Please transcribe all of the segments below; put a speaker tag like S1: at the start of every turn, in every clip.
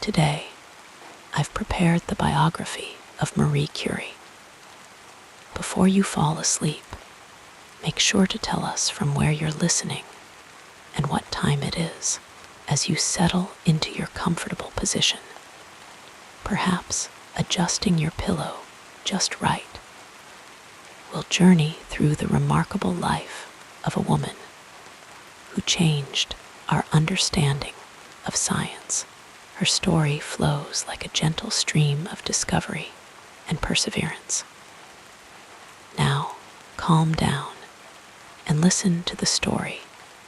S1: Today, I've prepared the biography of Marie Curie. Before you fall asleep, make sure to tell us from where you're listening and what time it is as you settle into your comfortable position, perhaps adjusting your pillow just right. We'll journey through the remarkable life of a woman who changed our understanding of science. Her story flows like a gentle stream of discovery and perseverance. Now, calm down and listen to the story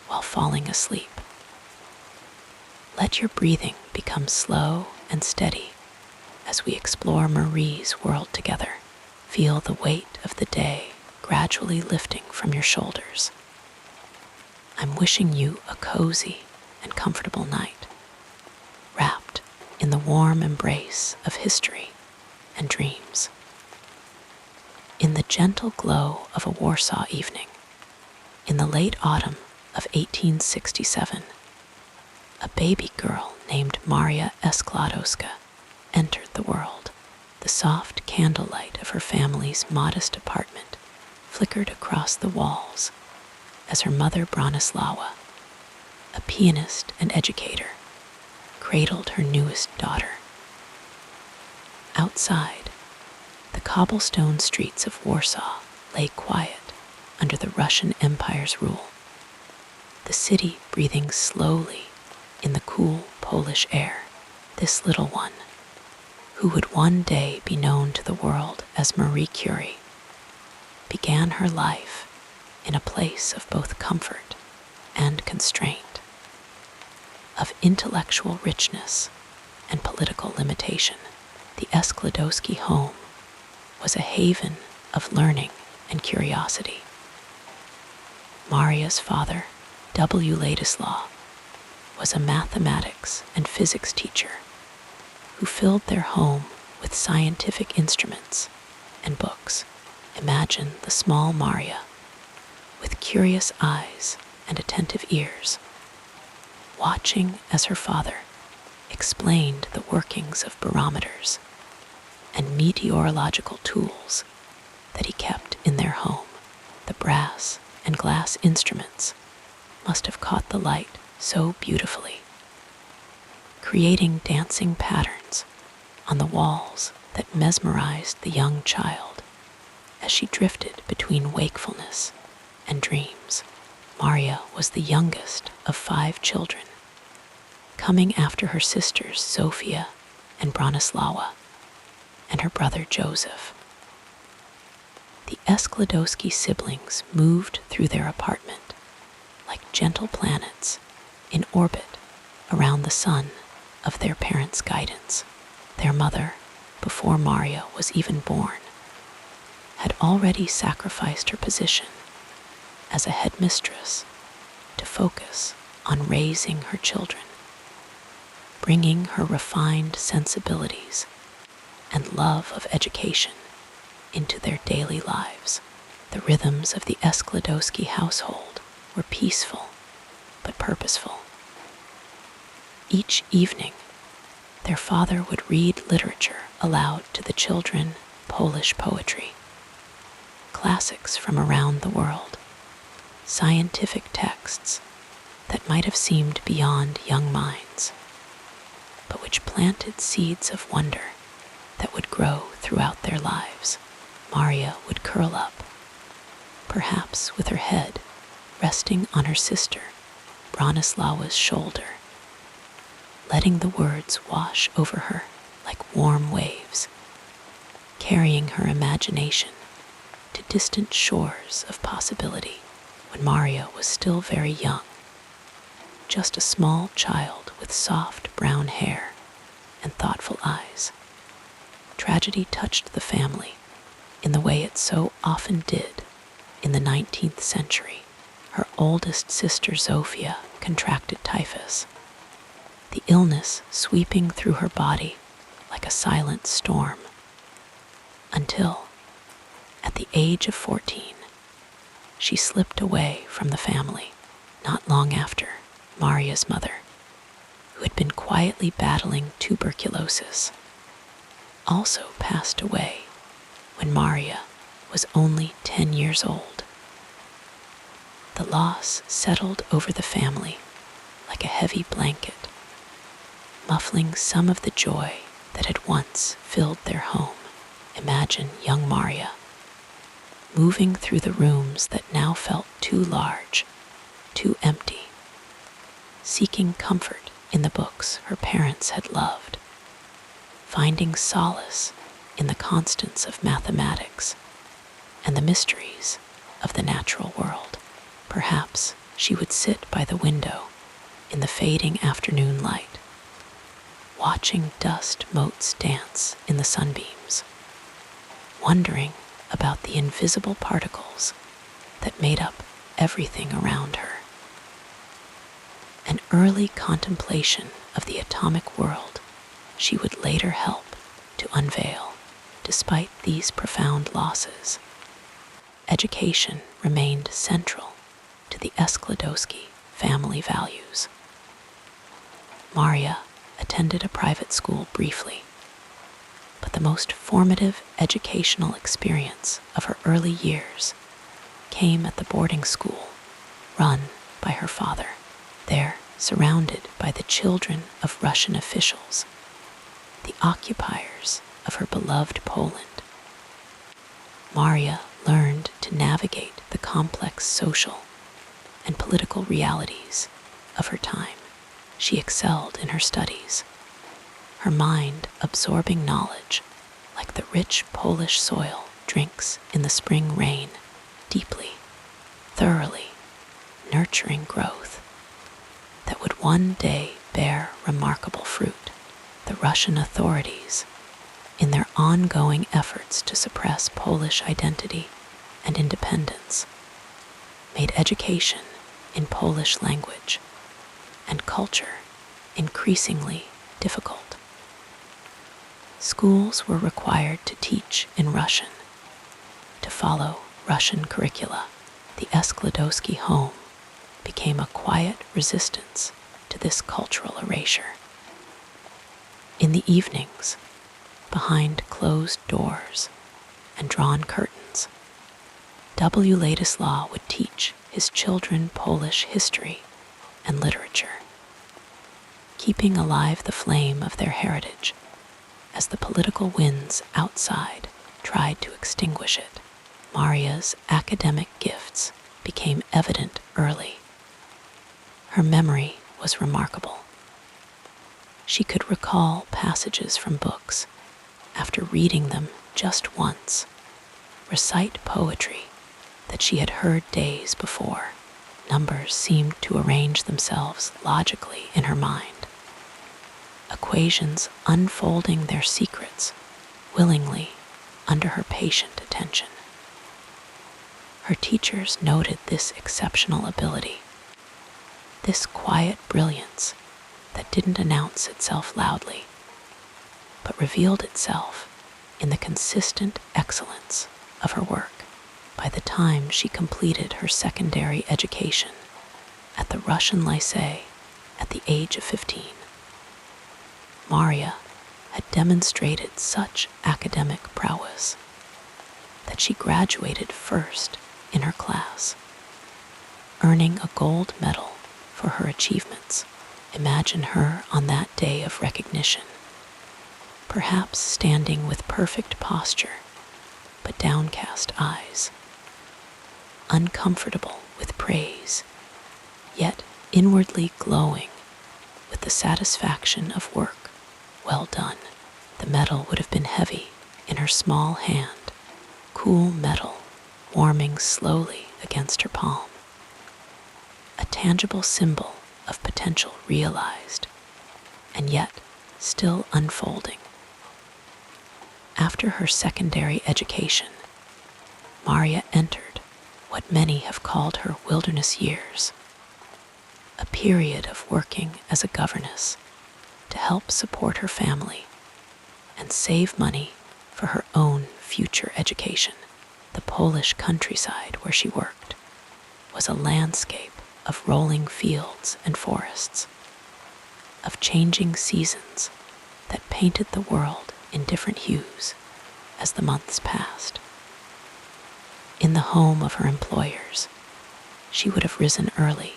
S1: while falling asleep. Let your breathing become slow and steady as we explore Marie's world together. Feel the weight of the day gradually lifting from your shoulders. I'm wishing you a cozy and comfortable night, wrapped in the warm embrace of history and dreams. In the gentle glow of a Warsaw evening, in the late autumn of 1867, a baby girl named Maria Skłodowska entered the world. The soft candlelight of her family's modest apartment flickered across the walls as her mother Bronislawa, a pianist and educator, cradled her newest daughter. Outside, the cobblestone streets of Warsaw lay quiet under the Russian Empire's rule, the city breathing slowly in the cool Polish air. This little one, who would one day be known to the world as Marie Curie, began her life in a place of both comfort and constraint, of intellectual richness and political limitation. The Skłodowski home was a haven of learning and curiosity. Maria's father, W. Ladislaw, was a mathematics and physics teacher who filled their home with scientific instruments and books. Imagine the small Maria, with curious eyes and attentive ears, watching as her father explained the workings of barometers and meteorological tools that he kept in their home. The brass and glass instruments must have caught the light so beautifully, creating dancing patterns on the walls that mesmerized the young child as she drifted between wakefulness and dreams. Maria was the youngest of 5 children, coming after her sisters Sophia and Bronislawa and her brother Joseph. The Skłodowski siblings moved through their apartment like gentle planets in orbit around the sun of their parents' guidance. Their mother, before Maria was even born, had already sacrificed her position as a headmistress to focus on raising her children, bringing her refined sensibilities and love of education into their daily lives. The rhythms of the Skłodowski household were peaceful but purposeful. Each evening, their father would read literature aloud to the children, Polish poetry, classics from around the world, scientific texts that might have seemed beyond young minds, but which planted seeds of wonder that would grow throughout their lives. Maria would curl up, perhaps with her head resting on her sister Bronislawa's shoulder, letting the words wash over her like warm waves, carrying her imagination to distant shores of possibility. When Maria was still very young, just a small child with soft brown hair and thoughtful eyes, tragedy touched the family in the way it so often did in the 19th century. Her oldest sister Sophia contracted typhus, the illness sweeping through her body like a silent storm, until, at the age of 14, she slipped away from the family. Not long after, Maria's mother, who had been quietly battling tuberculosis, also passed away when Maria was only 10 years old. The loss settled over the family like a heavy blanket, muffling some of the joy that had once filled their home. Imagine young Maria moving through the rooms that now felt too large, too empty, seeking comfort in the books her parents had loved, finding solace in the constants of mathematics and the mysteries of the natural world. Perhaps she would sit by the window in the fading afternoon light, watching dust motes dance in the sunbeams, wondering about the invisible particles that made up everything around her. An early contemplation of the atomic world she would later help to unveil. Despite these profound losses, education remained central to the Skłodowski family values. Maria attended a private school briefly, but the most formative educational experience of her early years came at the boarding school run by her father. There, surrounded by the children of Russian officials, the occupiers of her beloved Poland, Maria learned to navigate the complex social and political realities of her time. She excelled in her studies, her mind absorbing knowledge like the rich Polish soil drinks in the spring rain, deeply, thoroughly, nurturing growth that would one day bear remarkable fruit. The Russian authorities, in their ongoing efforts to suppress Polish identity and independence, made education in Polish language and culture increasingly difficult. Schools were required to teach in Russian, to follow Russian curricula. The Skłodowski home became a quiet resistance to this cultural erasure. In the evenings, behind closed doors and drawn curtains, W. Ladislaw would teach his children Polish history and literature, keeping alive the flame of their heritage as the political winds outside tried to extinguish it. Maria's academic gifts became evident early. Her memory was remarkable. She could recall passages from books after reading them just once, recite poetry that she had heard days before. Numbers seemed to arrange themselves logically in her mind, equations unfolding their secrets willingly under her patient attention. Her teachers noted this exceptional ability, this quiet brilliance that didn't announce itself loudly, but revealed itself in the consistent excellence of her work. By the time she completed her secondary education at the Russian Lycée at the age of 15, Maria had demonstrated such academic prowess that she graduated first in her class, earning a gold medal for her achievements. Imagine her on that day of recognition, perhaps standing with perfect posture but downcast eyes, uncomfortable with praise, yet inwardly glowing with the satisfaction of work well done. The medal would have been heavy in her small hand, cool metal warming slowly against her palm, a tangible symbol of potential realized and yet still unfolding. After her secondary education, Maria entered what many have called her wilderness years, a period of working as a governess to help support her family and save money for her own future education. The Polish countryside where she worked was a landscape of rolling fields and forests, of changing seasons that painted the world in different hues as the months passed. In the home of her employers, she would have risen early,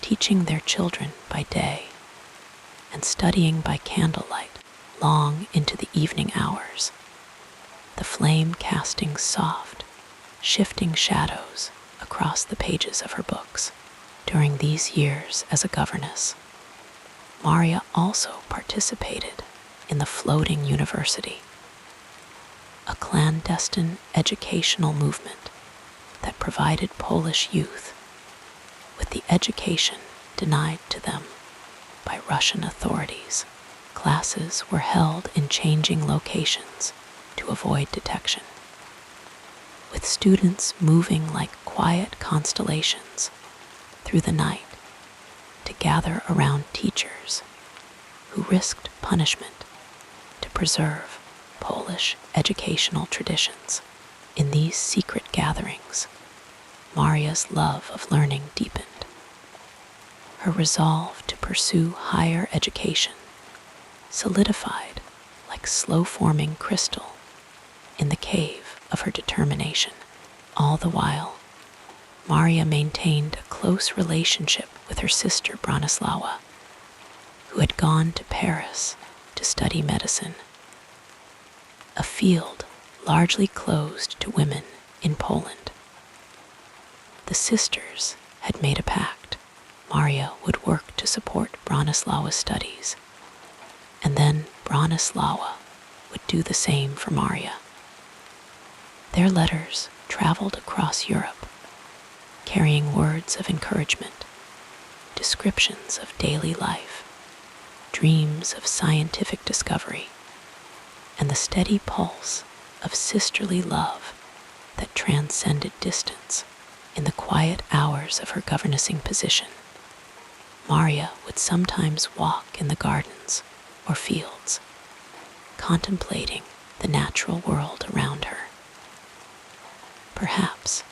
S1: teaching their children by day and studying by candlelight long into the evening hours, the flame casting soft, shifting shadows across the pages of her books. During these years as a governess, Maria also participated in the Floating University, a clandestine educational movement that provided Polish youth with the education denied to them by Russian authorities. Classes were held in changing locations to avoid detection, with students moving like quiet constellations through the night to gather around teachers who risked punishment to preserve Polish educational traditions. In these secret gatherings, Maria's love of learning deepened. Her resolve to pursue higher education solidified like slow-forming crystal in the cave of her determination. All the while, Maria maintained a close relationship with her sister Bronislawa, who had gone to Paris to study medicine, a field largely closed to women in Poland. The sisters had made a pact. Maria would work to support Bronislawa's studies, and then Bronislawa would do the same for Maria. Their letters traveled across Europe, carrying words of encouragement, descriptions of daily life, dreams of scientific discovery, and the steady pulse of sisterly love that transcended distance. In the quiet hours of her governessing position, Maria would sometimes walk in the gardens or fields, contemplating the natural world around her. Perhaps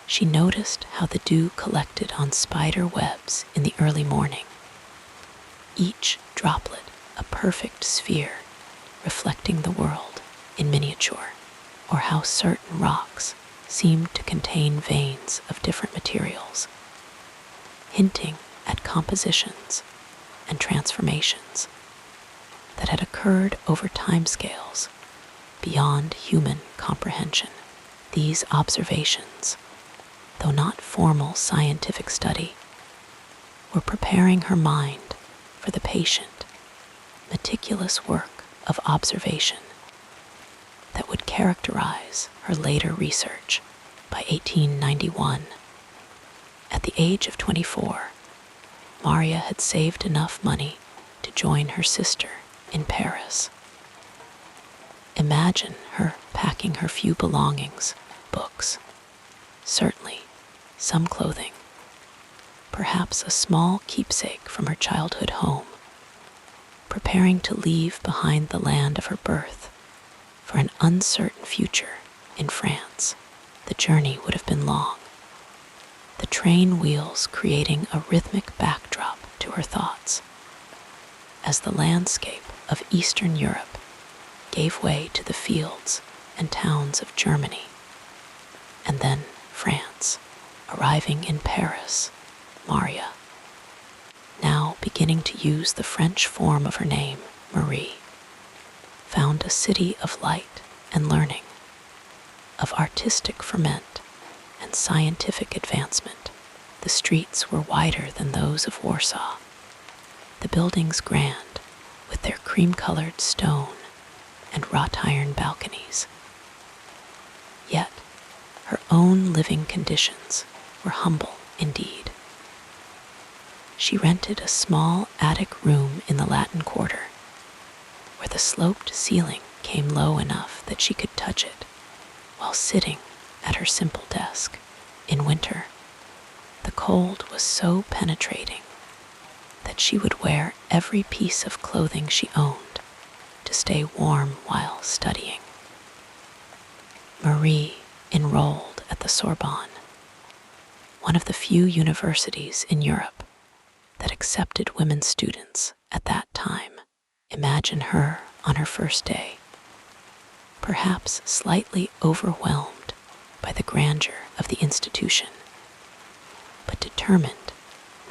S1: she noticed how the dew collected on spider webs in the early morning, each droplet a perfect sphere reflecting the world in miniature, or how certain rocks seemed to contain veins of different materials, hinting at compositions and transformations that had occurred over timescales beyond human comprehension. These observations, though not formal scientific study, were preparing her mind for the patient, meticulous work of observation that would characterize her later research. By 1891, at the age of 24, Maria had saved enough money to join her sister in Paris. Imagine her packing her few belongings, books, certainly some clothing, perhaps a small keepsake from her childhood home, preparing to leave behind the land of her birth for an uncertain future in France. The journey would have been long, the train wheels creating a rhythmic backdrop to her thoughts, as the landscape of Eastern Europe gave way to the fields and towns of Germany, and then France. Arriving in Paris, Maria, now beginning to use the French form of her name, Marie, found a city of light and learning, of artistic ferment and scientific advancement. The streets were wider than those of Warsaw, the buildings grand with their cream-colored stone and wrought-iron balconies. Yet, her own living conditions were humble indeed. She rented a small attic room in the Latin Quarter, where the sloped ceiling came low enough that she could touch it while sitting at her simple desk. In winter, the cold was so penetrating that she would wear every piece of clothing she owned to stay warm while studying. Marie enrolled at the Sorbonne, one of the few universities in Europe that accepted women students at that time. Imagine her on her first day, perhaps slightly overwhelmed by the grandeur of the institution, but determined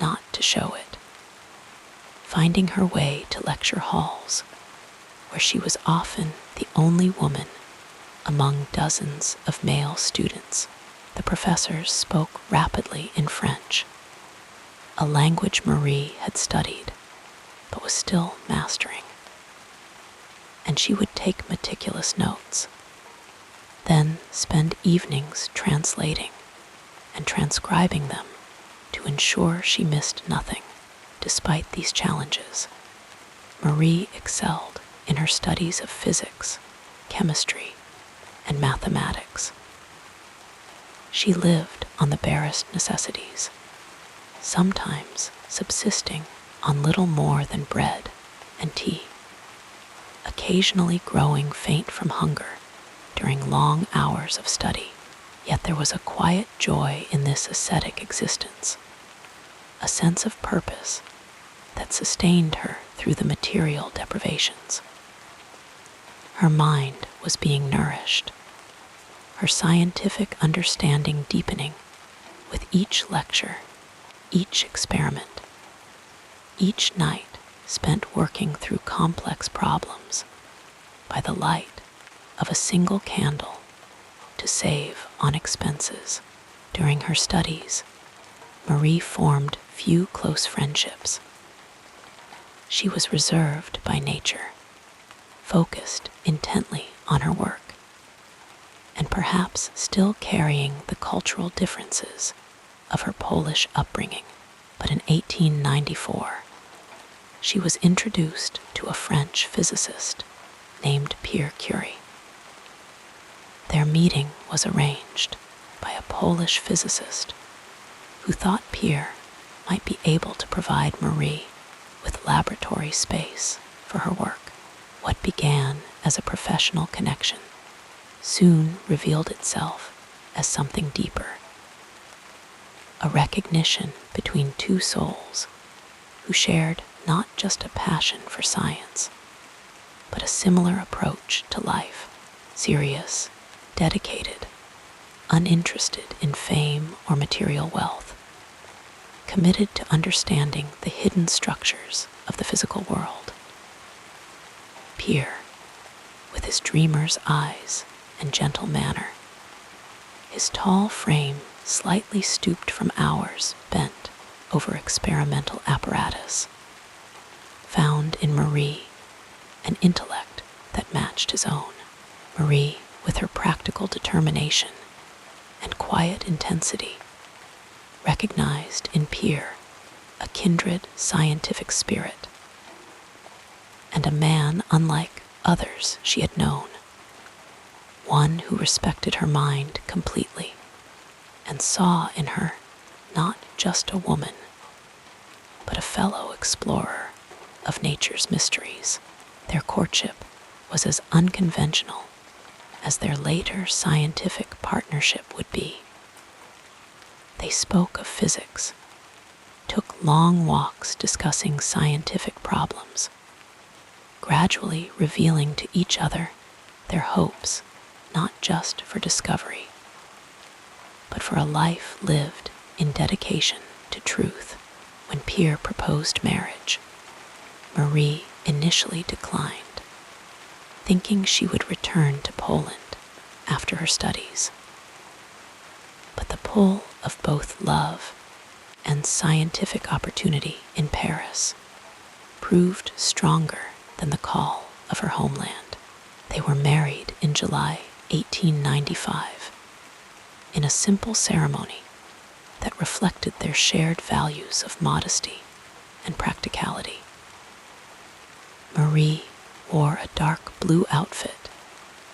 S1: not to show it. Finding her way to lecture halls, where she was often the only woman among dozens of male students. The professors spoke rapidly in French, a language Marie had studied but was still mastering. And she would take meticulous notes, then spend evenings translating and transcribing them to ensure she missed nothing. Despite these challenges, Marie excelled in her studies of physics, chemistry, and mathematics. She lived on the barest necessities, sometimes subsisting on little more than bread and tea, occasionally growing faint from hunger during long hours of study. Yet there was a quiet joy in this ascetic existence, a sense of purpose that sustained her through the material deprivations. Her mind was being nourished, her scientific understanding deepening with each lecture, each experiment, each night spent working through complex problems by the light of a single candle to save on expenses. During her studies, Marie formed few close friendships. She was reserved by nature, focused intently on her work, and perhaps still carrying the cultural differences of her Polish upbringing. But in 1894, she was introduced to a French physicist named Pierre Curie. Their meeting was arranged by a Polish physicist who thought Pierre might be able to provide Marie with laboratory space for her work. What began as a professional connection soon revealed itself as something deeper, a recognition between two souls who shared not just a passion for science, but a similar approach to life, serious, dedicated, uninterested in fame or material wealth, committed to understanding the hidden structures of the physical world. Pierre, with his dreamer's eyes and gentle manner, his tall frame slightly stooped from hours bent over experimental apparatus, found in Marie an intellect that matched his own. Marie, with her practical determination and quiet intensity, recognized in Pierre a kindred scientific spirit and a man unlike others she had known, one who respected her mind completely and saw in her not just a woman, but a fellow explorer of nature's mysteries. Their courtship was as unconventional as their later scientific partnership would be. They spoke of physics, took long walks discussing scientific problems, gradually revealing to each other their hopes not just for discovery, but for a life lived in dedication to truth. When Pierre proposed marriage, Marie initially declined, thinking she would return to Poland after her studies. But the pull of both love and scientific opportunity in Paris proved stronger than the call of her homeland. They were married in July 1895 in a simple ceremony that reflected their shared values of modesty and practicality. Marie wore a dark blue outfit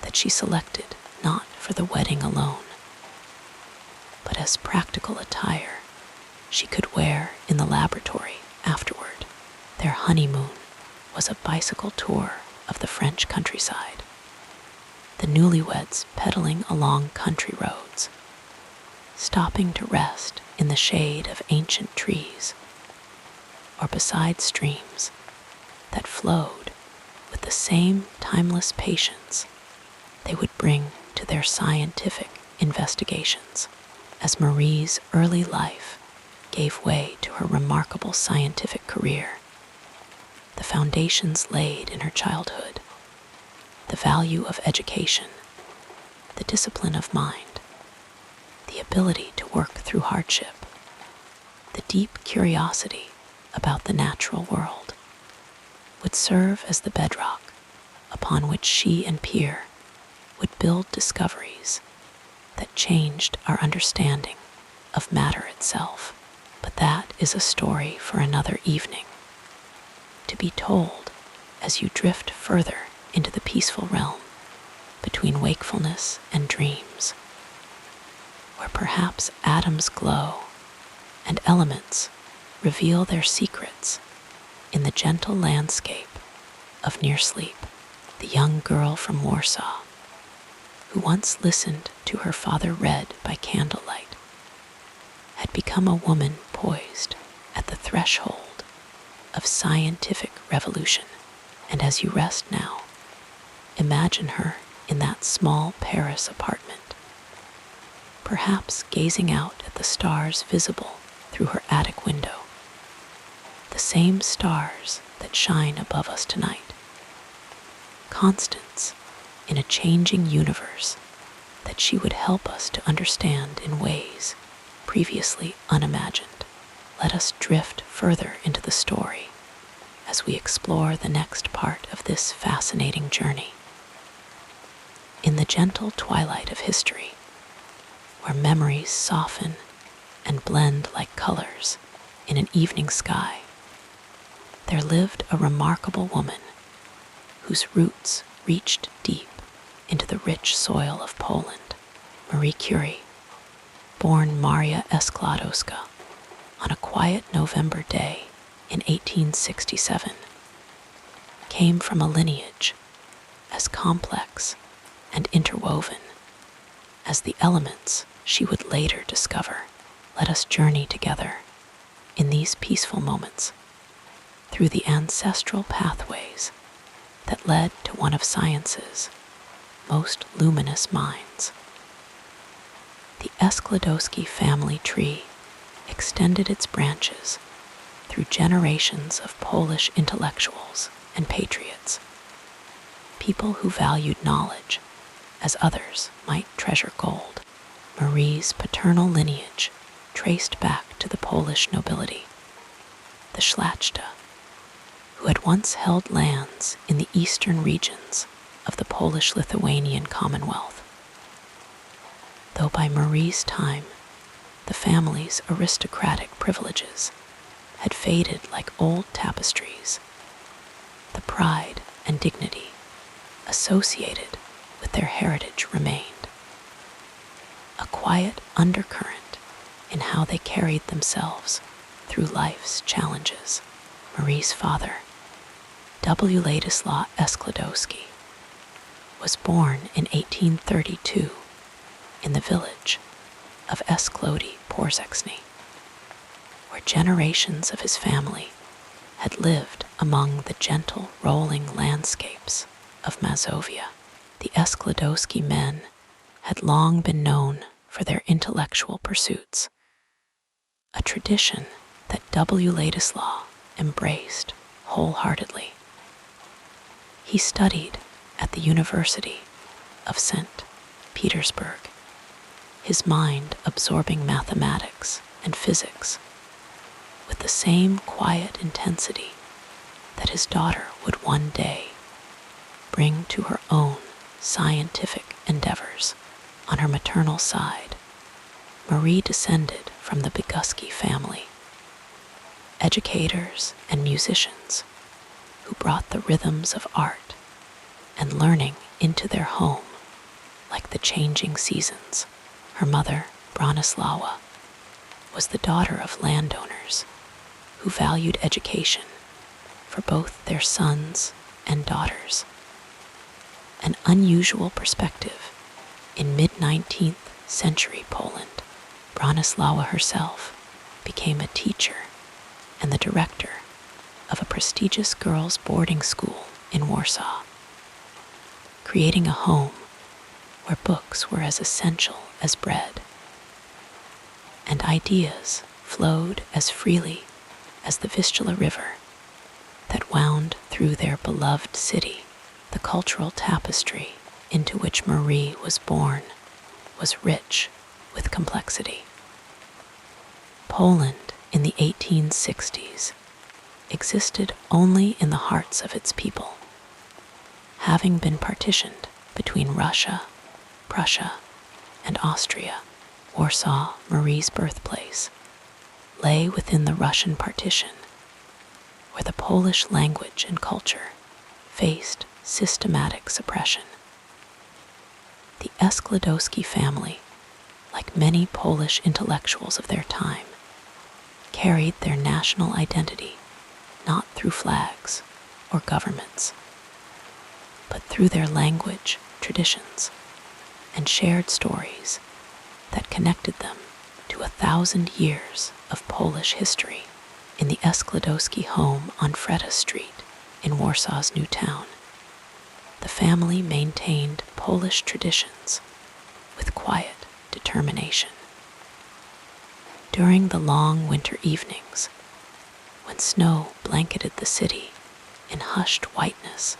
S1: that she selected not for the wedding alone, but as practical attire she could wear in the laboratory afterward. Their honeymoon was a bicycle tour of the French countryside, the newlyweds pedaling along country roads, stopping to rest in the shade of ancient trees, or beside streams that flowed with the same timeless patience they would bring to their scientific investigations. As Marie's early life gave way to her remarkable scientific career, the foundations laid in her childhood, the value of education, the discipline of mind, the ability to work through hardship, the deep curiosity about the natural world, would serve as the bedrock upon which she and Pierre would build discoveries that changed our understanding of matter itself. But that is a story for another evening, to be told as you drift further into the peaceful realm between wakefulness and dreams, where perhaps atoms glow and elements reveal their secrets in the gentle landscape of near sleep. The young girl from Warsaw, who once listened to her father read by candlelight, had become a woman poised at the threshold of scientific revolution. And as you rest now, imagine her in that small Paris apartment, perhaps gazing out at the stars visible through her attic window, the same stars that shine above us tonight. Constants in a changing universe that she would help us to understand in ways previously unimagined. Let us drift further into the story as we explore the next part of this fascinating journey. In the gentle twilight of history, where memories soften and blend like colors in an evening sky, there lived a remarkable woman whose roots reached deep into the rich soil of Poland. Marie Curie, born Maria Skłodowska on a quiet November day in 1867, came from a lineage as complex and interwoven as the elements she would later discover. Let us journey together in these peaceful moments through the ancestral pathways that led to one of science's most luminous minds. The Skłodowski family tree extended its branches through generations of Polish intellectuals and patriots, people who valued knowledge as others might treasure gold. Marie's paternal lineage traced back to the Polish nobility, the Szlachta, who had once held lands in the eastern regions of the Polish-Lithuanian Commonwealth. Though by Marie's time, the family's aristocratic privileges had faded like old tapestries, the pride and dignity associated with their heritage remained. A quiet undercurrent in how they carried themselves through life's challenges. Marie's father, W. Ladislaw Skłodowski, was born in 1832 in the village of Skłody Porzeczny, where generations of his family had lived among the gentle rolling landscapes of Mazovia. The Skłodowski men had long been known for their intellectual pursuits, a tradition that W. Ladislaw embraced wholeheartedly. He studied at the University of St. Petersburg, his mind absorbing mathematics and physics with the same quiet intensity that his daughter would one day bring to her own scientific endeavors. On her maternal side, Marie descended from the Bieguski family, educators and musicians who brought the rhythms of art and learning into their home like the changing seasons. Her mother, Bronislawa, was the daughter of landowners who valued education for both their sons and daughters. An unusual perspective in mid-19th century Poland. Bronislawa herself became a teacher and the director of a prestigious girls' boarding school in Warsaw, creating a home where books were as essential as bread, and ideas flowed as freely as the Vistula River that wound through their beloved city. The cultural tapestry into which Marie was born was rich with complexity. Poland in the 1860s existed only in the hearts of its people, having been partitioned between Russia, Prussia, and Austria. Warsaw, Marie's birthplace, lay within the Russian partition, where the Polish language and culture faced systematic suppression. The Skłodowski family, like many Polish intellectuals of their time, carried their national identity not through flags or governments, but through their language, traditions, and shared stories that connected them to 1,000 years of Polish history. In the Skłodowski home on Freda Street in Warsaw's new town, the family maintained Polish traditions with quiet determination. During the long winter evenings, when snow blanketed the city in hushed whiteness,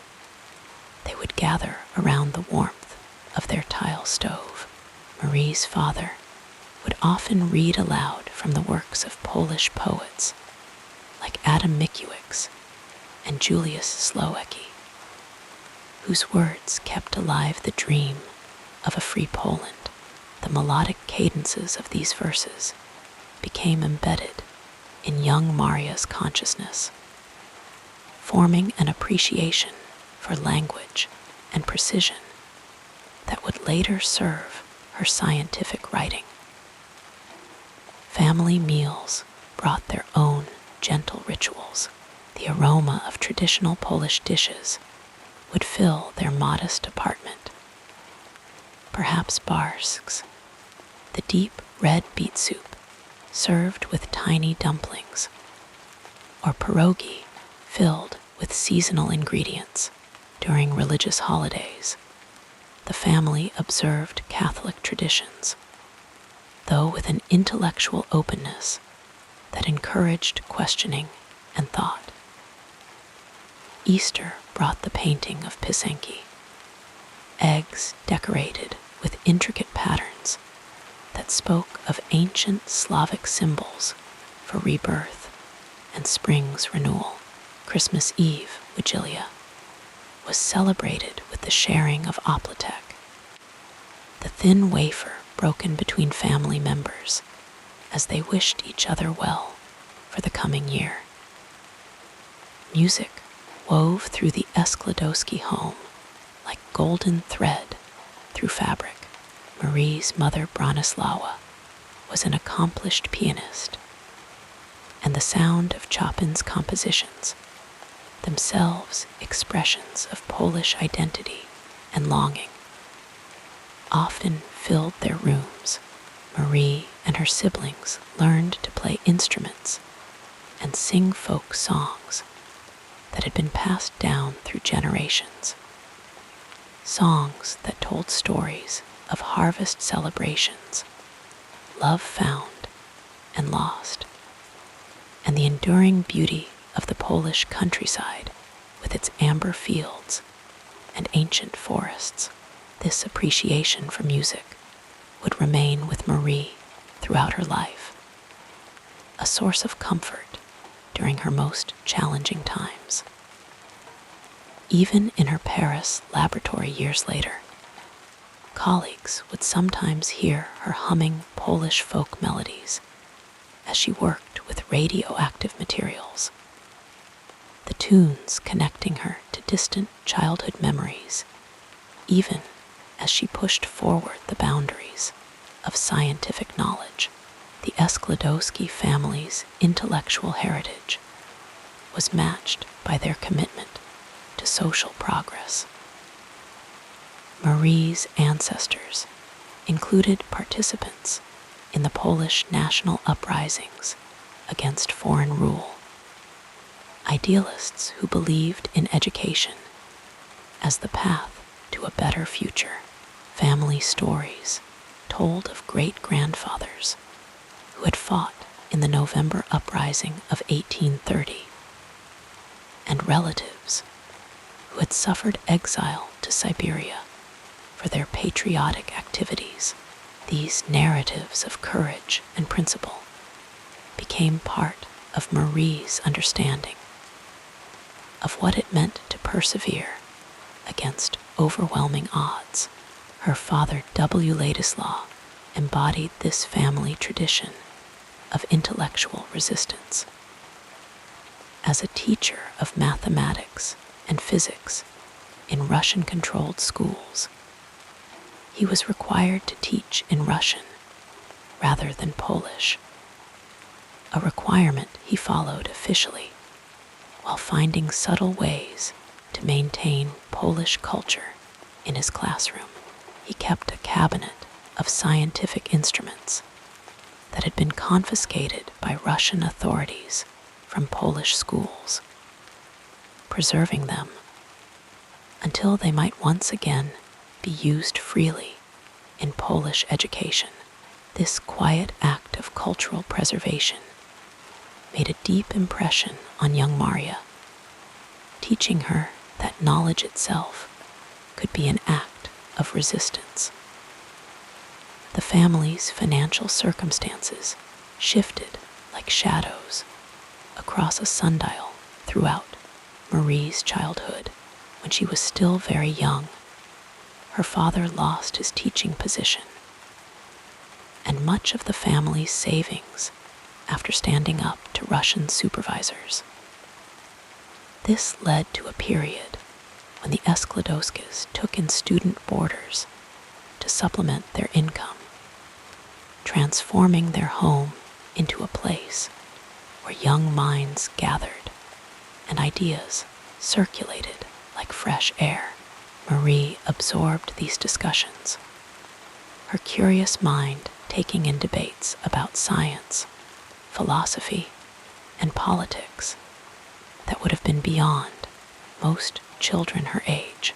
S1: they would gather around the warmth of their tile stove. Marie's father would often read aloud from the works of Polish poets like Adam Mickiewicz and Julius Slowacki, whose words kept alive the dream of a free Poland. The melodic cadences of these verses became embedded in young Maria's consciousness, forming an appreciation for language and precision that would later serve her scientific writing. Family meals brought their own gentle rituals. The aroma of traditional Polish dishes would fill their modest apartment. Perhaps barszcz, the deep red beet soup served with tiny dumplings, or pierogi filled with seasonal ingredients. During religious holidays, the family observed Catholic traditions, though with an intellectual openness that encouraged questioning and thought. Easter brought the painting of Pisanki, eggs decorated with intricate patterns that spoke of ancient Slavic symbols for rebirth and spring's renewal. Christmas Eve, Vigilia, was celebrated with the sharing of opletek, the thin wafer broken between family members as they wished each other well for the coming year. Music wove through the Skłodowski home like golden thread through fabric. Marie's mother, Bronislawa, was an accomplished pianist, and the sound of Chopin's compositions, themselves expressions of Polish identity and longing, often filled their rooms. Marie and her siblings learned to play instruments and sing folk songs that had been passed down through generations. Songs that told stories of harvest celebrations, love found and lost, and the enduring beauty of the Polish countryside with its amber fields and ancient forests. This appreciation for music would remain with Marie throughout her life, a source of comfort during her most challenging times. Even in her Paris laboratory years later, colleagues would sometimes hear her humming Polish folk melodies as she worked with radioactive materials, the tunes connecting her to distant childhood memories, even as she pushed forward the boundaries of scientific knowledge. The Skłodowski family's intellectual heritage was matched by their commitment to social progress. Marie's ancestors included participants in the Polish national uprisings against foreign rule, idealists who believed in education as the path to a better future. Family stories told of great-grandfathers who had fought in the November uprising of 1830, and relatives who had suffered exile to Siberia for their patriotic activities. These narratives of courage and principle became part of Marie's understanding of what it meant to persevere against overwhelming odds. Her father, W. Ladislaw, embodied this family tradition of intellectual resistance. As a teacher of mathematics and physics in Russian-controlled schools, he was required to teach in Russian rather than Polish, a requirement he followed officially while finding subtle ways to maintain Polish culture in his classroom. He kept a cabinet of scientific instruments that had been confiscated by Russian authorities from Polish schools, preserving them until they might once again be used freely in Polish education. This quiet act of cultural preservation made a deep impression on young Maria, teaching her that knowledge itself could be an act of resistance. The family's financial circumstances shifted like shadows across a sundial throughout Marie's childhood. When she was still very young, her father lost his teaching position, and much of the family's savings after standing up to Russian supervisors. This led to a period when the Skłodowskis took in student boarders to supplement their income, transforming their home into a place where young minds gathered and ideas circulated like fresh air. Marie absorbed these discussions, her curious mind taking in debates about science, philosophy, and politics that would have been beyond most children her age.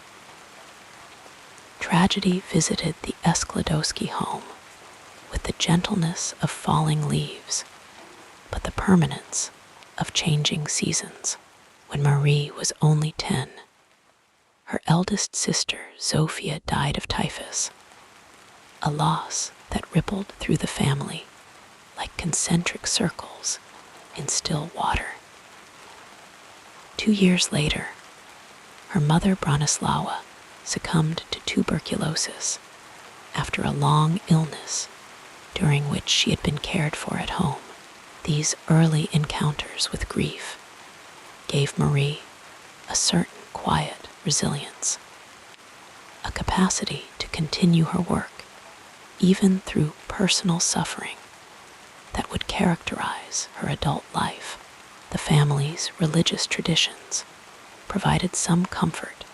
S1: Tragedy visited the Skłodowski home with the gentleness of falling leaves, but the permanence of changing seasons. When Marie was only 10, her eldest sister, Zofia, died of typhus, a loss that rippled through the family like concentric circles in still water. 2 years later, her mother, Bronislawa, succumbed to tuberculosis after a long illness during which she had been cared for at home. These early encounters with grief gave Marie a certain quiet resilience, a capacity to continue her work even through personal suffering that would characterize her adult life. The family's religious traditions provided some comfort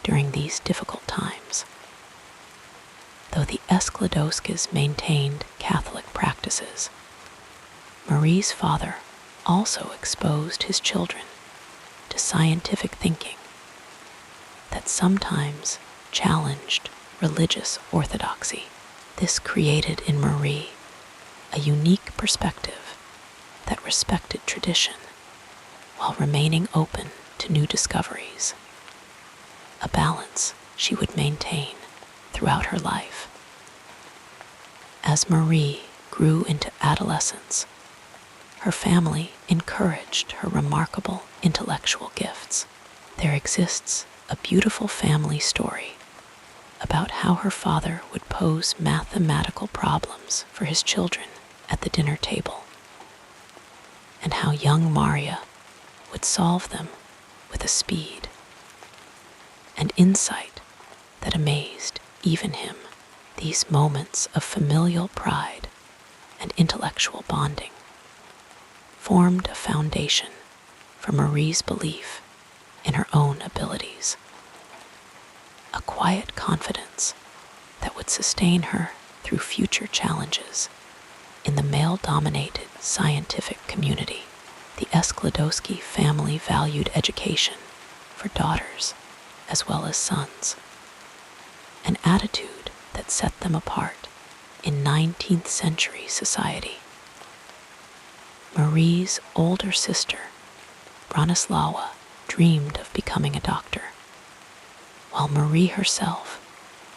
S1: during these difficult times. Though the Skłodowskis maintained Catholic practices, Marie's father also exposed his children to scientific thinking that sometimes challenged religious orthodoxy. This created in Marie a unique perspective that respected tradition while remaining open to new discoveries, a balance she would maintain throughout her life. As Marie grew into adolescence, her family encouraged her remarkable intellectual gifts. There exists a beautiful family story about how her father would pose mathematical problems for his children at the dinner table, and how young Maria would solve them with a speed and insight that amazed even him. These moments of familial pride and intellectual bonding formed a foundation for Marie's belief in her own abilities, a quiet confidence that would sustain her through future challenges in the male-dominated scientific community. The Skłodowski family valued education for daughters as well as sons, an attitude that set them apart in 19th century society. Marie's older sister, Bronislawa, dreamed of becoming a doctor, while Marie herself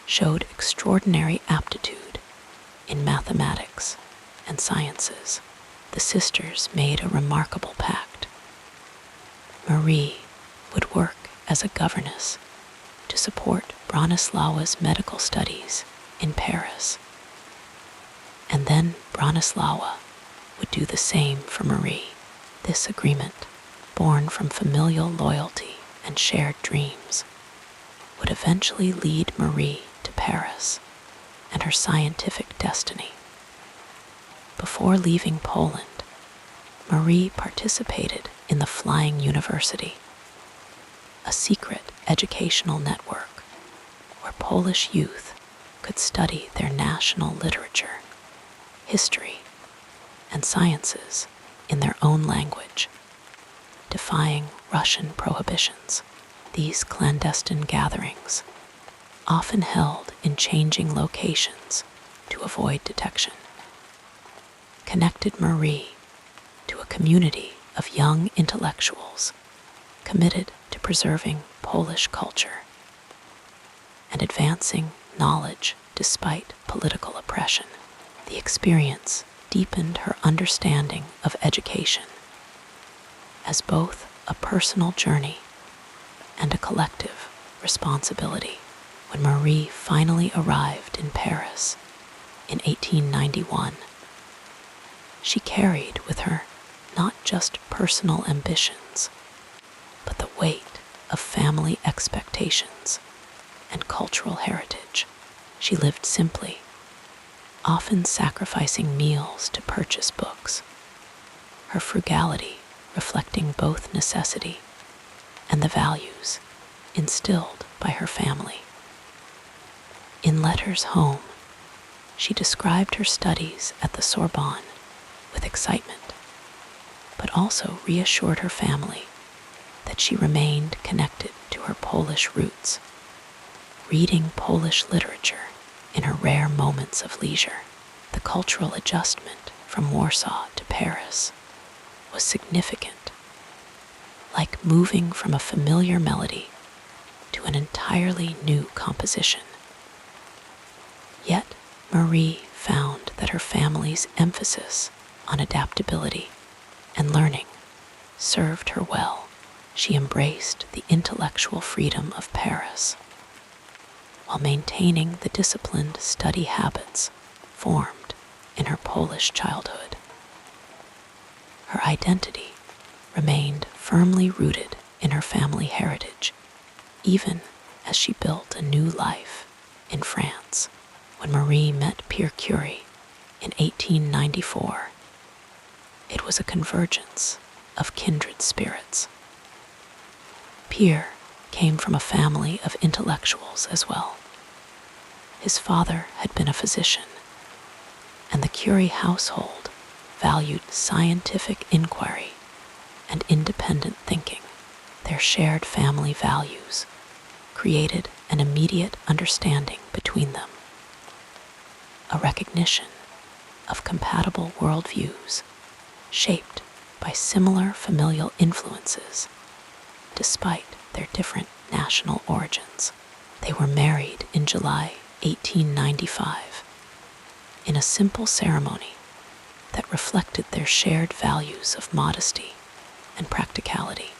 S1: showed extraordinary aptitude in mathematics and sciences. The sisters made a remarkable pact. Marie would work as a governess to support Bronislawa's medical studies in Paris, and then Bronislawa would do the same for Marie. This agreement, born from familial loyalty and shared dreams, would eventually lead Marie to Paris and her scientific destiny. Before leaving Poland, Marie participated in the Flying University, a secret educational network where Polish youth could study their national literature, history, and sciences in their own language, defying Russian prohibitions. These clandestine gatherings, often held in changing locations to avoid detection, connected Marie to a community of young intellectuals committed to preserving Polish culture and advancing knowledge despite political oppression. The experience deepened her understanding of education as both a personal journey and a collective responsibility. When Marie finally arrived in Paris in 1891, she carried with her not just personal ambitions, but the weight of family expectations and cultural heritage. She lived simply, often sacrificing meals to purchase books, her frugality reflecting both necessity and the values instilled by her family. In letters home, she described her studies at the Sorbonne with excitement, but also reassured her family that she remained connected to her Polish roots, reading Polish literature in her rare moments of leisure. The cultural adjustment from Warsaw to Paris was significant, like moving from a familiar melody to an entirely new composition. Yet Marie found that her family's emphasis on adaptability and learning served her well. She embraced the intellectual freedom of Paris while maintaining the disciplined study habits formed in her Polish childhood. Her identity remained firmly rooted in her family heritage, even as she built a new life in France. When Marie met Pierre Curie in 1894, it was a convergence of kindred spirits. Pierre came from a family of intellectuals as well. His father had been a physician, and the Curie household valued scientific inquiry and independent thinking. Their shared family values created an immediate understanding between them, a recognition of compatible worldviews shaped by similar familial influences despite their different national origins. They were married in July 1895 in a simple ceremony that reflected their shared values of modesty and practicality.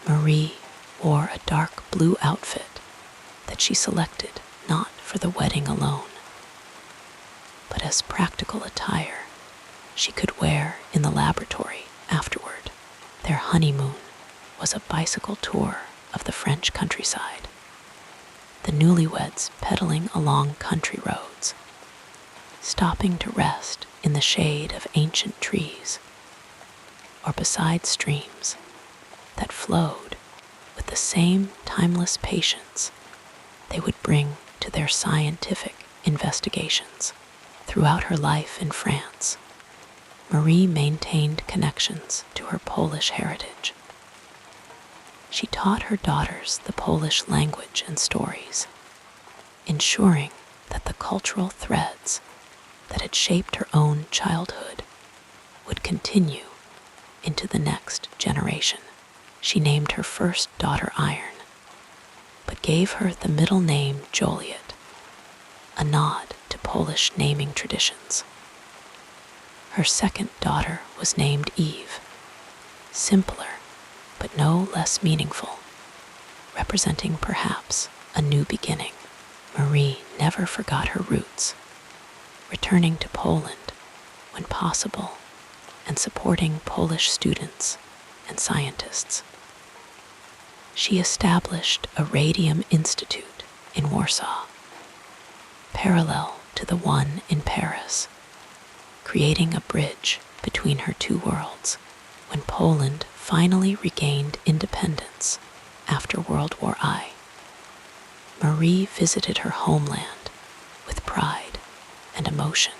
S1: Marie wore a dark blue outfit that she selected not for the wedding alone, but as practical attire she could wear in the laboratory afterward. Their honeymoon was a bicycle tour of the French countryside, the newlyweds pedaling along country roads, stopping to rest in the shade of ancient trees or beside streams that flowed with the same timeless patience they would bring to their scientific investigations. Throughout her life in France, Marie maintained connections to her Polish heritage. She taught her daughters the Polish language and stories, ensuring that the cultural threads that had shaped her own childhood would continue into the next generation. She named her first daughter Iron, but gave her the middle name Joliet, a nod to Polish naming traditions. Her second daughter was named Eve, simpler but no less meaningful, representing perhaps a new beginning. Marie never forgot her roots, returning to Poland when possible and supporting Polish students and scientists. She established a Radium Institute in Warsaw, parallel to the one in Paris, creating a bridge between her two worlds. When Poland finally regained independence after World War I, Marie visited her homeland with pride and emotion.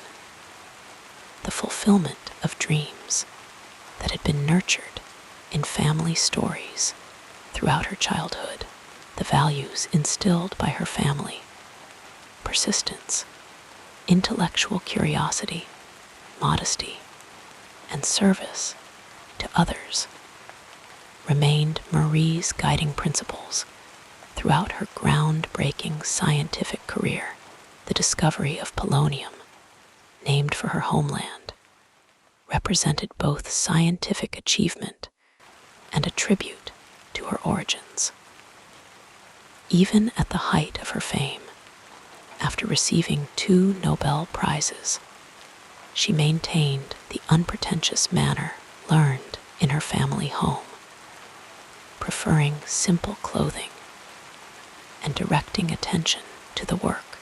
S1: The fulfillment of dreams that had been nurtured in family stories throughout her childhood, the values instilled by her family, persistence, intellectual curiosity, modesty, and service to others, remained Marie's guiding principles throughout her groundbreaking scientific career. The discovery of polonium, named for her homeland, represented both scientific achievement and a tribute to her origins. Even at the height of her fame, after receiving 2 Nobel Prizes, she maintained the unpretentious manner learned in her family home, preferring simple clothing and directing attention to the work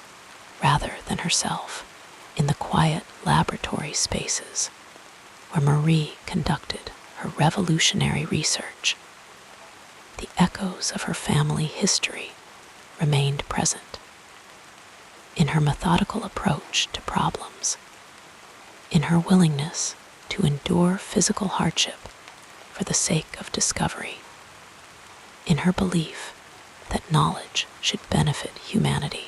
S1: rather than herself. In the quiet laboratory spaces where Marie conducted her revolutionary research, the echoes of her family history remained present. In her methodical approach to problems, in her willingness to endure physical hardship for the sake of discovery, in her belief that knowledge should benefit humanity.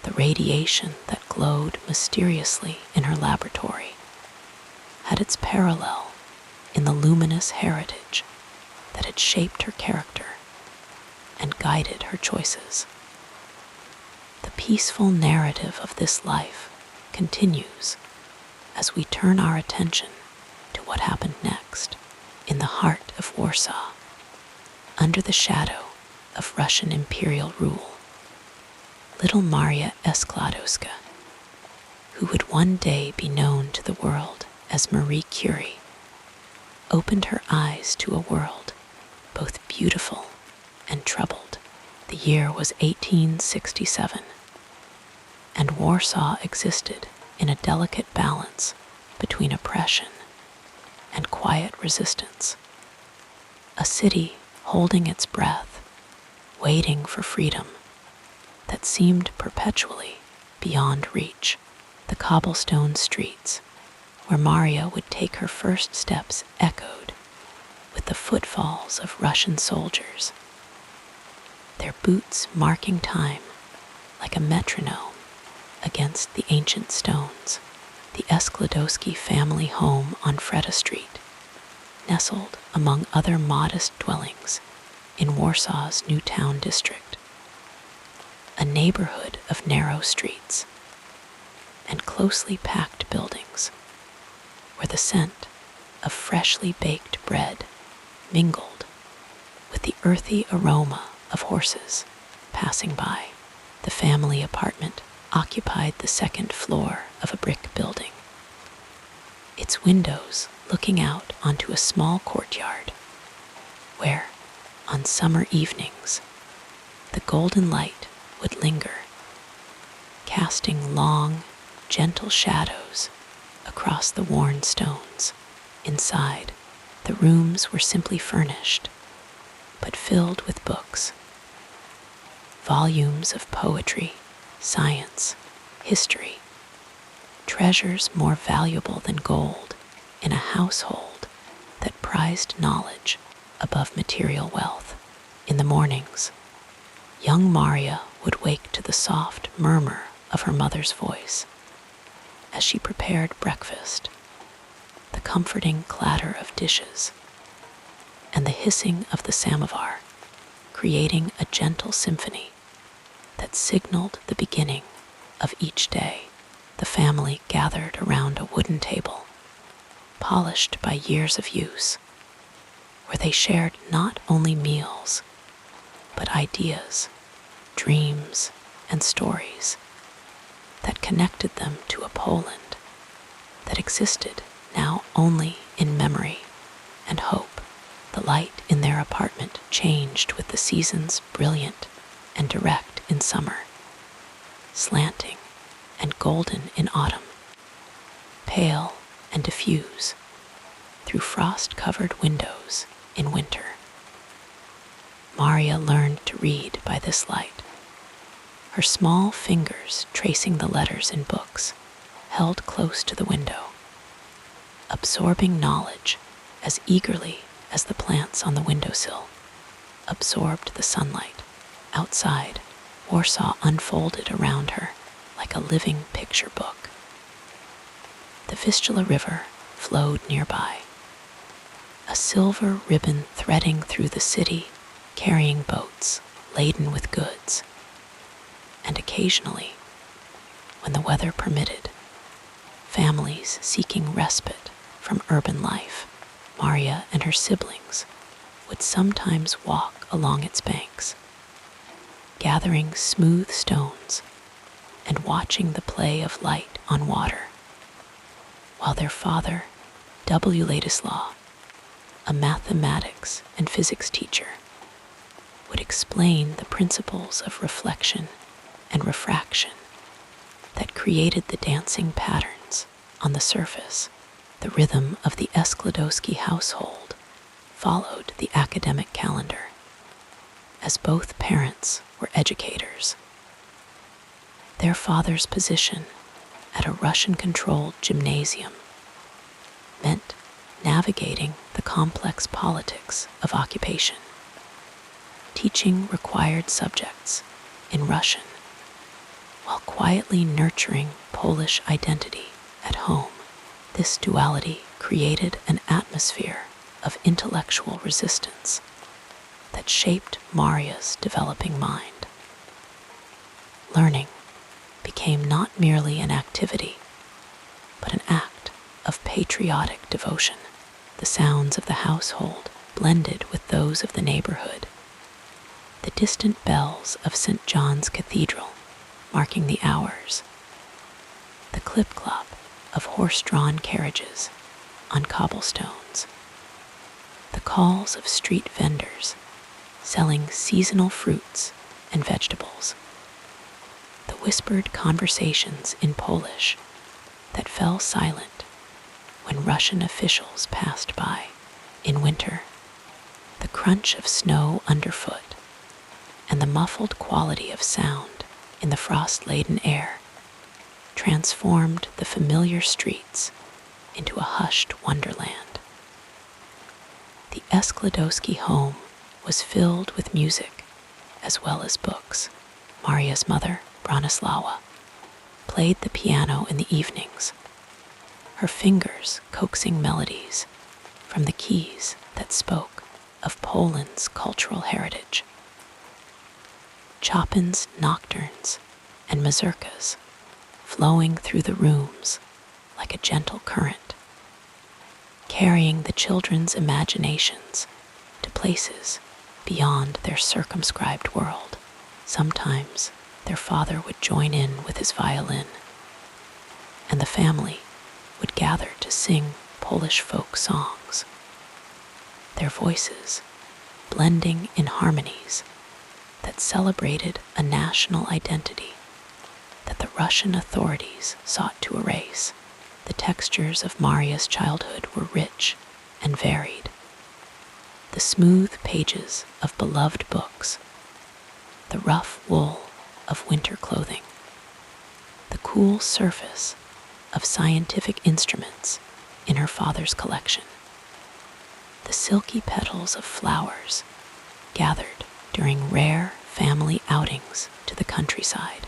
S1: The radiation that glowed mysteriously in her laboratory had its parallel in the luminous heritage that had shaped her character and guided her choices. The peaceful narrative of this life continues as we turn our attention to what happened next in the heart of Warsaw, under the shadow of Russian imperial rule. Little Maria Skłodowska, who would one day be known to the world as Marie Curie, opened her eyes to a world both beautiful and troubled. The year was 1867, and Warsaw existed in a delicate balance between oppression and quiet resistance. A city holding its breath, waiting for freedom that seemed perpetually beyond reach. The cobblestone streets where Maria would take her first steps echoed with the footfalls of Russian soldiers, their boots marking time like a metronome against the ancient stones. The Skłodowski family home on Freda Street, nestled among other modest dwellings in Warsaw's New Town district, a neighborhood of narrow streets and closely packed buildings where the scent of freshly baked bread mingled with the earthy aroma of horses passing by. The family apartment occupied the second floor of a brick building, its windows looking out onto a small courtyard where, on summer evenings, the golden light would linger, casting long, gentle shadows across the worn stones. Inside, the rooms were simply furnished, but filled with books, volumes of poetry, science, history, treasures more valuable than gold in a household that prized knowledge above material wealth. In the mornings, young Maria would wake to the soft murmur of her mother's voice as she prepared breakfast, the comforting clatter of dishes, and the hissing of the samovar, creating a gentle symphony that signaled the beginning of each day. The family gathered around a wooden table, polished by years of use, where they shared not only meals, but ideas, dreams, and stories that connected them to a Poland that existed now only in memory and hope. The light in their apartment changed with the seasons, brilliant and direct in summer, slanting and golden in autumn, pale and diffuse through frost-covered windows in winter. Maria learned to read by this light, her small fingers tracing the letters in books held close to the window, absorbing knowledge as eagerly as the plants on the windowsill absorbed the sunlight. Outside, Warsaw unfolded around her like a living picture book. The Vistula River flowed nearby, a silver ribbon threading through the city, carrying boats laden with goods. And occasionally, when the weather permitted, families seeking respite from urban life, Maria and her siblings would sometimes walk along its banks, gathering smooth stones and watching the play of light on water, while their father, W. Ladislaw, a mathematics and physics teacher, would explain the principles of reflection and refraction that created the dancing patterns on the surface. The rhythm of the Skłodowski household followed the academic calendar, as both parents were educators. Their father's position at a Russian-controlled gymnasium meant navigating the complex politics of occupation, teaching required subjects in Russian, while quietly nurturing Polish identity at home. This duality created an atmosphere of intellectual resistance that shaped Maria's developing mind. Learning became not merely an activity, but an act of patriotic devotion. The sounds of the household blended with those of the neighborhood, the distant bells of St. John's Cathedral marking the hours, the clip-clop of horse-drawn carriages on cobblestones, the calls of street vendors selling seasonal fruits and vegetables, the whispered conversations in Polish that fell silent when Russian officials passed by. In winter, the crunch of snow underfoot and the muffled quality of sound in the frost-laden air transformed the familiar streets into a hushed wonderland. The Skłodowski home was filled with music as well as books. Maria's mother, Bronislawa, played the piano in the evenings, her fingers coaxing melodies from the keys that spoke of Poland's cultural heritage. Chopin's nocturnes and mazurkas flowing through the rooms like a gentle current, carrying the children's imaginations to places beyond their circumscribed world. Sometimes their father would join in with his violin, and the family would gather to sing Polish folk songs, their voices blending in harmonies that celebrated a national identity that the Russian authorities sought to erase. The textures of Maria's childhood were rich and varied. The smooth pages of beloved books, the rough wool of winter clothing, the cool surface of scientific instruments in her father's collection. The silky petals of flowers gathered during rare family outings to the countryside.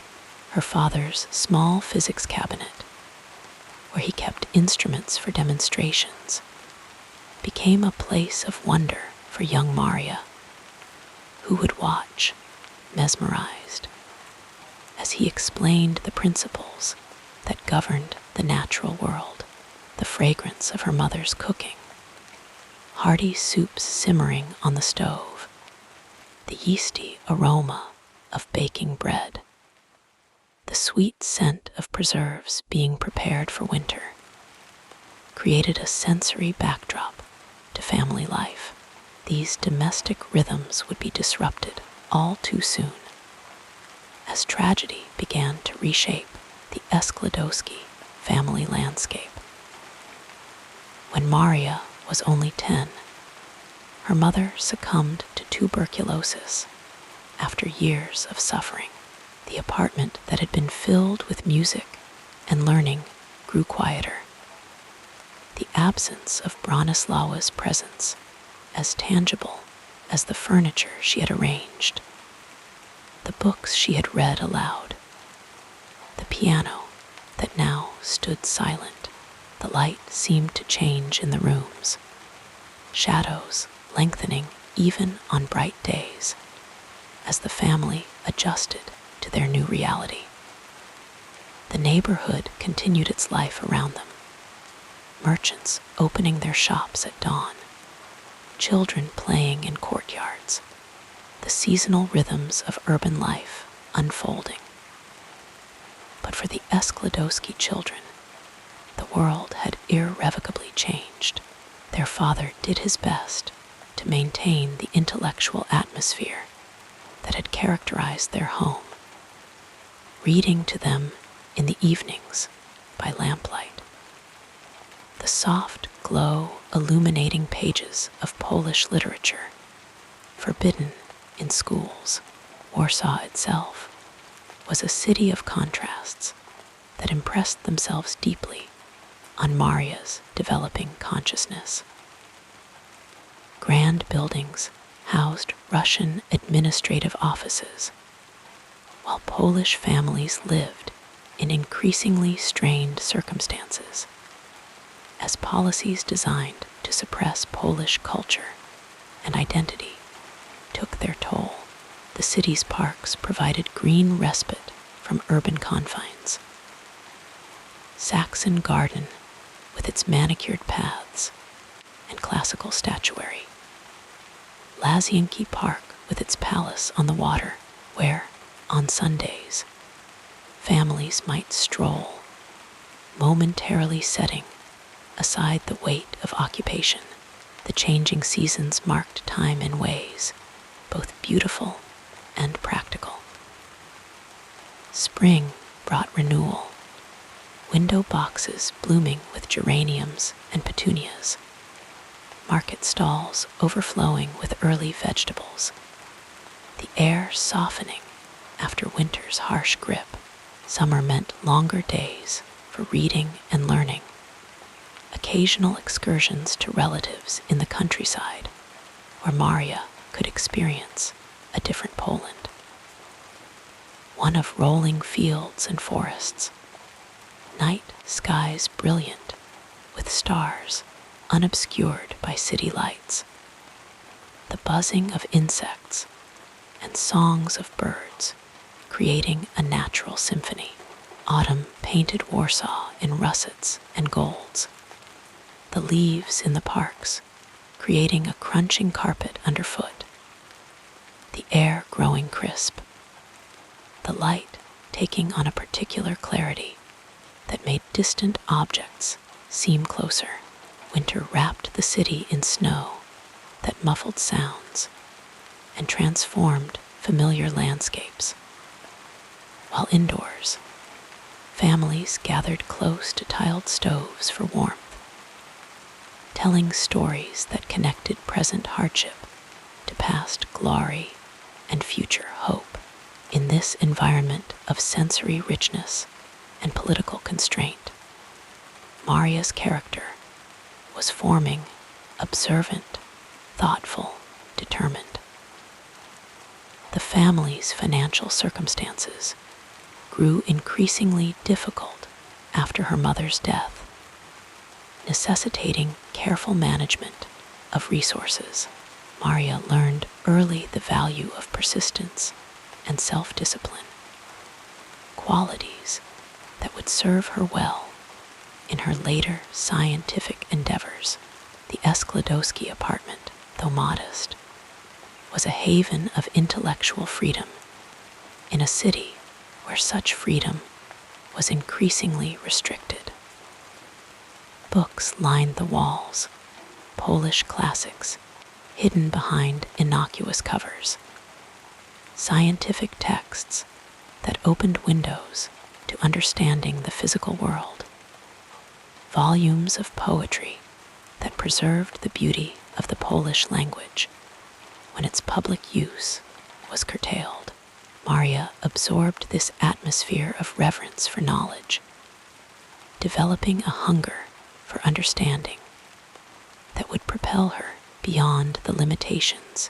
S1: Her father's small physics cabinet, where he kept instruments for demonstrations, became a place of wonder for young Maria, who would watch, mesmerized, as he explained the principles that governed the natural world. The fragrance of her mother's cooking, hearty soups simmering on the stove, the yeasty aroma of baking bread, the sweet scent of preserves being prepared for winter, created a sensory backdrop to family life. These domestic rhythms would be disrupted all too soon, as tragedy began to reshape the Skłodowski family landscape. When Maria was only 10, her mother succumbed to tuberculosis after years of suffering. The apartment that had been filled with music and learning grew quieter. The absence of Bronislawa's presence as tangible as the furniture she had arranged, the books she had read aloud, the piano that now stood silent. The light seemed to change in the rooms, shadows lengthening even on bright days as the family adjusted to their new reality. The neighborhood continued its life around them, merchants opening their shops at dawn, children playing in courtyards, the seasonal rhythms of urban life unfolding. But for the Skłodowski children, the world had irrevocably changed. Their father did his best to maintain the intellectual atmosphere that had characterized their home, reading to them in the evenings by lamplight. The soft glow illuminating pages of Polish literature, forbidden in schools. Warsaw itself was a city of contrasts that impressed themselves deeply on Maria's developing consciousness. Grand buildings housed Russian administrative offices, while Polish families lived in increasingly strained circumstances, as policies designed to suppress Polish culture and identity took their toll. The city's parks provided green respite from urban confines. Saxon Garden, with its manicured paths and classical statuary. Lazienki Park, with its palace on the water, where, on Sundays, families might stroll, momentarily setting aside the weight of occupation. The changing seasons marked time in ways both beautiful and practical. Spring brought renewal, window boxes blooming with geraniums and petunias, market stalls overflowing with early vegetables, the air softening after winter's harsh grip. Summer meant longer days for reading and learning, occasional excursions to relatives in the countryside, where Maria could experience a different Poland, one of rolling fields and forests, night skies brilliant with stars unobscured by city lights, the buzzing of insects and songs of birds creating a natural symphony. Autumn painted Warsaw in russets and golds, the leaves in the parks creating a crunching carpet underfoot, the air growing crisp, the light taking on a particular clarity that made distant objects seem closer. Winter wrapped the city in snow that muffled sounds and transformed familiar landscapes. While indoors, families gathered close to tiled stoves for warmth, telling stories that connected present hardship to past glory and future hope. In this environment of sensory richness and political constraint, Maria's character was forming, observant, thoughtful, determined. The family's financial circumstances grew increasingly difficult after her mother's death, necessitating careful management of resources. Maria learned early the value of persistence and self-discipline, qualities that would serve her well in her later scientific endeavors. The Skłodowski apartment, though modest, was a haven of intellectual freedom in a city where such freedom was increasingly restricted. Books lined the walls, Polish classics hidden behind innocuous covers, scientific texts that opened windows to understanding the physical world, volumes of poetry that preserved the beauty of the Polish language when its public use was curtailed. Maria absorbed this atmosphere of reverence for knowledge, developing a hunger for understanding that would propel her beyond the limitations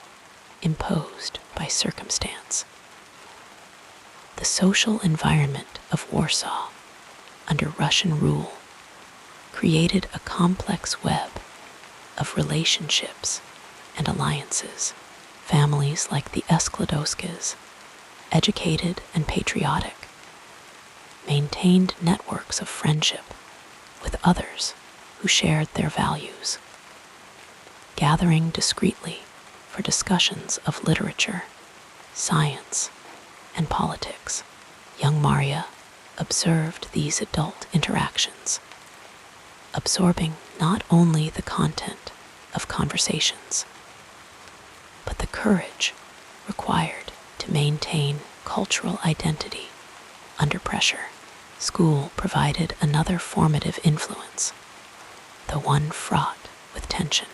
S1: imposed by circumstance. The social environment of Warsaw under Russian rule created a complex web of relationships and alliances. Families like the Skłodowskis, educated and patriotic, maintained networks of friendship with others who shared their values. Gathering discreetly for discussions of literature, science, and politics, young Maria observed these adult interactions, absorbing not only the content of conversations, but the courage required to maintain cultural identity under pressure. School provided another formative influence, though one fraught with tension.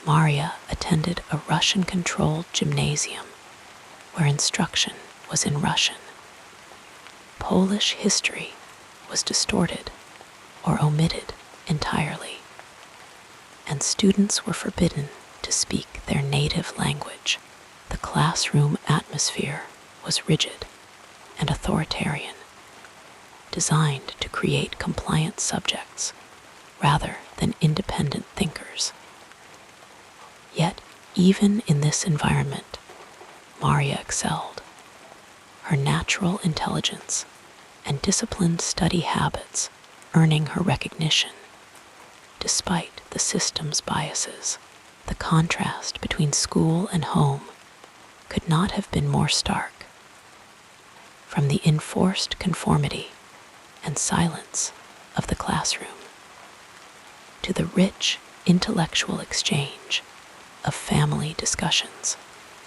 S1: Maria attended a Russian-controlled gymnasium where instruction was in Russian. Polish history was distorted or omitted entirely, and students were forbidden to speak their native language. The classroom atmosphere was rigid and authoritarian, designed to create compliant subjects rather than independent thinkers. Yet, even in this environment, Maria excelled. Her natural intelligence and disciplined study habits earning her recognition, despite the system's biases. The contrast between school and home could not have been more stark. From the enforced conformity and silence of the classroom to the rich intellectual exchange of family discussions,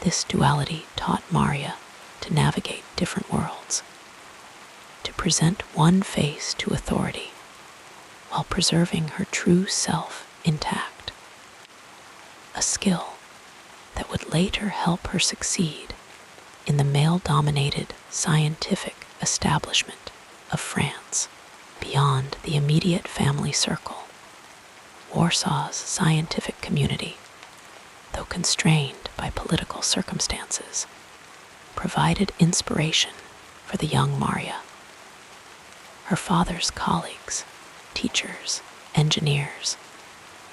S1: this duality taught Maria to navigate different worlds, to present one face to authority while preserving her true self intact, a skill that would later help her succeed in the male-dominated scientific establishment of France. Beyond the immediate family circle, Warsaw's scientific community, though constrained by political circumstances, provided inspiration for the young Maria. Her father's colleagues, teachers, engineers,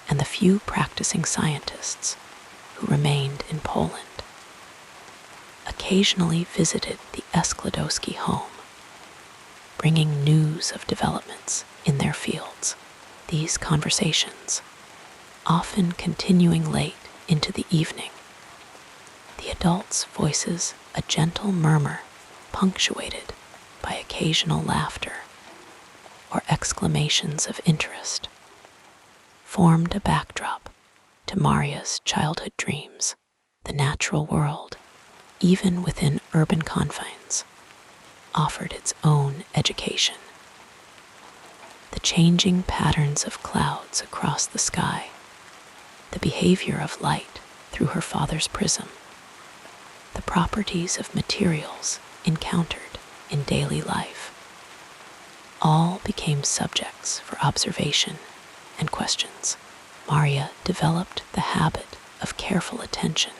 S1: and the few practicing scientists who remained in Poland occasionally visited the Skłodowski home, bringing news of developments in their fields. These conversations, often continuing late into the evening, the adults' voices a gentle murmur punctuated by occasional laughter or exclamations of interest, formed a backdrop to Maria's childhood dreams. The natural world, even within urban confines, offered its own education. The changing patterns of clouds across the sky, the behavior of light through her father's prism, the properties of materials encountered in daily life, all became subjects for observation and questions. Maria developed the habit of careful attention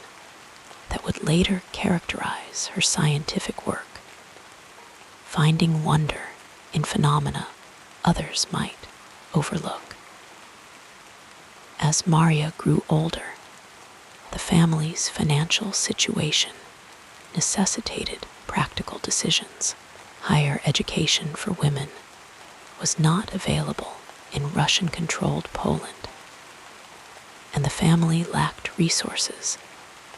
S1: that would later characterize her scientific work, finding wonder in phenomena others might overlook. As Maria grew older, the family's financial situation necessitated practical decisions. Higher education for women was not available in Russian-controlled Poland, and the family lacked resources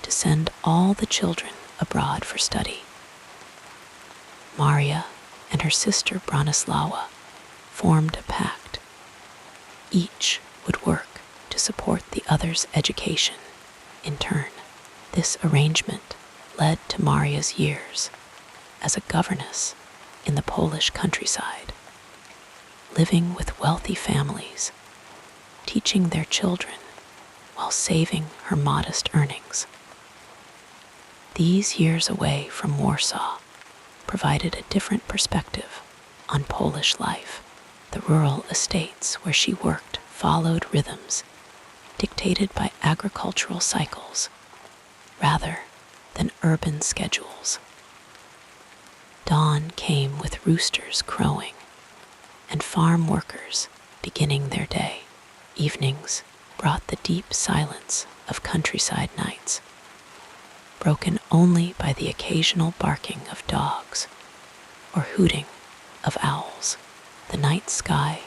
S1: to send all the children abroad for study. Maria and her sister Bronislawa formed a pact. Each would work to support the other's education in turn. This arrangement led to Maria's years as a governess in the Polish countryside, living with wealthy families, teaching their children while saving her modest earnings. These years away from Warsaw provided a different perspective on Polish life. The rural estates where she worked followed rhythms dictated by agricultural cycles rather than urban schedules. Dawn came with roosters crowing and farm workers beginning their day. Evenings brought the deep silence of countryside nights, broken only by the occasional barking of dogs or hooting of owls. The night sky,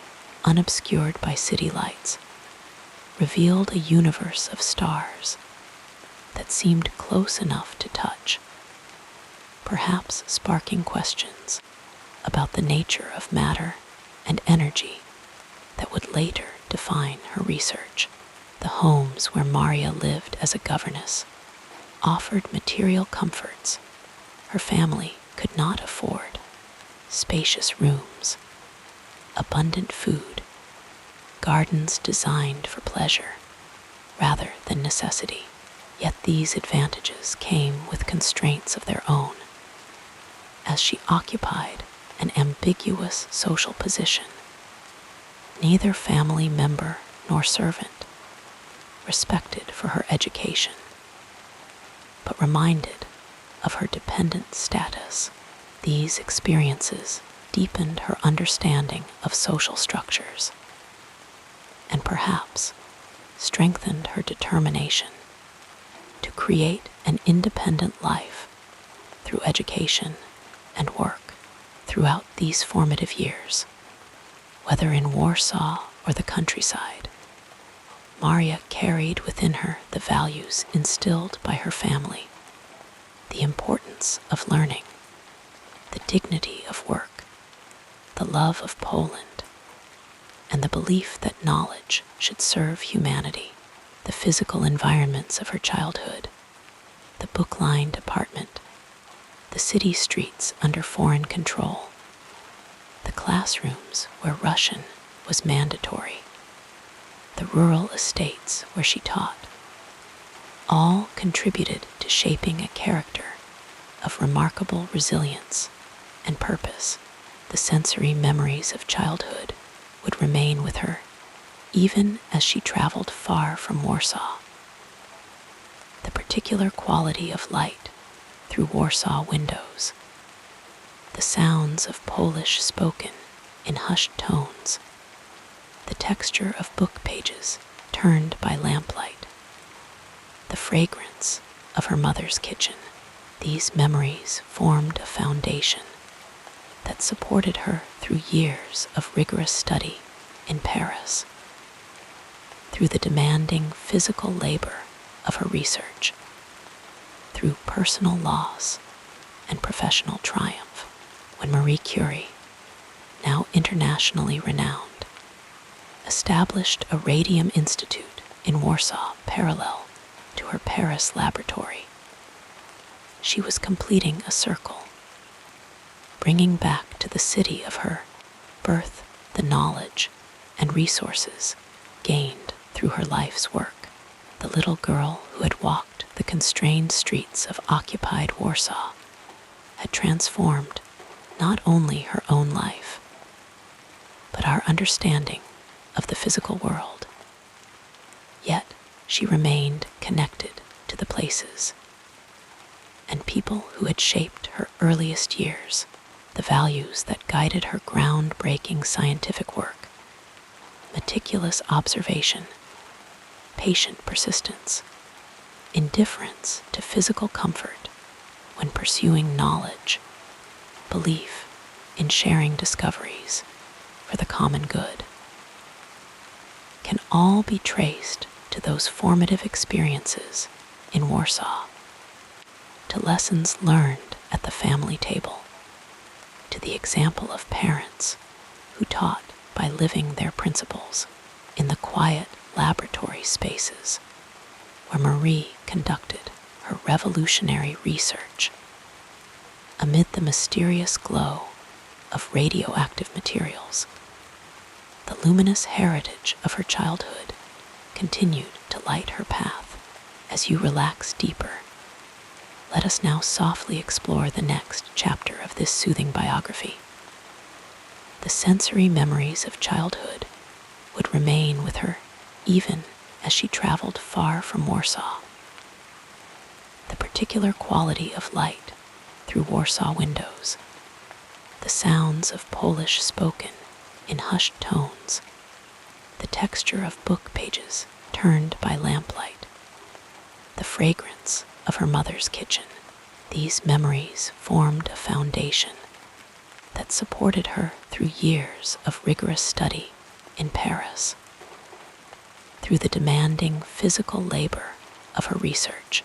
S1: unobscured by city lights, revealed a universe of stars that seemed close enough to touch, perhaps sparking questions about the nature of matter and energy that would later define her research. The homes where Maria lived as a governess offered material comforts her family could not afford: spacious rooms, abundant food, gardens designed for pleasure rather than necessity. Yet these advantages came with constraints of their own, as she occupied an ambiguous social position. Neither family member nor servant respected for her education, but reminded of her dependent status. These experiences deepened her understanding of social structures and perhaps strengthened her determination to create an independent life through education and work. Throughout these formative years, whether in Warsaw or the countryside, Maria carried within her the values instilled by her family: the importance of learning, the dignity of work, the love of Poland, and the belief that knowledge should serve humanity. The physical environments of her childhood, the book-lined apartment, the city streets under foreign control, the classrooms where Russian was mandatory, the rural estates where she taught, all contributed to shaping a character of remarkable resilience and purpose. The sensory memories of childhood would remain with her even as she traveled far from Warsaw. The particular quality of light through Warsaw windows, the sounds of Polish spoken in hushed tones, the texture of book pages turned by lamplight, the fragrance of her mother's kitchen. These memories formed a foundation that supported her through years of rigorous study in Paris. Through the demanding physical labor of her research, through personal loss and professional triumph, when Marie Curie, now internationally renowned, established a radium institute in Warsaw parallel to her Paris laboratory, she was completing a circle, bringing back to the city of her birth the knowledge and resources gained through her life's work. The little girl who had walked the constrained streets of occupied Warsaw had transformed not only her own life, but our understanding of the physical world. Yet she remained connected to the places and people who had shaped her earliest years, the values that guided her groundbreaking scientific work: meticulous observation, patient persistence, indifference to physical comfort when pursuing knowledge, belief in sharing discoveries for the common good, can all be traced to those formative experiences in Warsaw, to lessons learned at the family table, to the example of parents who taught by living their principles in the quiet laboratory spaces where Marie conducted her revolutionary research. Amid the mysterious glow of radioactive materials, the luminous heritage of her childhood continued to light her path. As you relax deeper, let us now softly explore the next chapter of this soothing biography. The sensory memories of childhood would remain with her even as she traveled far from Warsaw. The particular quality of light through Warsaw windows, the sounds of Polish spoken in hushed tones, the texture of book pages turned by lamplight, the fragrance of her mother's kitchen. These memories formed a foundation that supported her through years of rigorous study in Paris. Through the demanding physical labor of her research,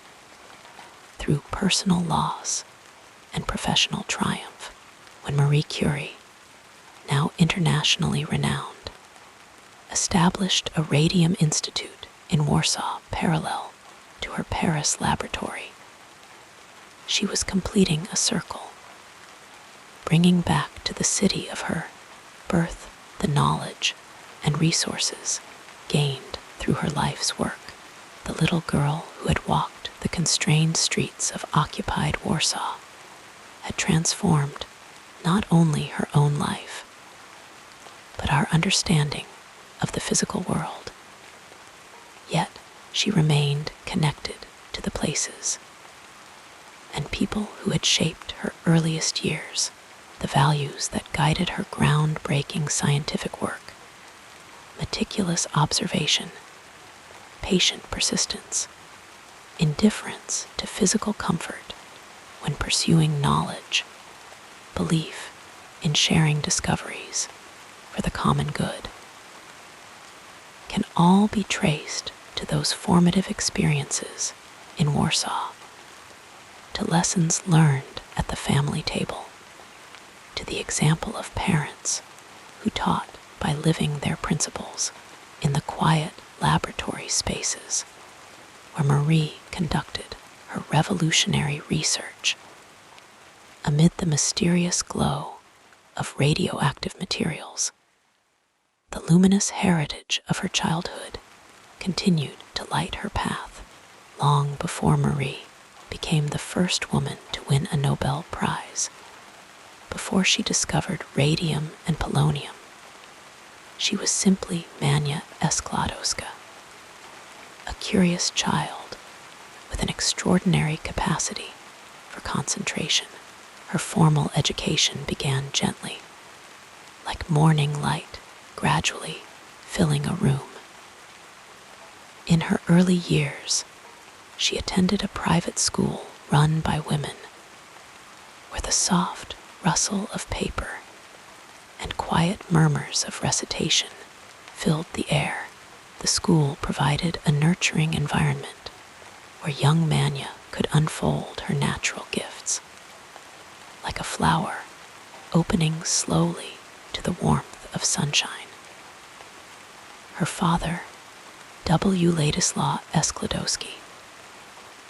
S1: through personal loss and professional triumph, when Marie Curie, now internationally renowned, established a radium institute in Warsaw parallel to her Paris laboratory, she was completing a circle, bringing back to the city of her birth the knowledge and resources gained through her life's work. The little girl who had walked the constrained streets of occupied Warsaw had transformed not only her own life, but our understanding of the physical world. Yet she remained connected to the places and people who had shaped her earliest years, the values that guided her groundbreaking scientific work: meticulous observation, patient persistence, indifference to physical comfort when pursuing knowledge, belief in sharing discoveries for the common good, can all be traced to those formative experiences in Warsaw, to lessons learned at the family table, to the example of parents who taught by living their principles in the quiet laboratory spaces where Marie conducted her revolutionary research. Amid the mysterious glow of radioactive materials, the luminous heritage of her childhood continued to light her path long before Marie became the first woman to win a Nobel Prize. Before she discovered radium and polonium, she was simply Mania Skłodowska, a curious child with an extraordinary capacity for concentration. Her formal education began gently, like morning light gradually filling a room. In her early years, she attended a private school run by women, where the soft rustle of paper and quiet murmurs of recitation filled the air. The school provided a nurturing environment where young Mania could unfold her natural gifts, like a flower opening slowly to the warmth of sunshine. Her father, W. Ladislaw Skłodowski,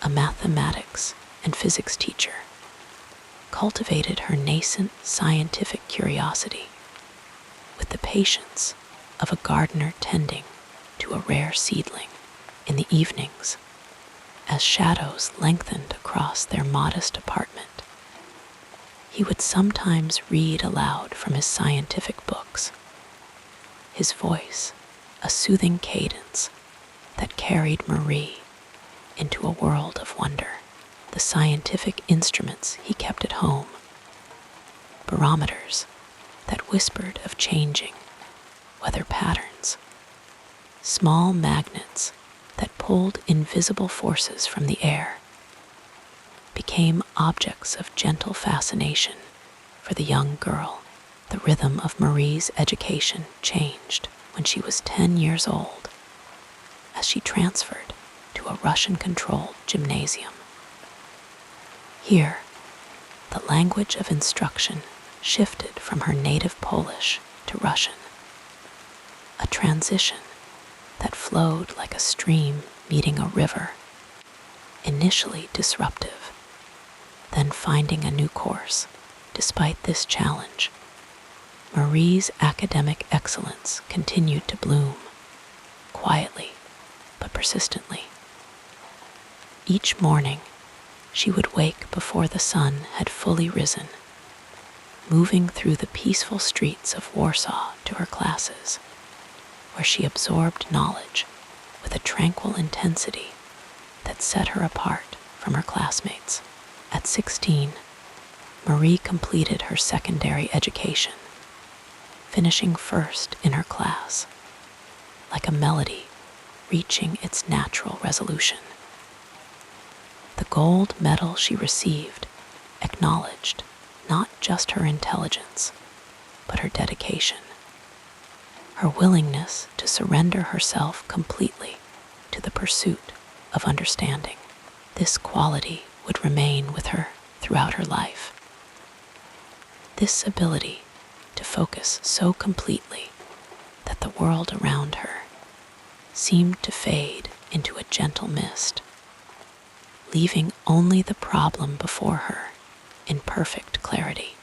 S1: a mathematics and physics teacher, cultivated her nascent scientific curiosity with the patience of a gardener tending to a rare seedling. In the evenings, as shadows lengthened across their modest apartment, he would sometimes read aloud from his scientific books, his voice a soothing cadence that carried Marie into a world of wonder. The scientific instruments he kept at home, barometers that whispered of changing weather patterns, small magnets that pulled invisible forces from the air, became objects of gentle fascination for the young girl. The rhythm of Marie's education changed when she was 10 years old, as she transferred to a Russian-controlled gymnasium. Here, the language of instruction shifted from her native Polish to Russian, a transition that flowed like a stream meeting a river, initially disruptive, then finding a new course. Despite this challenge, Marie's academic excellence continued to bloom, quietly but persistently. Each morning, she would wake before the sun had fully risen, moving through the peaceful streets of Warsaw to her classes, where she absorbed knowledge with a tranquil intensity that set her apart from her classmates. At 16, Marie completed her secondary education, finishing first in her class, like a melody reaching its natural resolution. The gold medal she received acknowledged not just her intelligence, but her dedication, her willingness to surrender herself completely to the pursuit of understanding. This quality would remain with her throughout her life. This ability to focus so completely that the world around her seemed to fade into a gentle mist, leaving only the problem before her in perfect clarity.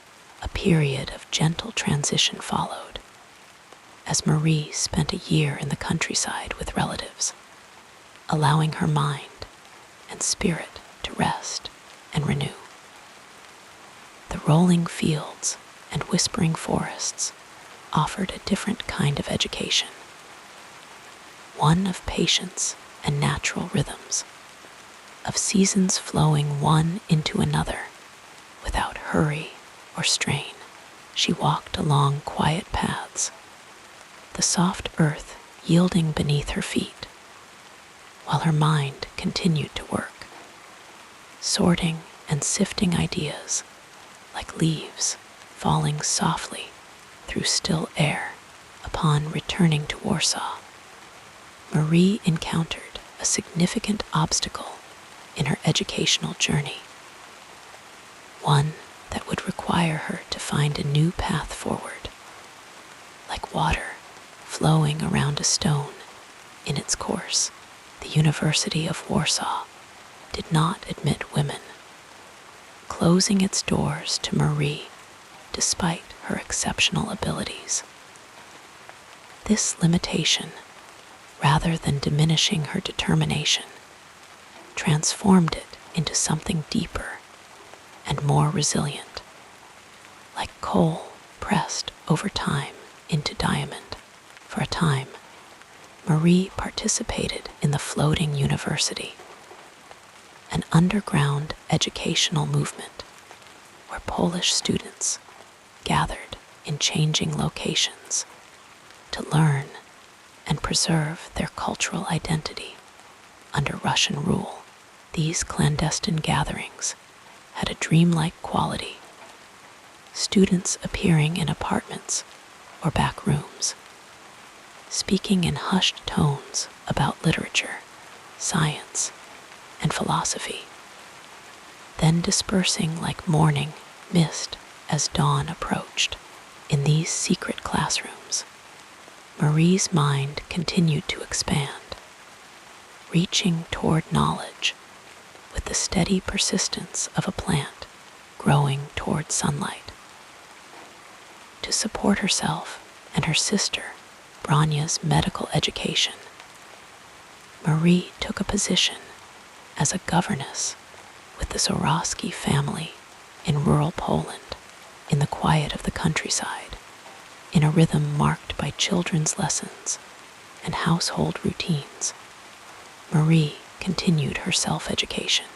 S1: A period of gentle transition followed, as Marie spent a year in the countryside with relatives, allowing her mind and spirit to rest and renew. The rolling fields and whispering forests offered a different kind of education, one of patience and natural rhythms, of seasons flowing one into another without hurry or strain. She walked along quiet paths, the soft earth yielding beneath her feet, while her mind continued to work, sorting and sifting ideas like leaves falling softly through still air. Upon returning to Warsaw, Marie encountered a significant obstacle in her educational journey, one that would require her to find a new path forward. Like water flowing around a stone in its course, the University of Warsaw did not admit women, closing its doors to Marie despite her exceptional abilities. This limitation, rather than diminishing her determination, transformed it into something deeper and more resilient, like coal pressed over time into diamond. For a time, Marie participated in the Floating University, an underground educational movement where Polish students gathered in changing locations to learn and preserve their cultural identity under Russian rule. These clandestine gatherings had a dreamlike quality, students appearing in apartments or back rooms, speaking in hushed tones about literature, science, and philosophy, then dispersing like morning mist as dawn approached. In these secret classrooms, Marie's mind continued to expand, reaching toward knowledge with the steady persistence of a plant growing toward sunlight. To support herself and her sister, Branya's medical education, Marie took a position as a governess with the Zorowski family in rural Poland, in the quiet of the countryside, in a rhythm marked by children's lessons and household routines, Marie continued her self-education.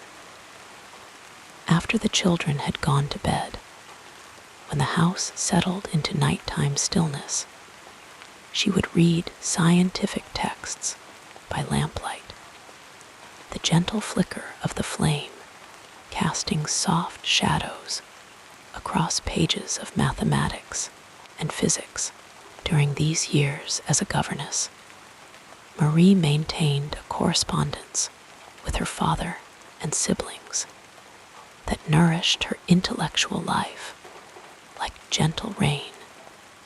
S1: After the children had gone to bed, when the house settled into nighttime stillness, she would read scientific texts by lamplight, the gentle flicker of the flame casting soft shadows across pages of mathematics and physics. During these years as a governess, Marie maintained a correspondence with her father and siblings that nourished her intellectual life like gentle rain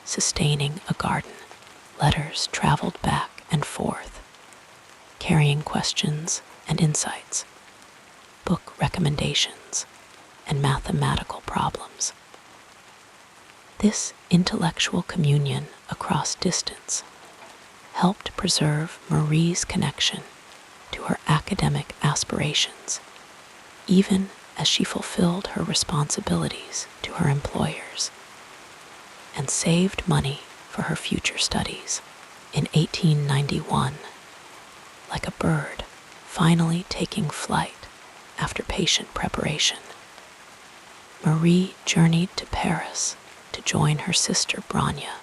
S1: sustaining a garden. Letters traveled back and forth, carrying questions and insights, book recommendations, and mathematical problems. This intellectual communion across distance helped preserve Marie's connection to her academic aspirations, even as she fulfilled her responsibilities to her employers and saved money for her future studies. In 1891, like a bird finally taking flight after patient preparation, Marie journeyed to Paris to join her sister Branya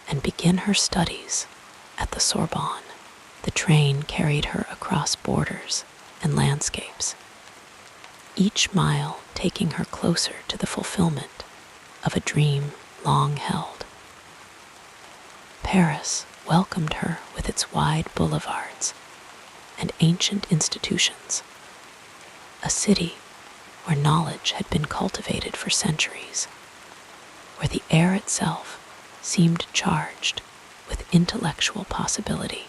S1: and begin her studies at the Sorbonne. The train carried her across borders and landscapes, each mile taking her closer to the fulfillment of a dream long held. Paris welcomed her with its wide boulevards and ancient institutions, a city where knowledge had been cultivated for centuries, where the air itself seemed charged with intellectual possibility.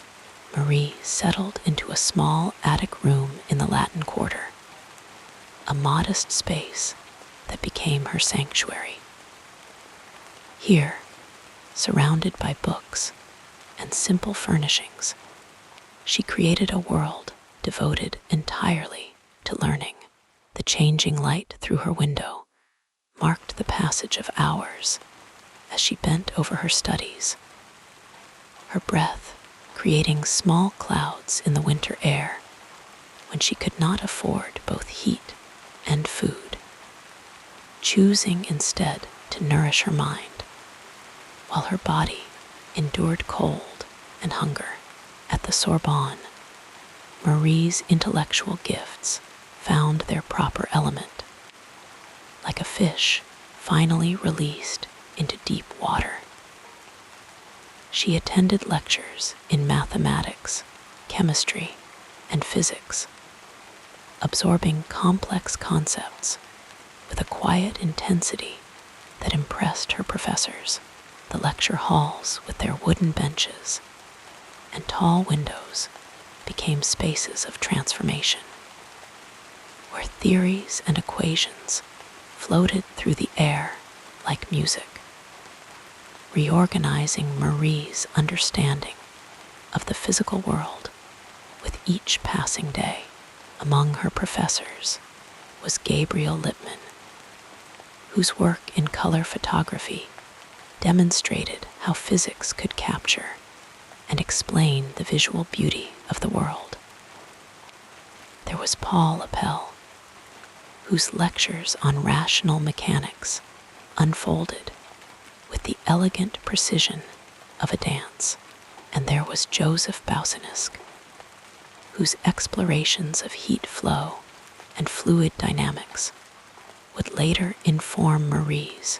S1: Marie settled into a small attic room in the Latin Quarter, a modest space that became her sanctuary. Here, surrounded by books and simple furnishings, she created a world devoted entirely to learning. The changing light through her window marked the passage of hours as she bent over her studies, her breath creating small clouds in the winter air when she could not afford both heat and food, choosing instead to nourish her mind while her body endured cold and hunger. At the Sorbonne, Marie's intellectual gifts found their proper element, like a fish finally released into deep water. She attended lectures in mathematics, chemistry, and physics, absorbing complex concepts with a quiet intensity that impressed her professors. The lecture halls, with their wooden benches and tall windows, became spaces of transformation, where theories and equations floated through the air like music, reorganizing Marie's understanding of the physical world with each passing day. Among her professors was Gabriel Lippmann, whose work in color photography demonstrated how physics could capture and explain the visual beauty of the world. There was Paul Appel, whose lectures on rational mechanics unfolded with the elegant precision of a dance. And there was Joseph Boussinesq, whose explorations of heat flow and fluid dynamics would later inform Marie's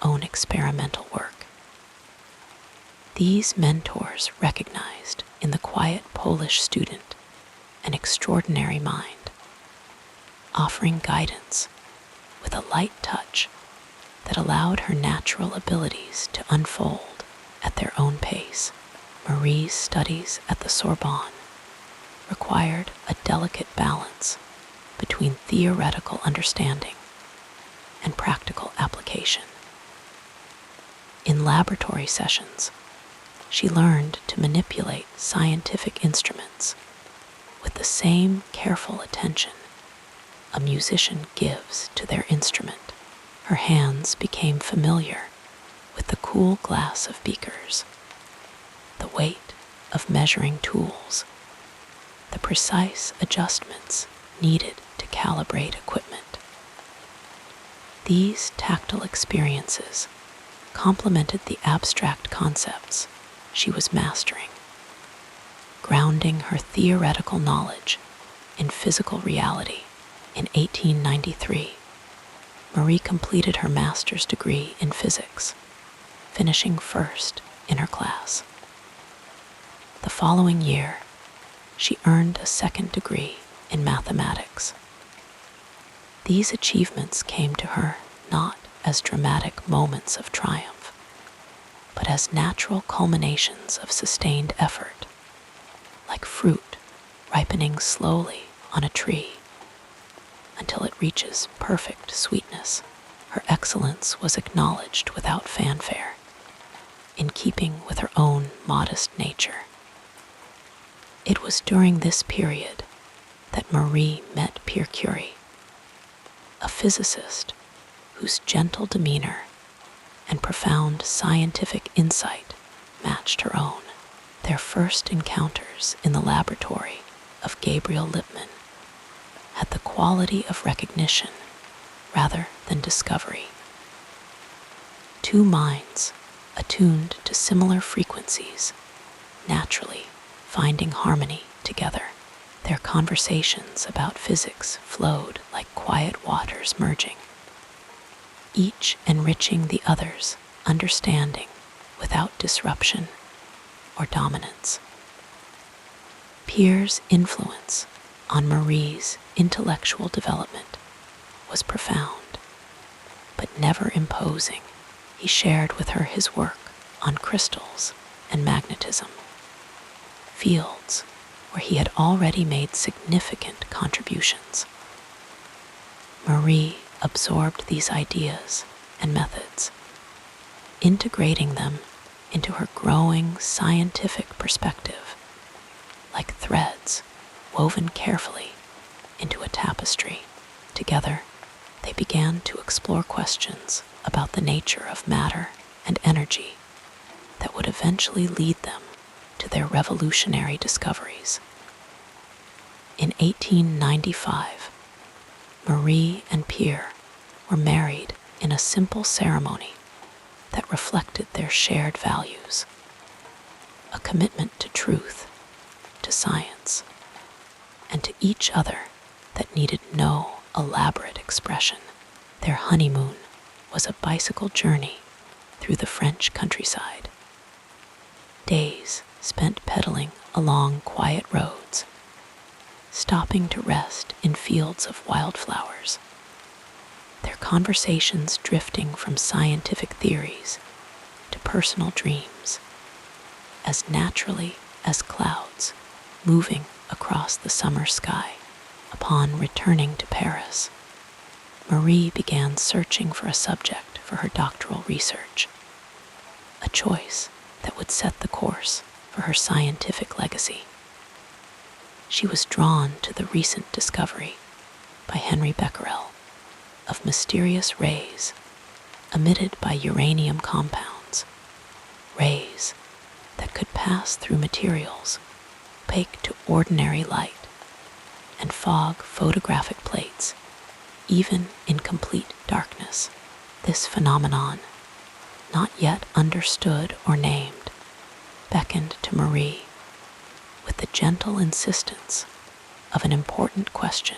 S1: own experimental work. These mentors recognized in the quiet Polish student an extraordinary mind, offering guidance with a light touch that allowed her natural abilities to unfold at their own pace. Marie's studies at the Sorbonne required a delicate balance between theoretical understanding and practical application. In laboratory sessions, she learned to manipulate scientific instruments with the same careful attention a musician gives to their instrument. Her hands became familiar with the cool glass of beakers, the weight of measuring tools, the precise adjustments needed to calibrate equipment. These tactile experiences complemented the abstract concepts she was mastering, grounding her theoretical knowledge in physical reality. In 1893, Marie completed her master's degree in physics, finishing first in her class. The following year, she earned a second degree in mathematics. These achievements came to her not as dramatic moments of triumph, but as natural culminations of sustained effort, like fruit ripening slowly on a tree until it reaches perfect sweetness. Her excellence was acknowledged without fanfare, in keeping with her own modest nature. It was during this period that Marie met Pierre Curie, a physicist whose gentle demeanor and profound scientific insight matched her own. Their first encounters in the laboratory of Gabriel Lippmann had the quality of recognition rather than discovery. Two minds attuned to similar frequencies, naturally finding harmony together. Their conversations about physics flowed like quiet waters merging, each enriching the other's understanding without disruption or dominance. Pierre's influence on Marie's intellectual development was profound, but never imposing. He shared with her his work on crystals and magnetism, fields where he had already made significant contributions. Marie absorbed these ideas and methods, integrating them into her growing scientific perspective, like threads woven carefully into a tapestry. Together, they began to explore questions about the nature of matter and energy that would eventually lead them to their revolutionary discoveries. In 1895, Marie and Pierre were married in a simple ceremony that reflected their shared values, a commitment to truth, to science, and to each other that needed no elaborate expression. Their honeymoon was a bicycle journey through the French countryside, days spent pedaling along quiet roads, stopping to rest in fields of wildflowers, their conversations drifting from scientific theories to personal dreams, as naturally as clouds moving across the summer sky. Upon returning to Paris, Marie began searching for a subject for her doctoral research, a choice that would set the course for her scientific legacy. She was drawn to the recent discovery by Henry Becquerel of mysterious rays emitted by uranium compounds, rays that could pass through materials opaque to ordinary light and fog photographic plates, even in complete darkness. This phenomenon, not yet understood or named, beckoned to Marie with the gentle insistence of an important question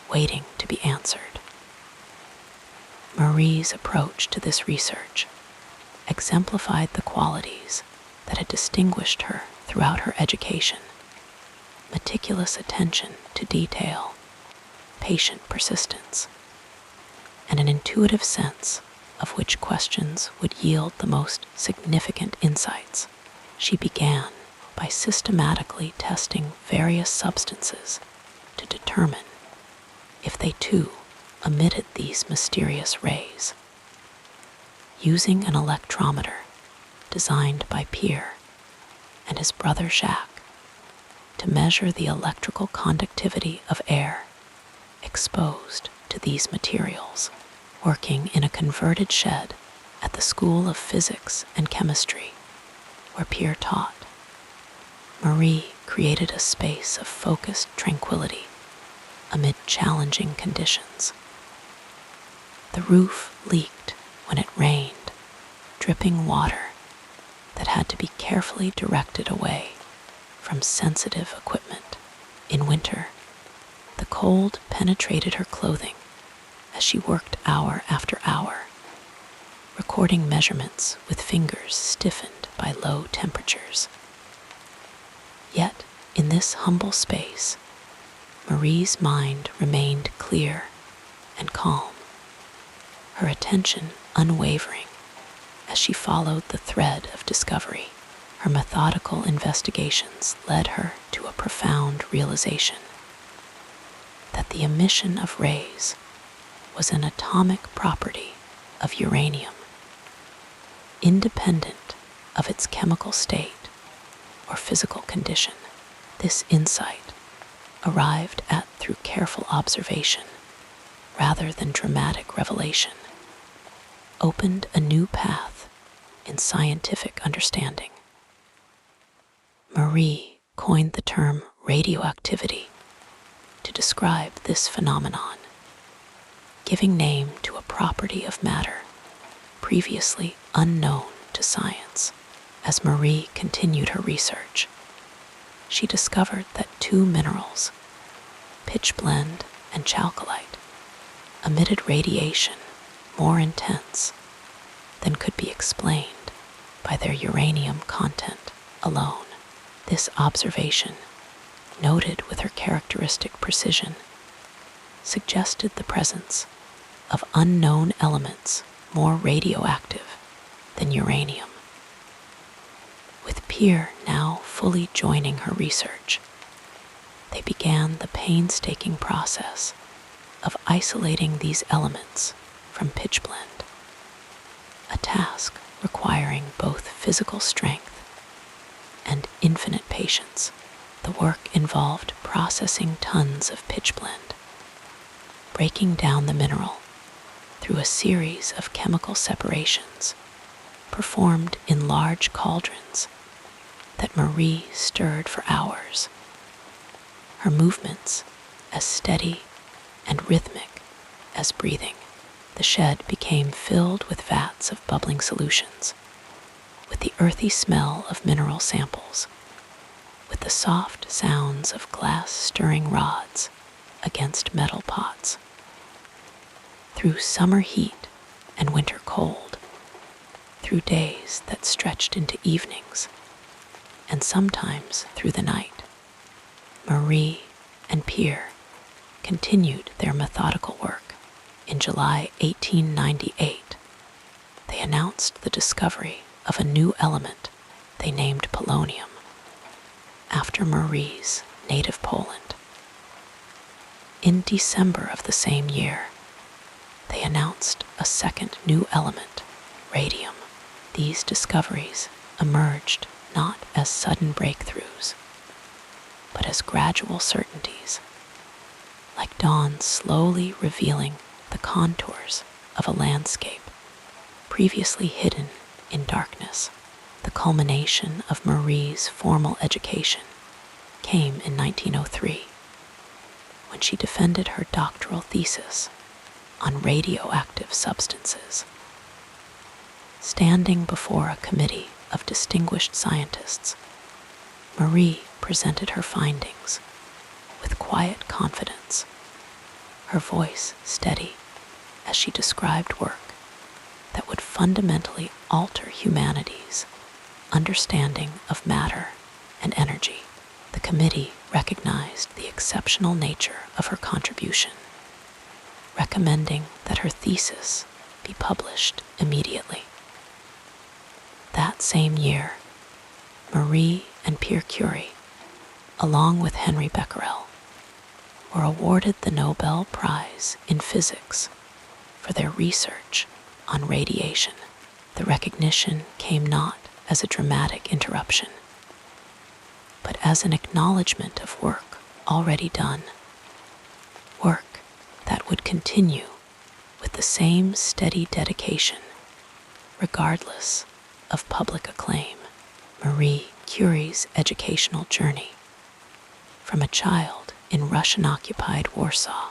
S1: waiting to be answered. Marie's approach to this research exemplified the qualities that had distinguished her throughout her education: meticulous attention to detail, patient persistence, and an intuitive sense of which questions would yield the most significant insights. She began by systematically testing various substances to determine if they too emitted these mysterious rays. Using an electrometer designed by Pierre and his brother Jacques to measure the electrical conductivity of air exposed to these materials, working in a converted shed at the School of Physics and Chemistry, where Pierre taught, Marie created a space of focused tranquility amid challenging conditions. The roof leaked when it rained, dripping water that had to be carefully directed away from sensitive equipment. In winter, the cold penetrated her clothing as she worked hour after hour, recording measurements with fingers stiffened by low temperatures. Yet, in this humble space, Marie's mind remained clear and calm, her attention unwavering as she followed the thread of discovery. Her methodical investigations led her to a profound realization that the emission of rays was an atomic property of uranium, independent of its chemical state or physical condition. This insight, arrived at through careful observation rather than dramatic revelation, opened a new path in scientific understanding. Marie coined the term radioactivity to describe this phenomenon, giving name to a property of matter previously unknown to science. As Marie continued her research, she discovered that two minerals, pitchblende and chalcolite, emitted radiation more intense than could be explained by their uranium content alone. This observation, noted with her characteristic precision, suggested the presence of unknown elements more radioactive than uranium. With Pierre now fully joining her research, they began the painstaking process of isolating these elements from pitchblende, a task requiring both physical strength and infinite patience. The work involved processing tons of pitchblende, breaking down the mineral through a series of chemical separations performed in large cauldrons that Marie stirred for hours, her movements as steady and rhythmic as breathing. The shed became filled with vats of bubbling solutions, with the earthy smell of mineral samples, with the soft sounds of glass stirring rods against metal pots. Through summer heat and winter cold, through days that stretched into evenings, and sometimes through the night, Marie and Pierre continued their methodical work. In July 1898, they announced the discovery of a new element they named polonium, after Marie's native Poland. In December of the same year, they announced a second new element, radium. These discoveries emerged not as sudden breakthroughs, but as gradual certainties, like dawn slowly revealing the contours of a landscape previously hidden in darkness. The culmination of Marie's formal education came in 1903, when she defended her doctoral thesis on radioactive substances. Standing before a committee of distinguished scientists, Marie presented her findings with quiet confidence, her voice steady as she described work that would fundamentally alter humanity's understanding of matter and energy. The committee recognized the exceptional nature of her contribution, recommending that her thesis be published immediately. That same year, Marie and Pierre Curie, along with Henry Becquerel, were awarded the Nobel Prize in Physics for their research on radiation. The recognition came not as a dramatic interruption, but as an acknowledgement of work already done, work that would continue with the same steady dedication, regardless of public acclaim. Marie Curie's educational journey, from a child in Russian-occupied Warsaw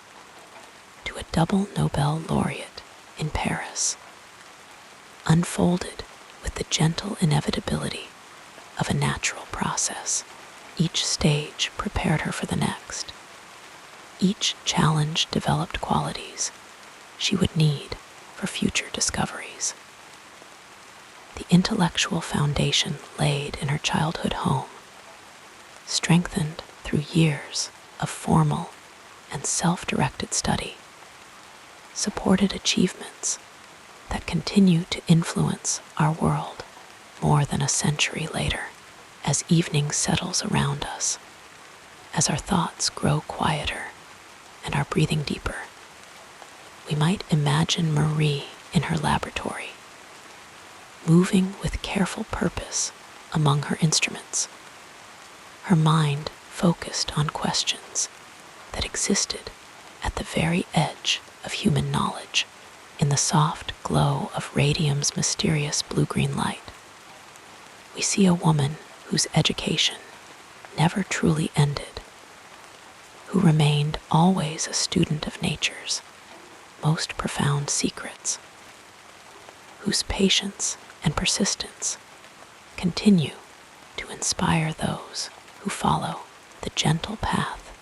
S1: to a double Nobel laureate in Paris, unfolded with the gentle inevitability of a natural process. Each stage prepared her for the next. Each challenge developed qualities she would need for future discoveries. The intellectual foundation laid in her childhood home, strengthened through years of formal and self-directed study, supported achievements that continue to influence our world more than a century later. As evening settles around us, as our thoughts grow quieter and our breathing deeper, we might imagine Marie in her laboratory, moving with careful purpose among her instruments, her mind focused on questions that existed at the very edge of human knowledge. In the soft glow of radium's mysterious blue-green light, we see a woman whose education never truly ended, who remained always a student of nature's most profound secrets, whose patience and persistence continue to inspire those who follow the gentle path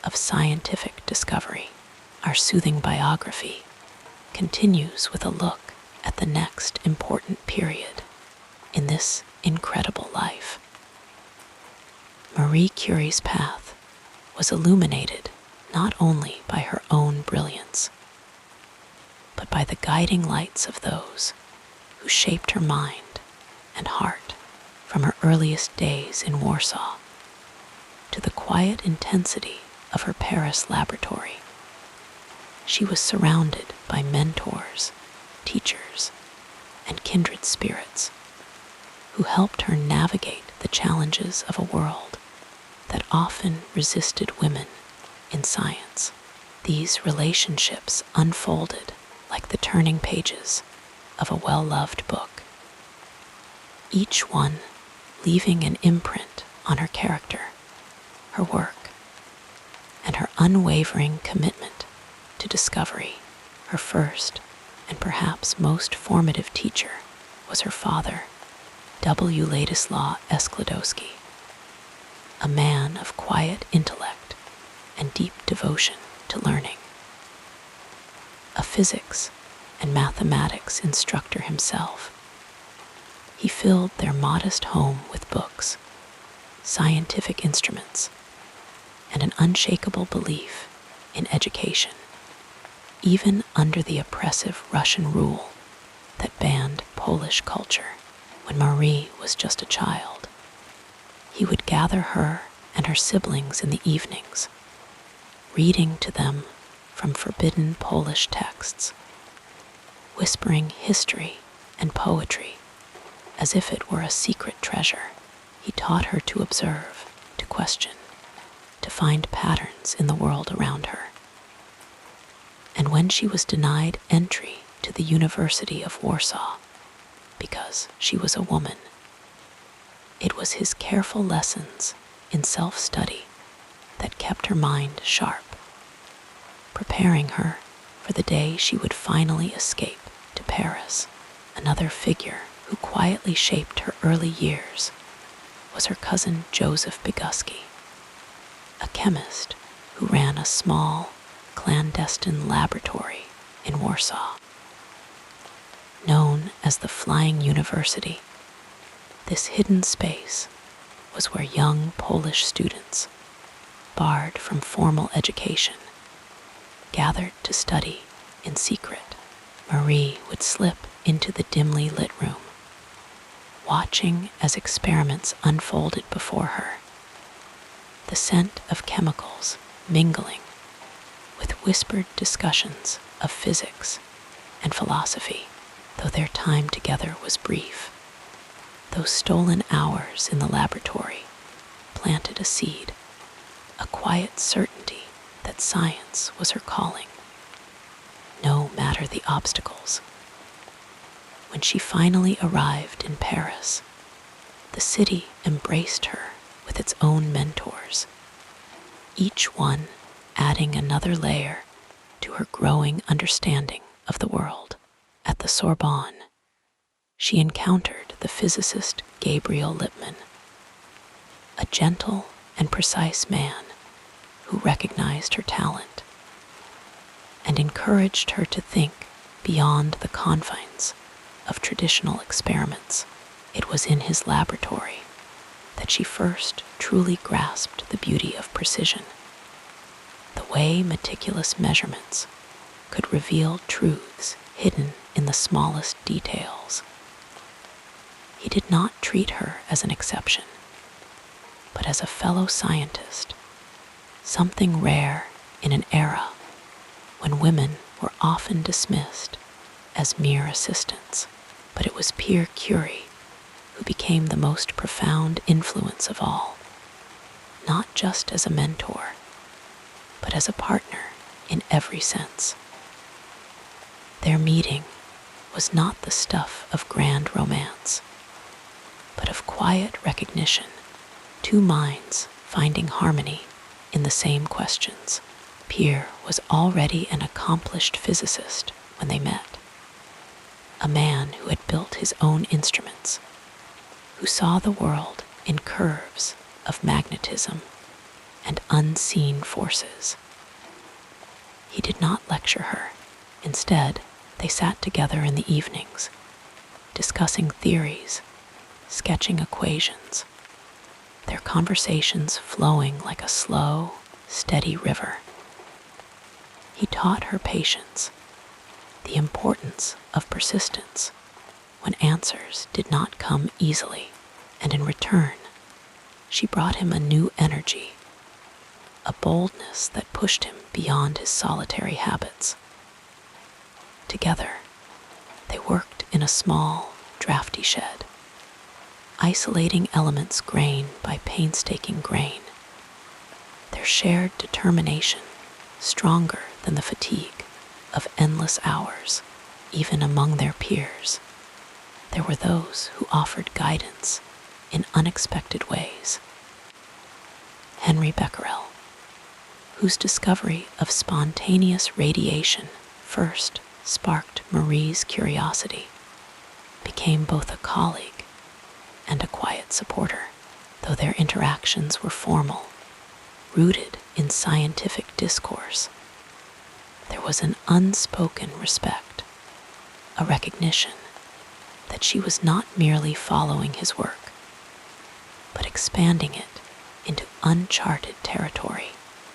S1: of scientific discovery. Our soothing biography continues with a look at the next important period in this incredible life. Marie Curie's path was illuminated not only by her own brilliance, but by the guiding lights of those who shaped her mind and heart. From her earliest days in Warsaw to the quiet intensity of her Paris laboratory, she was surrounded by mentors, teachers, and kindred spirits who helped her navigate the challenges of a world that often resisted women in science. These relationships unfolded like the turning pages of a well-loved book, each one leaving an imprint on her character, her work, and her unwavering commitment to discovery. Her first and perhaps most formative teacher was her father, W. Ladislaw Skłodowski, a man of quiet intellect and deep devotion to learning. A physics and mathematics instructor himself, he filled their modest home with books, scientific instruments, and an unshakable belief in education, even under the oppressive Russian rule that banned Polish culture. When Marie was just a child, he would gather her and her siblings in the evenings, reading to them from forbidden Polish texts, whispering history and poetry as if it were a secret treasure. He taught her to observe, to question, to find patterns in the world around her. And when she was denied entry to the University of Warsaw because she was a woman, it was his careful lessons in self-study that kept her mind sharp, preparing her for the day she would finally escape to Paris. Another figure who quietly shaped her early years was her cousin Joseph Bieguski, a chemist who ran a small, clandestine laboratory in Warsaw. Known as the Flying University, this hidden space was where young Polish students, barred from formal education, gathered to study in secret. Marie would slip into the dimly lit room, watching as experiments unfolded before her, the scent of chemicals mingling with whispered discussions of physics and philosophy. Though their time together was brief, those stolen hours in the laboratory planted a seed, a quiet certainty that science was her calling, no matter the obstacles. When she finally arrived in Paris, The city embraced her with its own mentors, each one adding another layer to her growing understanding of the world. At the Sorbonne, she encountered the physicist Gabriel Lippmann, a gentle and precise man who recognized her talent and encouraged her to think beyond the confines of traditional experiments. It was in his laboratory that she first truly grasped the beauty of precision, the way meticulous measurements could reveal truths hidden in the smallest details. He did not treat her as an exception, but as a fellow scientist, something rare in an era when women were often dismissed as mere assistants. But it was Pierre Curie who became the most profound influence of all, not just as a mentor, but as a partner in every sense. Their meeting was not the stuff of grand romance, but of quiet recognition, two minds finding harmony in the same questions. Pierre was already an accomplished physicist when they met, a man who had built his own instruments, who saw the world in curves of magnetism and unseen forces. He did not lecture her. Instead, they sat together in the evenings, discussing theories, sketching equations, their conversations flowing like a slow, steady river. He taught her patience, the importance of persistence when answers did not come easily, and in return, she brought him a new energy, a boldness that pushed him beyond his solitary habits. Together, they worked in a small, drafty shed, isolating elements grain by painstaking grain, their shared determination stronger than the fatigue of endless hours. Even among their peers, there were those who offered guidance in unexpected ways. Henry Becquerel, whose discovery of spontaneous radiation first sparked Marie's curiosity, became both a colleague and a quiet supporter. Though their interactions were formal, rooted in scientific discourse, there was an unspoken respect, a recognition that she was not merely following his work, but expanding it into uncharted territory.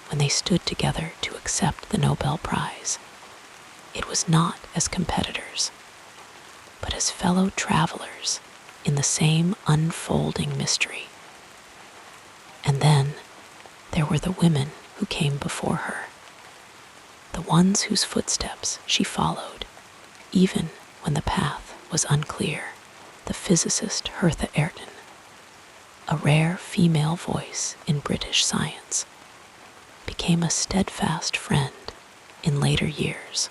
S1: When they stood together to accept the Nobel Prize, it was not as competitors, but as fellow travelers in the same unfolding mystery. And then there were the women who came before her, the ones whose footsteps she followed, even when the path was unclear. The physicist Hertha Ayrton, a rare female voice in British science, became a steadfast friend in later years,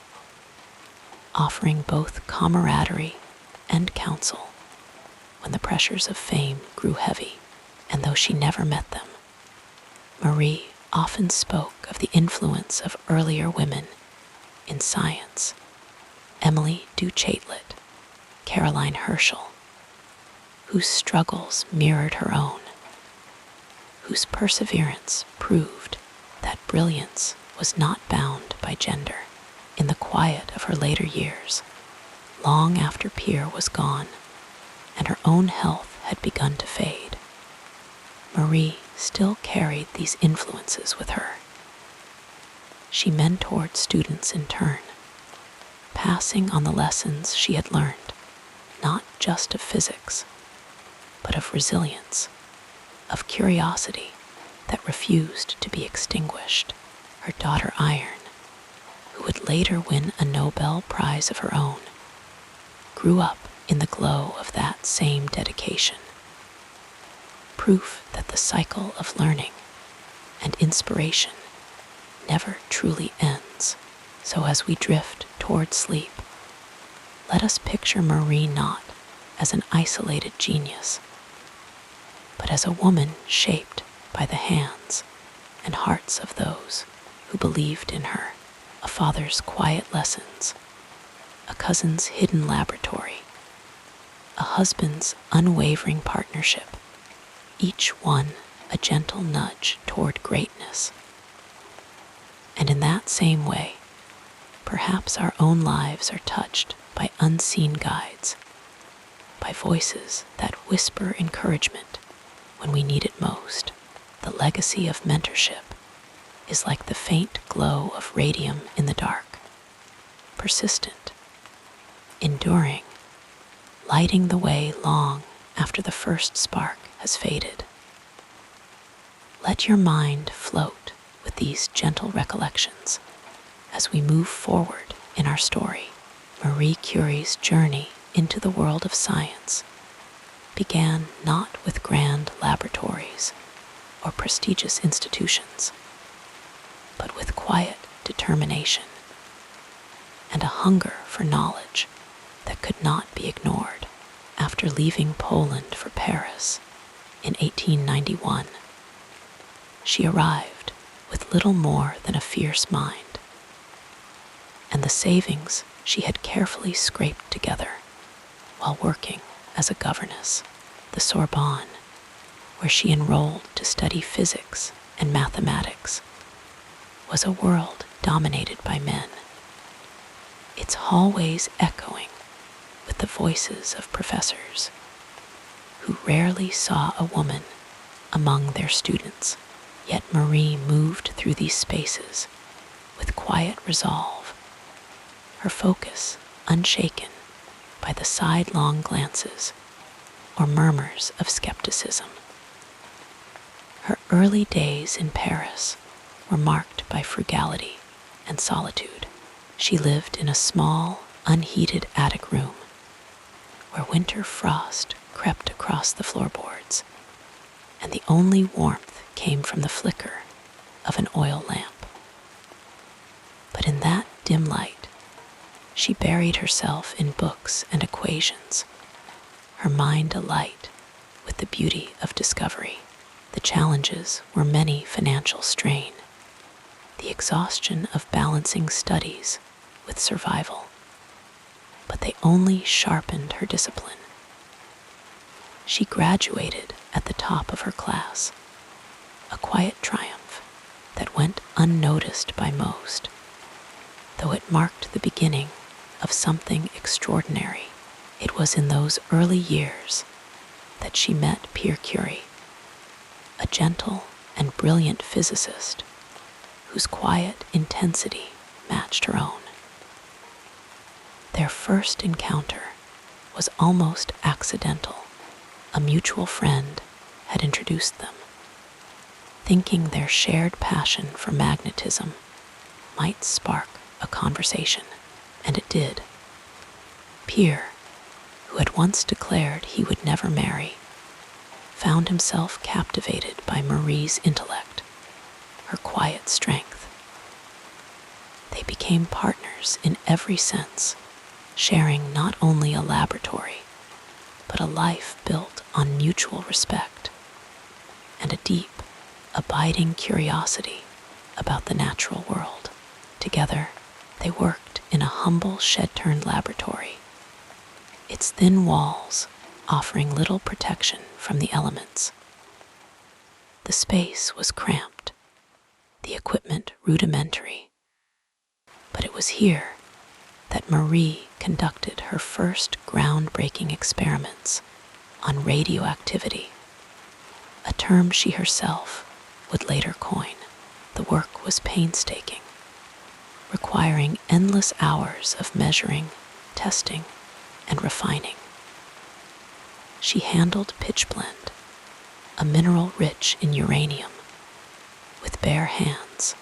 S1: offering both camaraderie and counsel when the pressures of fame grew heavy. And though she never met them, Marie often spoke of the influence of earlier women in science: Emily du Châtelet, Caroline Herschel, whose struggles mirrored her own, whose perseverance proved that brilliance was not bound by gender. In the quiet of her later years, long after Pierre was gone and her own health had begun to fade, Marie still carried these influences with her. She mentored students in turn, passing on the lessons she had learned, not just of physics, but of resilience, of curiosity that refused to be extinguished. Her daughter Iron, who would later win a Nobel Prize of her own, grew up in the glow of that same dedication. Proof that the cycle of learning and inspiration never truly ends. So as we drift toward sleep, let us picture Marie not as an isolated genius, but as a woman shaped by the hands and hearts of those who believed in her. A father's quiet lessons, a cousin's hidden laboratory, a husband's unwavering partnership, each one a gentle nudge toward greatness. And in that same way, perhaps our own lives are touched by unseen guides, by voices that whisper encouragement when we need it most. The legacy of mentorship is like the faint glow of radium in the dark, persistent, enduring, lighting the way long after the first spark has faded. Let your mind float with these gentle recollections as we move forward in our story. Marie Curie's journey into the world of science began not with grand laboratories or prestigious institutions, but with quiet determination and a hunger for knowledge that could not be ignored. After leaving Poland for Paris in 1891, she arrived with little more than a fierce mind, and the savings she had carefully scraped together while working as a governess. The Sorbonne, where she enrolled to study physics and mathematics, was a world dominated by men, its hallways echoing with the voices of professors who rarely saw a woman among their students. Yet Marie moved through these spaces with quiet resolve, her focus unshaken by the sidelong glances or murmurs of skepticism. Her early days in Paris were marked by frugality and solitude. She lived in a small, unheated attic room where winter frost crept across the floorboards, and the only warmth came from the flicker of an oil lamp. But in that dim light, she buried herself in books and equations, her mind alight with the beauty of discovery. The challenges were many: financial strain, the exhaustion of balancing studies with survival, but they only sharpened her discipline. She graduated at the top of her class, a quiet triumph that went unnoticed by most, though it marked the beginning of something extraordinary. It was in those early years that she met Pierre Curie, a gentle and brilliant physicist whose quiet intensity matched her own. Their first encounter was almost accidental. A mutual friend had introduced them, thinking their shared passion for magnetism might spark a conversation, and it did. Pierre, who had once declared he would never marry, found himself captivated by Marie's intellect, her quiet strength. They became partners in every sense, sharing not only a laboratory, but a life built on mutual respect and a deep, abiding curiosity about the natural world. Together, they worked in a humble shed-turned laboratory, its thin walls offering little protection from the elements. The space was cramped, the equipment rudimentary, but it was here that Marie conducted her first groundbreaking experiments on radioactivity, a term she herself would later coin. The work was painstaking, requiring endless hours of measuring, testing, and refining. She handled pitchblende, a mineral rich in uranium, with bare hands,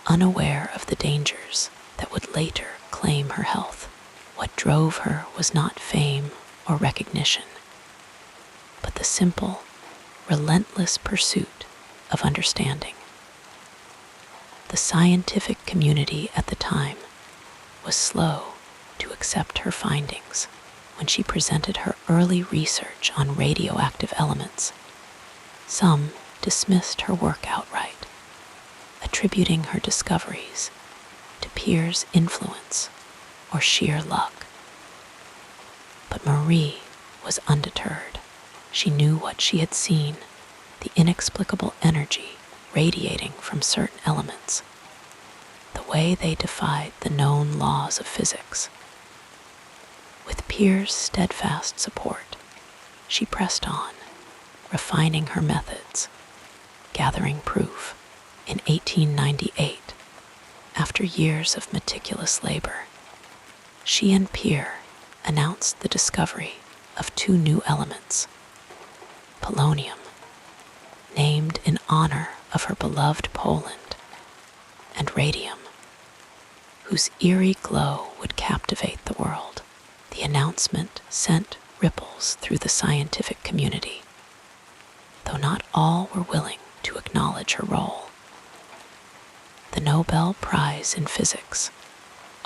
S1: unaware of the dangers that would later claim her health. What drove her was not fame or recognition, but the simple, relentless pursuit of understanding. The scientific community at the time was slow to accept her findings. When she presented her early research on radioactive elements, Some dismissed her work outright, attributing her discoveries to Pierre's influence or sheer luck. But Marie was undeterred. She knew what she had seen, the inexplicable energy radiating from certain elements, the way they defied the known laws of physics. With Pierre's steadfast support, she pressed on, refining her methods, gathering proof. In 1898, after years of meticulous labor, she and Pierre announced the discovery of two new elements: polonium, named in honor of her beloved Poland, and radium, whose eerie glow would captivate the world. The announcement sent ripples through the scientific community, though not all were willing to acknowledge her role. The Nobel Prize in Physics,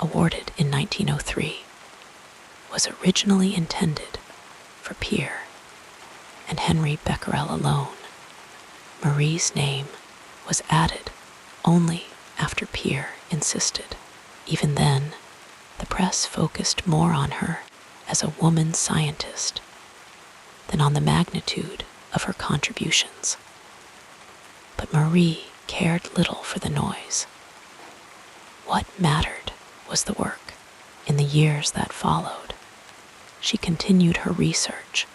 S1: awarded in 1903, was originally intended for Pierre and Henri Becquerel alone. Marie's name was added only after Pierre insisted. Even then, the press focused more on her as a woman scientist than on the magnitude of her contributions. But Marie cared little for the noise. What mattered was the work. In the years that followed, she continued her research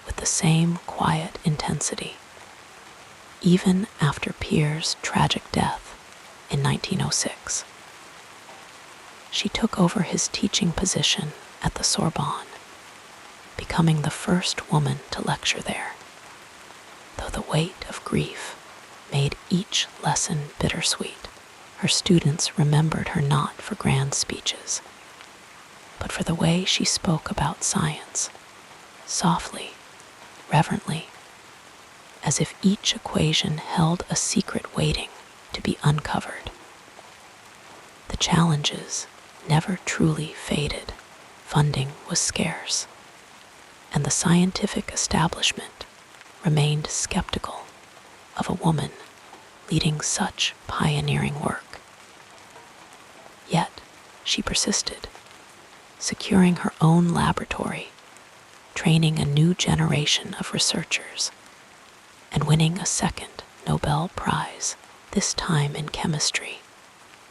S1: with the same quiet intensity. Even after Pierre's tragic death in 1906, she took over his teaching position at the Sorbonne, becoming the first woman to lecture there. Though the weight of grief made each lesson bittersweet, her students remembered her not for grand speeches, but for the way she spoke about science, softly, reverently, as if each equation held a secret waiting to be uncovered. The challenges never truly faded. Funding was scarce, and the scientific establishment remained skeptical of a woman leading such pioneering work. Yet she persisted, securing her own laboratory, training a new generation of researchers, and winning a second Nobel Prize, this time in chemistry,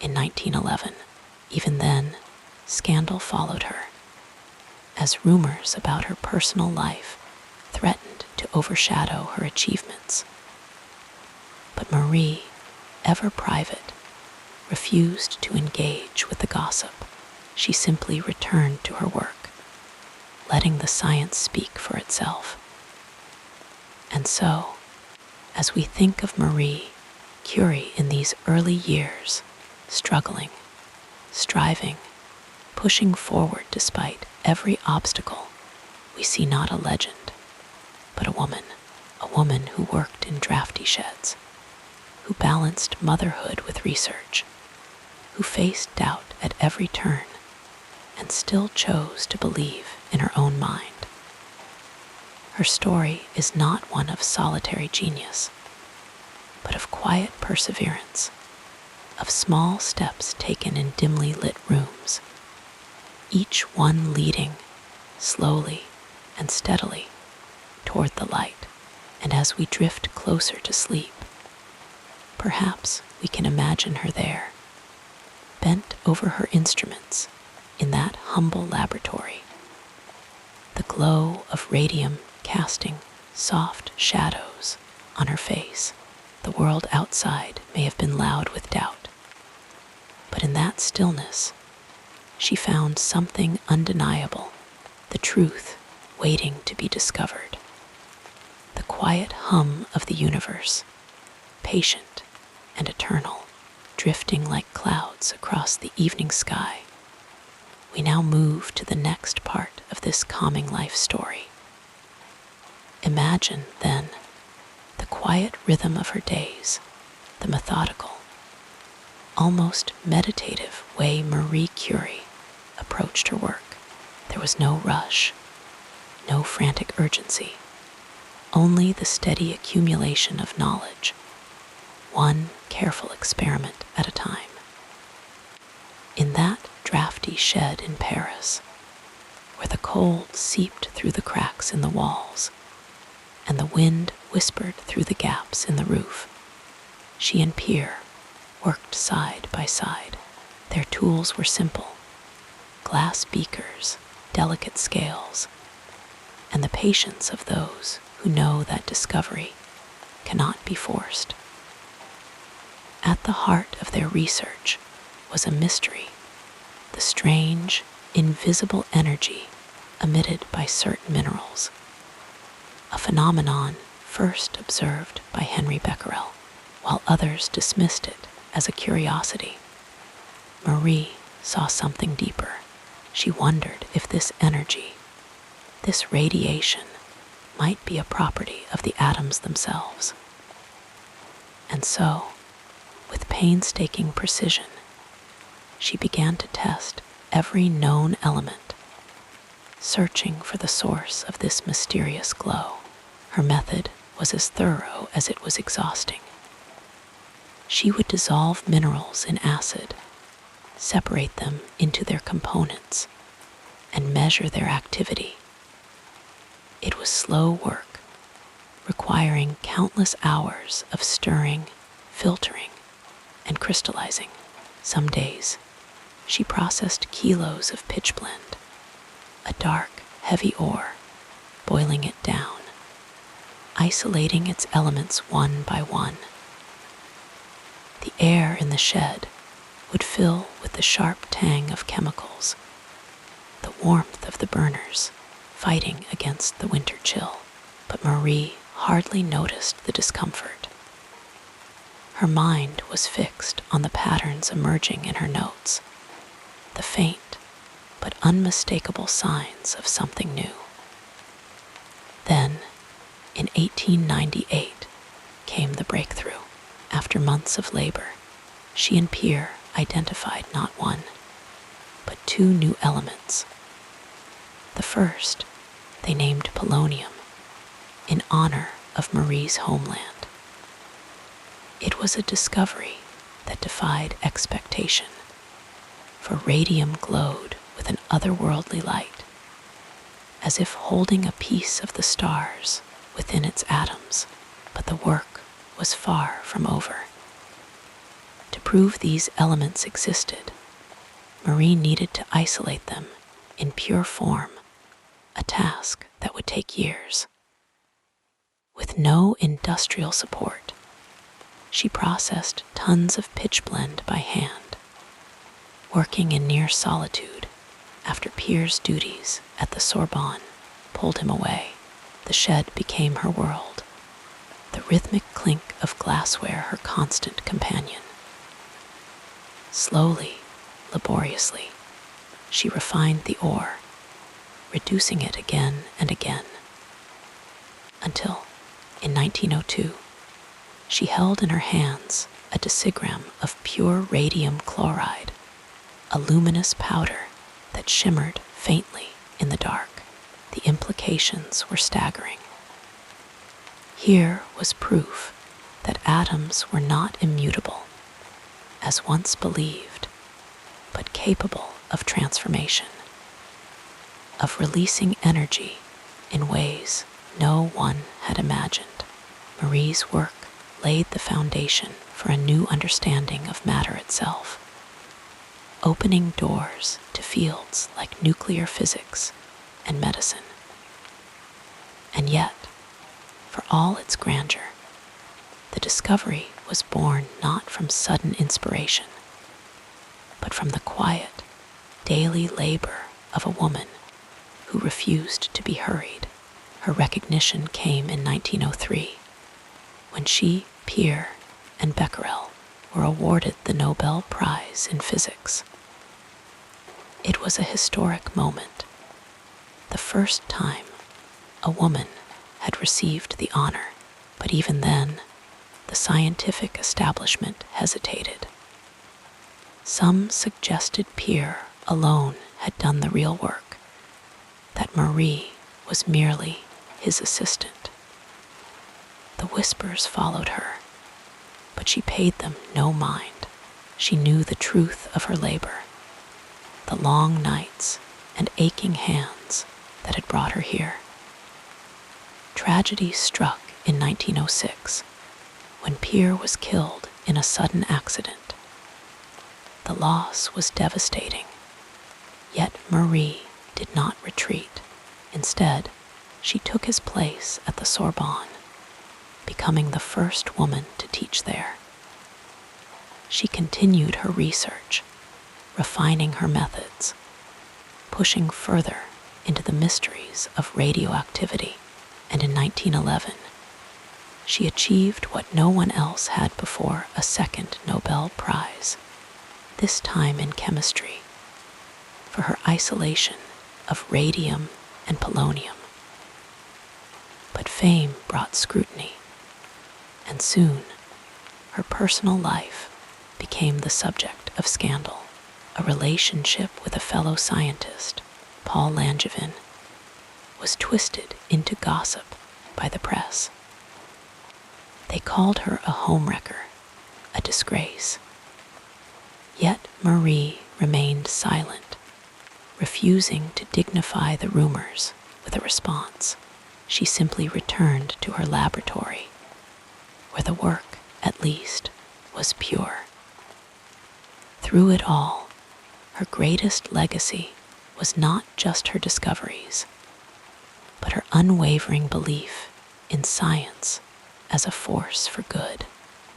S1: in 1911. Even then, scandal followed her, as rumors about her personal life threatened to overshadow her achievements. But Marie, ever private, refused to engage with the gossip. She simply returned to her work, letting the science speak for itself. And so, as we think of Marie Curie in these early years, struggling, striving, pushing forward despite every obstacle, we see not a legend, but a woman who worked in drafty sheds, who balanced motherhood with research, who faced doubt at every turn and still chose to believe in her own mind. Her story is not one of solitary genius, but of quiet perseverance, of small steps taken in dimly lit rooms, each one leading, slowly and steadily, toward the light. And as we drift closer to sleep, perhaps we can imagine her there, bent over her instruments in that humble laboratory, the glow of radium casting soft shadows on her face. The world outside may have been loud with doubt, but in that stillness, she found something undeniable, the truth waiting to be discovered. The quiet hum of the universe, patient and eternal, drifting like clouds across the evening sky. We now move to the next part of this calming life story. Imagine, then, the quiet rhythm of her days, the methodical, almost meditative way Marie Curie approached her work. There was no rush, no frantic urgency, only the steady accumulation of knowledge, one careful experiment at a time. In that drafty shed in Paris, where the cold seeped through the cracks in the walls and the wind whispered through the gaps in the roof, she and Pierre worked side by side. Their tools were simple: glass beakers, delicate scales, and the patience of those who know that discovery cannot be forced. At the heart of their research was a mystery: the strange, invisible energy emitted by certain minerals, a phenomenon first observed by Henry Becquerel, while others dismissed it as a curiosity. Marie saw something deeper. She wondered if this energy, this radiation, might be a property of the atoms themselves. And so, with painstaking precision, she began to test every known element, searching for the source of this mysterious glow. Her method was as thorough as it was exhausting. She would dissolve minerals in acid, separate them into their components, and measure their activity. It was slow work, requiring countless hours of stirring, filtering, and crystallizing. Some days, she processed kilos of pitchblende, a dark, heavy ore, boiling it down, isolating its elements one by one. The air in the shed would fill with the sharp tang of chemicals, the warmth of the burners fighting against the winter chill. But Marie hardly noticed the discomfort. Her mind was fixed on the patterns emerging in her notes, the faint but unmistakable signs of something new. Then, in 1898, came the breakthrough. After months of labor, she and Pierre identified not one, but two new elements. The first they named polonium, in honor of Marie's homeland. It was a discovery that defied expectation, for radium glowed with an otherworldly light, as if holding a piece of the stars within its atoms. But the work was far from over. To prove these elements existed, Marie needed to isolate them in pure form, a task that would take years. With no industrial support, she processed tons of pitchblende by hand, working in near solitude after Pierre's duties at the Sorbonne pulled him away. The shed became her world, the rhythmic clink of glassware her constant companion. Slowly, laboriously, she refined the ore, reducing it again and again, until, in 1902, she held in her hands a decigram of pure radium chloride, a luminous powder that shimmered faintly in the dark. The implications were staggering. Here was proof that atoms were not immutable, as once believed, but capable of transformation, of releasing energy in ways no one had imagined. Marie's work laid the foundation for a new understanding of matter itself, opening doors to fields like nuclear physics and medicine. And yet, for all its grandeur, the discovery was born not from sudden inspiration, but from the quiet, daily labor of a woman who refused to be hurried. Her recognition came in 1903, when she, Pierre, and Becquerel were awarded the Nobel Prize in Physics. It was a historic moment, the first time a woman had received the honor, but even then, the scientific establishment hesitated. Some suggested Pierre alone had done the real work, that Marie was merely his assistant. The whispers followed her, but she paid them no mind. She knew the truth of her labor, the long nights and aching hands that had brought her here. Tragedy struck in 1906 when Pierre was killed in a sudden accident. The loss was devastating, yet Marie did not retreat. Instead, she took his place at the Sorbonne, becoming the first woman to teach there. She continued her research, refining her methods, pushing further into the mysteries of radioactivity, and in 1911, she achieved what no one else had before: a second Nobel Prize, this time in chemistry, for her isolation of radium and polonium. But fame brought scrutiny, and soon her personal life became the subject of scandal. A relationship with a fellow scientist, Paul Langevin, was twisted into gossip by the press. They called her a homewrecker, a disgrace. Yet Marie remained silent, refusing to dignify the rumors with a response. She simply returned to her laboratory, where the work, at least, was pure. Through it all, her greatest legacy was not just her discoveries, but her unwavering belief in science as a force for good.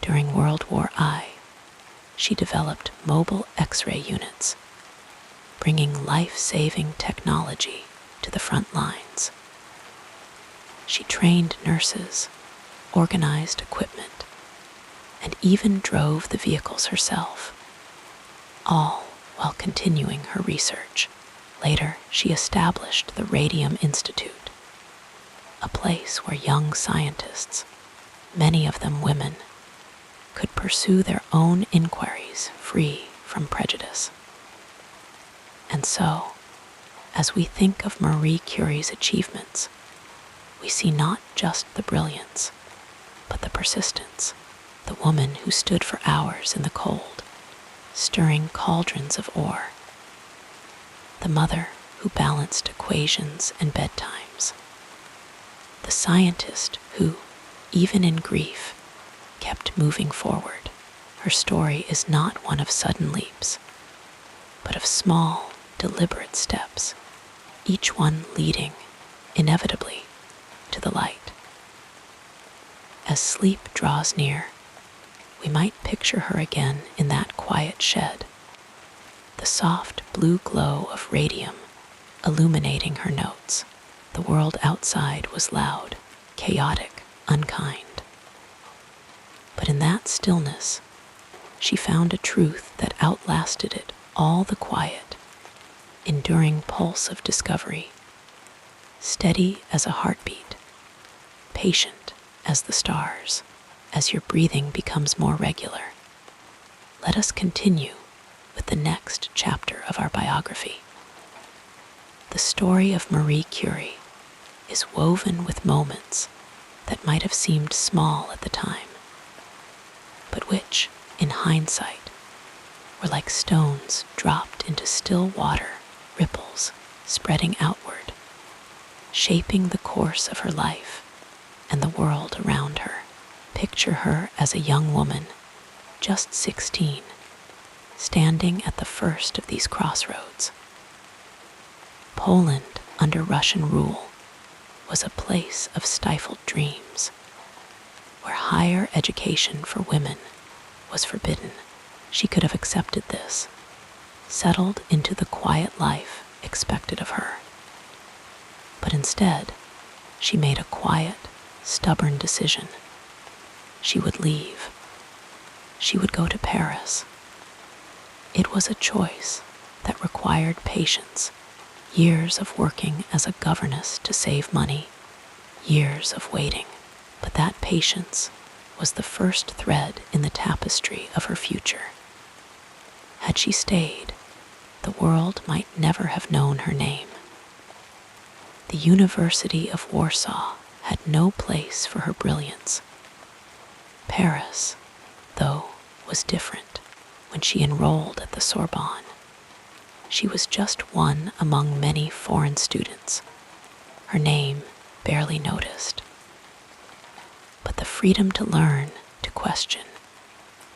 S1: During World War I, she developed mobile X-ray units, bringing life-saving technology to the front lines. She trained nurses, organized equipment, and even drove the vehicles herself, all while continuing her research. Later, she established the Radium Institute, a place where young scientists, many of them women, could pursue their own inquiries free from prejudice. And so, as we think of Marie Curie's achievements, we see not just the brilliance, but the persistence, the woman who stood for hours in the cold, stirring cauldrons of ore, the mother who balanced equations and bedtimes, the scientist who, even in grief, kept moving forward. Her story is not one of sudden leaps, but of small, deliberate steps, each one leading, inevitably, to the light. As sleep draws near, we might picture her again in that quiet shed, the soft blue glow of radium illuminating her notes. The world outside was loud, chaotic, unkind. But in that stillness, she found a truth that outlasted it all: the quiet, enduring pulse of discovery, steady as a heartbeat, patient as the stars. As your breathing becomes more regular, let us continue with the next chapter of our biography. The story of Marie Curie is woven with moments that might have seemed small at the time, but which, in hindsight, were like stones dropped into still water, ripples spreading outward, shaping the course of her life and the world around her. Picture her as a young woman, just 16, standing at the first of these crossroads. Poland, under Russian rule, was a place of stifled dreams, where higher education for women was forbidden. She could have accepted this, settled into the quiet life expected of her. But instead, she made a quiet, stubborn decision. She would leave. She would go to Paris. It was a choice that required patience, years of working as a governess to save money, years of waiting. But that patience was the first thread in the tapestry of her future. Had she stayed, the world might never have known her name. The University of Warsaw had no place for her brilliance, Paris, though, was different. When she enrolled at the Sorbonne, she was just one among many foreign students, her name barely noticed. But the freedom to learn, to question,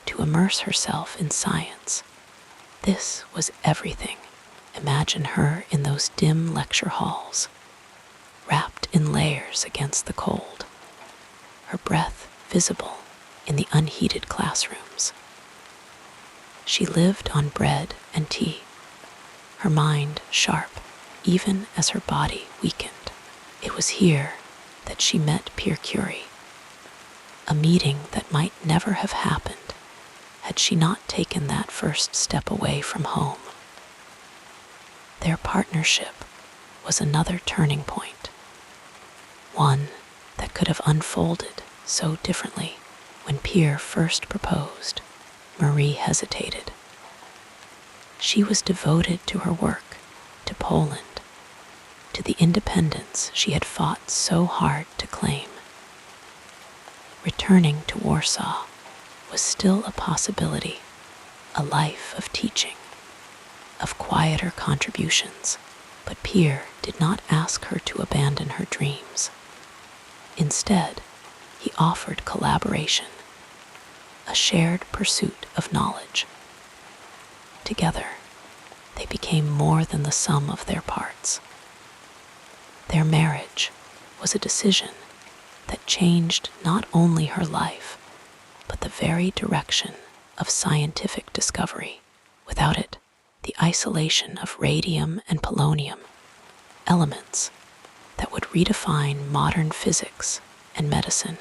S1: to immerse herself in science, this was everything. Imagine her in those dim lecture halls, wrapped in layers against the cold, her breath visible in the unheated classrooms. She lived on bread and tea, her mind sharp even as her body weakened. It was here that she met Pierre Curie, a meeting that might never have happened had she not taken that first step away from home. Their partnership was another turning point, one that could have unfolded so differently. When Pierre first proposed, Marie hesitated. She was devoted to her work, to Poland, to the independence she had fought so hard to claim. Returning to Warsaw was still a possibility, a life of teaching, of quieter contributions, but Pierre did not ask her to abandon her dreams. Instead, he offered collaboration, a shared pursuit of knowledge. Together, they became more than the sum of their parts. Their marriage was a decision that changed not only her life, but the very direction of scientific discovery. Without it, the isolation of radium and polonium, elements that would redefine modern physics and medicine,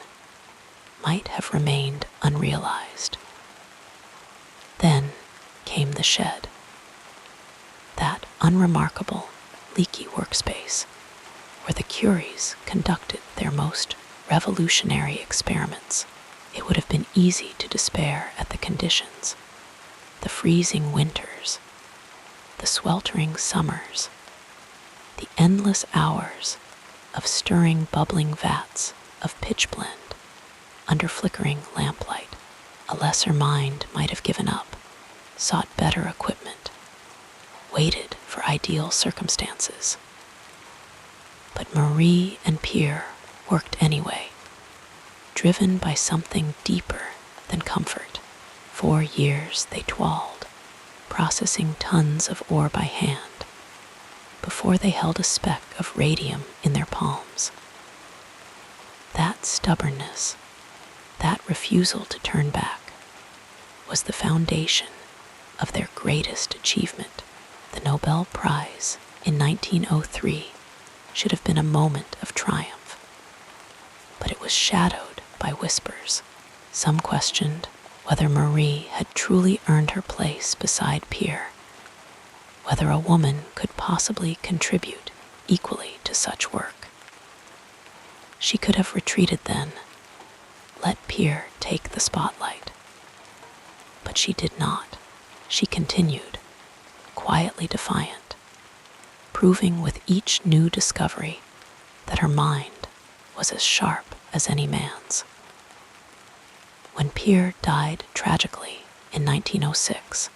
S1: might have remained unrealized. Then came the shed, that unremarkable, leaky workspace where the Curies conducted their most revolutionary experiments. It would have been easy to despair at the conditions, the freezing winters, the sweltering summers, the endless hours of stirring bubbling vats of pitch blend under flickering lamplight. A lesser mind might have given up, sought better equipment, waited for ideal circumstances. But Marie and Pierre worked anyway, driven by something deeper than comfort. 4 years they toiled, processing tons of ore by hand, before they held a speck of radium in their palms. That stubbornness, that refusal to turn back, was the foundation of their greatest achievement. The Nobel Prize in 1903 should have been a moment of triumph, but it was shadowed by whispers. Some questioned whether Marie had truly earned her place beside Pierre, whether a woman could possibly contribute equally to such work. She could have retreated then, let Pierre take the spotlight. But she did not. She continued, quietly defiant, proving with each new discovery that her mind was as sharp as any man's. When Pierre died tragically in 1906,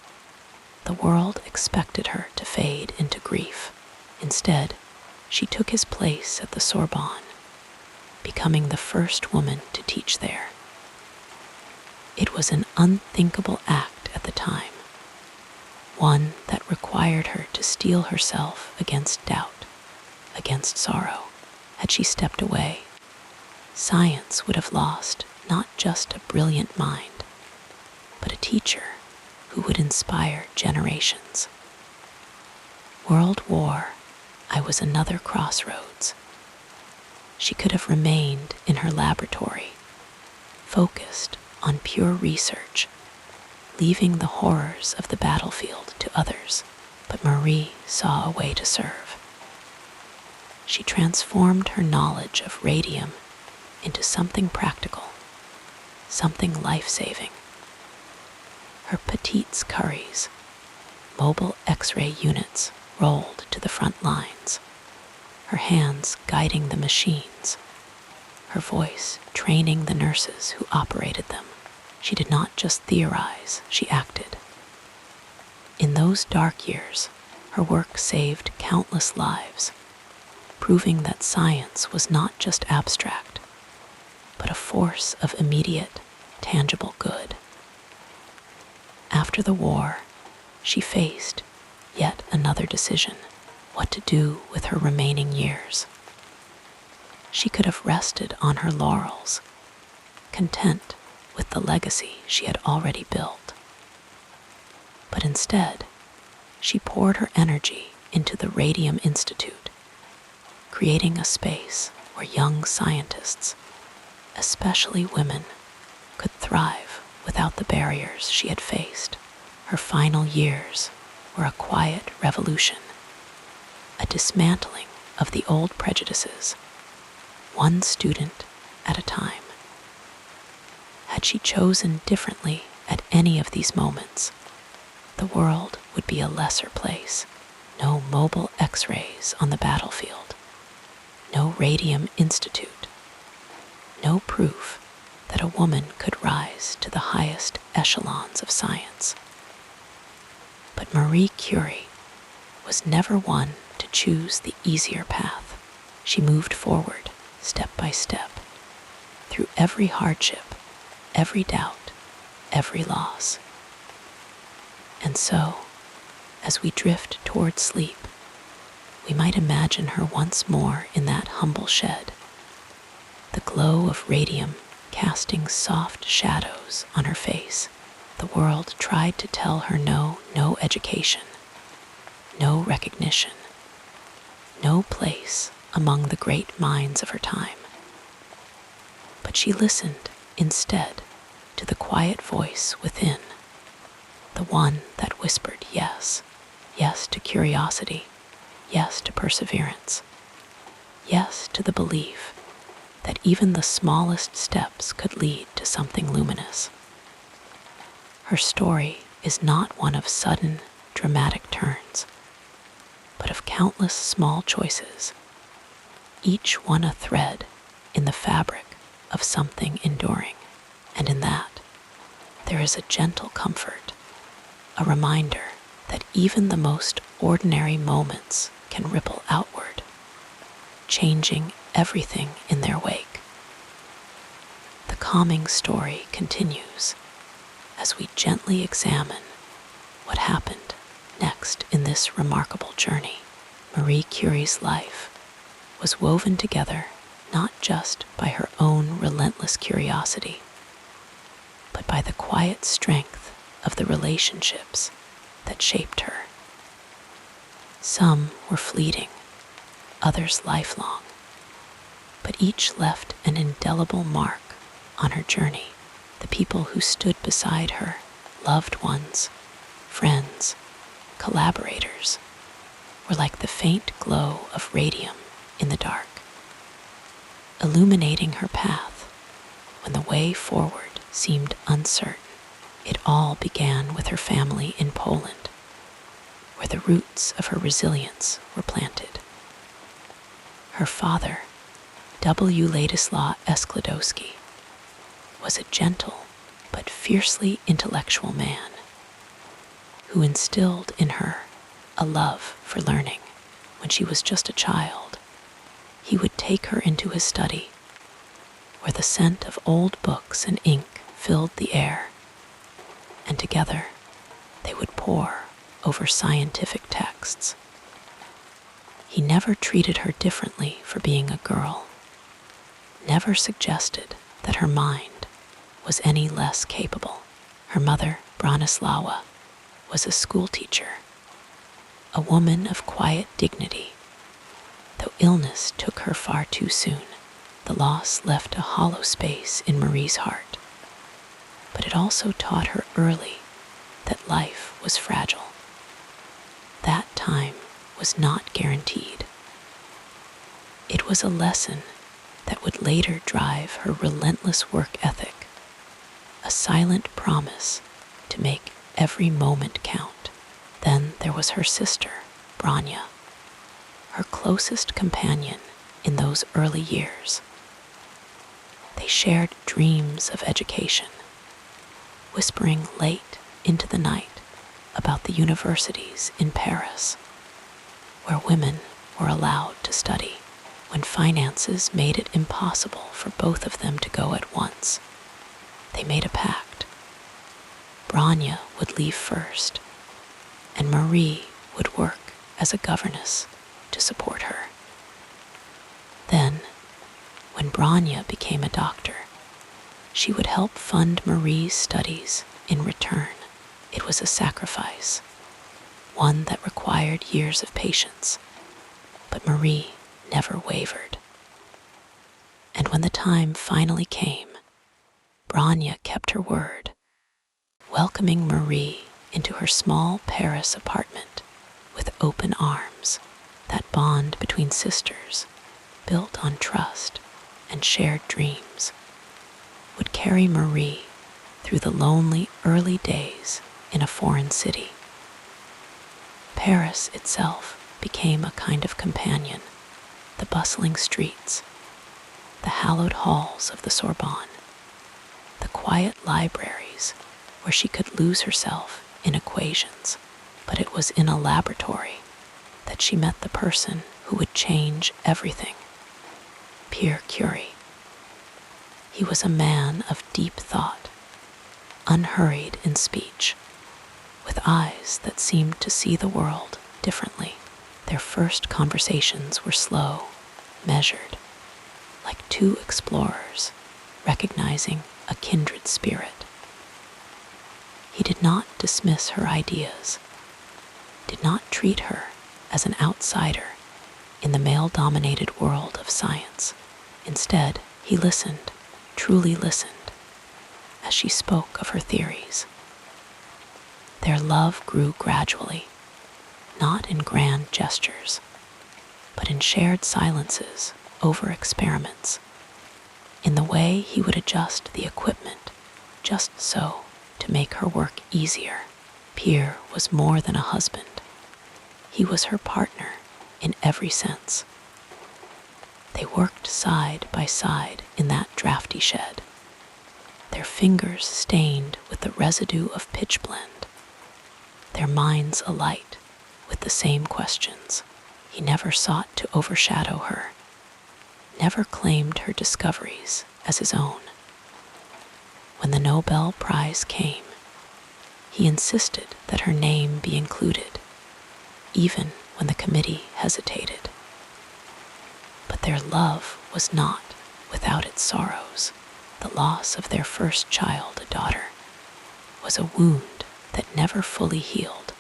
S1: the world expected her to fade into grief. Instead, she took his place at the Sorbonne, becoming the first woman to teach there. It was an unthinkable act at the time, one that required her to steel herself against doubt, against sorrow. Had she stepped away, science would have lost not just a brilliant mind, but a teacher who would inspire generations. World War, I was another crossroads. She could have remained in her laboratory, focused on pure research, leaving the horrors of the battlefield to others, but Marie saw a way to serve. She transformed her knowledge of radium into something practical, something life-saving. Her petites Curies, mobile X-ray units, rolled to the front lines, her hands guiding the machines, her voice training the nurses who operated them. She did not just theorize, she acted. In those dark years, her work saved countless lives, proving that science was not just abstract, but a force of immediate, tangible good. After the war, she faced yet another decision: what to do with her remaining years. She could have rested on her laurels, content with the legacy she had already built. But instead, she poured her energy into the Radium Institute, creating a space where young scientists, especially women, could thrive without the barriers she had faced. Her final years were a quiet revolution, a dismantling of the old prejudices, one student at a time. Had she chosen differently at any of these moments, the world would be a lesser place. No mobile X-rays on the battlefield, no Radium Institute, no proof that a woman could rise to the highest echelons of science. But Marie Curie was never one to choose the easier path. She moved forward, step by step, through every hardship, every doubt, every loss. And so, as we drift toward sleep, we might imagine her once more in that humble shed, the glow of radium casting soft shadows on her face. The world tried to tell her no education, no recognition, no place among the great minds of her time. But she listened instead to the quiet voice within, the one that whispered yes, yes to curiosity, yes to perseverance, yes to the belief that even the smallest steps could lead to something luminous. Her story is not one of sudden, dramatic turns, but of countless small choices, each one a thread in the fabric of something enduring. And in that, there is a gentle comfort, a reminder that even the most ordinary moments can ripple outward, changing everything in their wake. The calming story continues as we gently examine what happened next in this remarkable journey. Marie Curie's life was woven together not just by her own relentless curiosity, but by the quiet strength of the relationships that shaped her. Some were fleeting, others lifelong, but each left an indelible mark on her journey. The people who stood beside her, loved ones, friends, collaborators, were like the faint glow of radium in the dark, illuminating her path when the way forward seemed uncertain. It all began with her family in Poland, where the roots of her resilience were planted. Her father, W. Ladislaw Skłodowski, was a gentle but fiercely intellectual man who instilled in her a love for learning. When she was just a child, he would take her into his study, where the scent of old books and ink filled the air, and together they would pore over scientific texts. He never treated her differently for being a girl, never suggested that her mind was any less capable. Her mother, Bronislawa, was a schoolteacher, a woman of quiet dignity. Though illness took her far too soon, the loss left a hollow space in Marie's heart. But it also taught her early that life was fragile. That time was not guaranteed. It was a lesson that would later drive her relentless work ethic, a silent promise to make every moment count. Then there was her sister, Branya, her closest companion in those early years. shared dreams of education, whispering late into the night about the universities in Paris, where women were allowed to study when finances made it impossible for both of them to go at once. They made a pact. Branya would leave first, and Marie would work as a governess to support her. Then, when Branya became a doctor, she would help fund Marie's studies in return. It was a sacrifice, one that required years of patience, but Marie never wavered. And when the time finally came, Branya kept her word, welcoming Marie into her small Paris apartment with open arms. That bond between sisters, built on trust and shared dreams, would carry Marie through the lonely early days in a foreign city. Paris itself became a kind of companion, the bustling streets, the hallowed halls of the Sorbonne, the quiet libraries where she could lose herself in equations. But it was in a laboratory that she met the person who would change everything, Pierre Curie. He was a man of deep thought, unhurried in speech, with eyes that seemed to see the world differently. Their first conversations were slow, measured, like two explorers recognizing a kindred spirit. He did not dismiss her ideas, did not treat her as an outsider in the male-dominated world of science. Instead, he listened, truly listened, as she spoke of her theories. Their love grew gradually, not in grand gestures, but in shared silences over experiments, in the way he would adjust the equipment just so to make her work easier. Pierre was more than a husband. He was her partner in every sense. They worked side by side in that drafty shed, their fingers stained with the residue of pitchblende, their minds alight with the same questions. He never sought to overshadow her, never claimed her discoveries as his own. When the Nobel Prize came, he insisted that her name be included, even when the committee hesitated. But their love was not without its sorrows. The loss of their first child, a daughter, was a wound that never fully healed.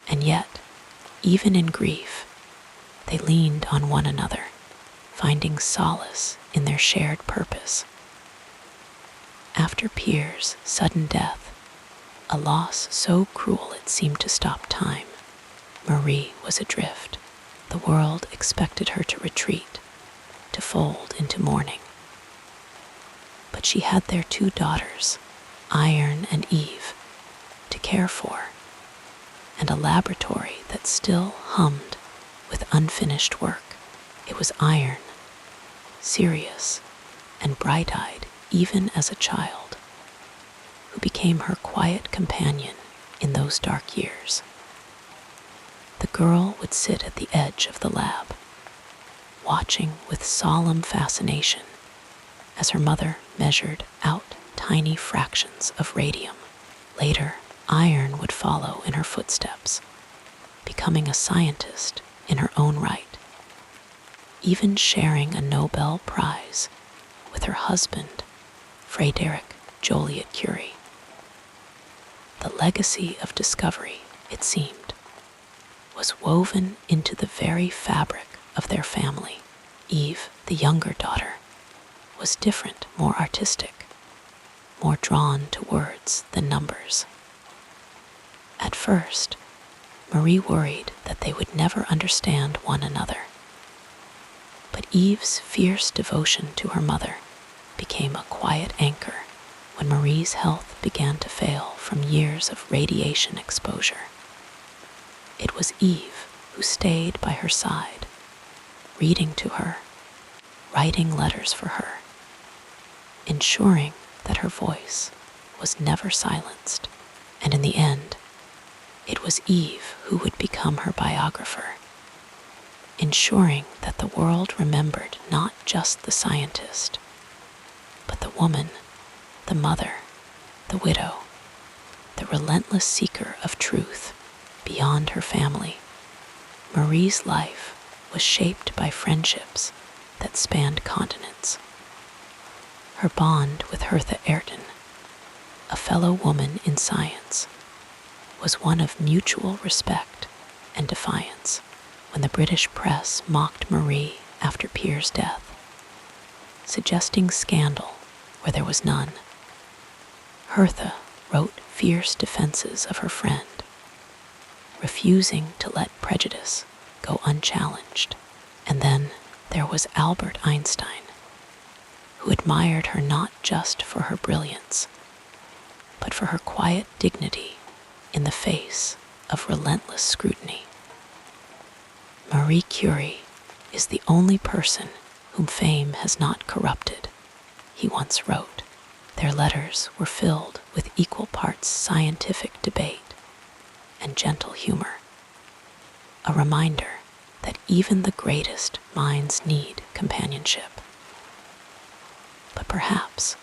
S1: And yet, even in grief, they leaned on one another, finding solace in their shared purpose. After Pierre's sudden death, a loss so cruel it seemed to stop time, Marie was adrift. The world expected her to retreat, to fold into mourning. But she had their two daughters, Iron and Eve, to care for, and a laboratory that still hummed with unfinished work. It was Iron, serious and bright-eyed even as a child, who became her quiet companion in those dark years. The girl would sit at the edge of the lab, watching with solemn fascination as her mother measured out tiny fractions of radium. Later, Iron would follow in her footsteps, becoming a scientist in her own right, even sharing a Nobel Prize with her husband, Frédéric Joliot-Curie. The legacy of discovery, it seemed, was woven into the very fabric of their family. Eve, the younger daughter, was different, more artistic, more drawn to words than numbers. At first, Marie worried that they would never understand one another. But Eve's fierce devotion to her mother became a quiet anchor when Marie's health began to fail from years of radiation exposure. It was Eve who stayed by her side, reading to her, writing letters for her, ensuring that her voice was never silenced. And in the end, it was Eve who would become her biographer, ensuring that the world remembered not just the scientist, but the woman, the mother, the widow, the relentless seeker of truth beyond her family. Marie's life was shaped by friendships that spanned continents. Her bond with Hertha Ayrton, a fellow woman in science, was one of mutual respect and defiance. When the British press mocked Marie after Pierre's death, suggesting scandal where there was none, Hertha wrote fierce defenses of her friend, refusing to let prejudice go unchallenged. And then there was Albert Einstein, who admired her not just for her brilliance, but for her quiet dignity in the face of relentless scrutiny. Marie Curie is the only person whom fame has not corrupted, he once wrote. Their letters were filled with equal parts scientific debate and gentle humor, a reminder that even the greatest minds need companionship. But perhaps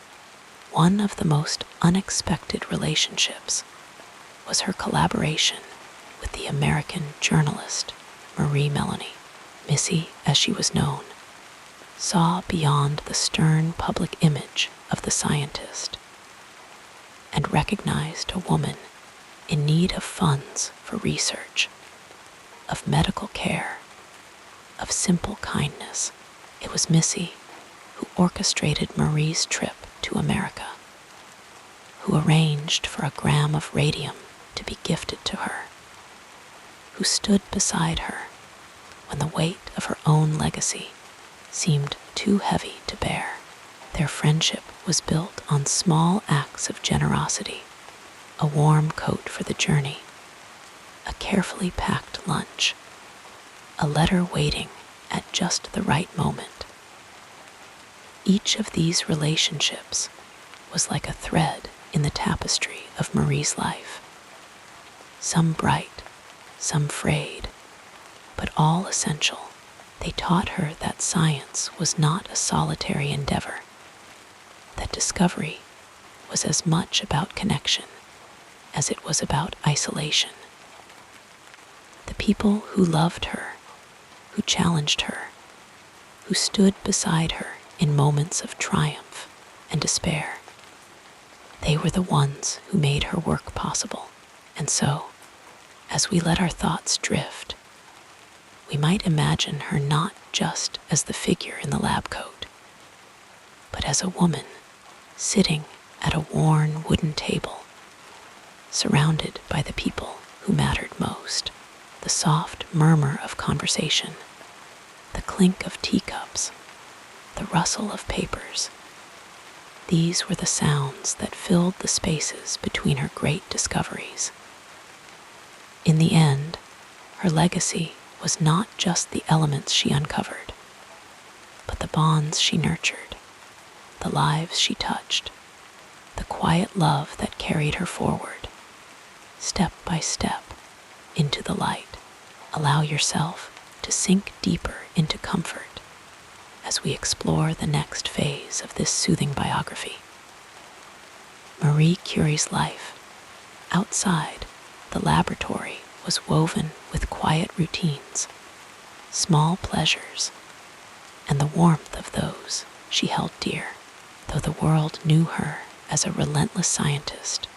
S1: one of the most unexpected relationships was her collaboration with the American journalist Marie Melanie. Missy, as she was known, saw beyond the stern public image of the scientist and recognized a woman in need of funds for research, of medical care, of simple kindness. It was Missy who orchestrated Marie's trip to America, who arranged for a gram of radium to be gifted to her, who stood beside her when the weight of her own legacy seemed too heavy to bear. Their friendship was built on small acts of generosity, a warm coat for the journey, a carefully packed lunch, a letter waiting at just the right moment. Each of these relationships was like a thread in the tapestry of Marie's life, some bright, some frayed, but all essential. They taught her that science was not a solitary endeavor, that discovery was as much about connection as it was about isolation. The people who loved her, who challenged her, who stood beside her in moments of triumph and despair, they were the ones who made her work possible. And so, as we let our thoughts drift, we might imagine her not just as the figure in the lab coat, but as a woman sitting at a worn wooden table, surrounded by the people who mattered most. The soft murmur of conversation, the clink of teacups, the rustle of papers. These were the sounds that filled the spaces between her great discoveries. In the end, her legacy was not just the elements she uncovered, but the bonds she nurtured, the lives she touched, the quiet love that carried her forward, step by step, into the light. Allow yourself to sink deeper into comfort as we explore the next phase of this soothing biography. Marie Curie's life outside the laboratory was woven with quiet routines, small pleasures, and the warmth of those she held dear. Though the world knew her as a relentless scientist,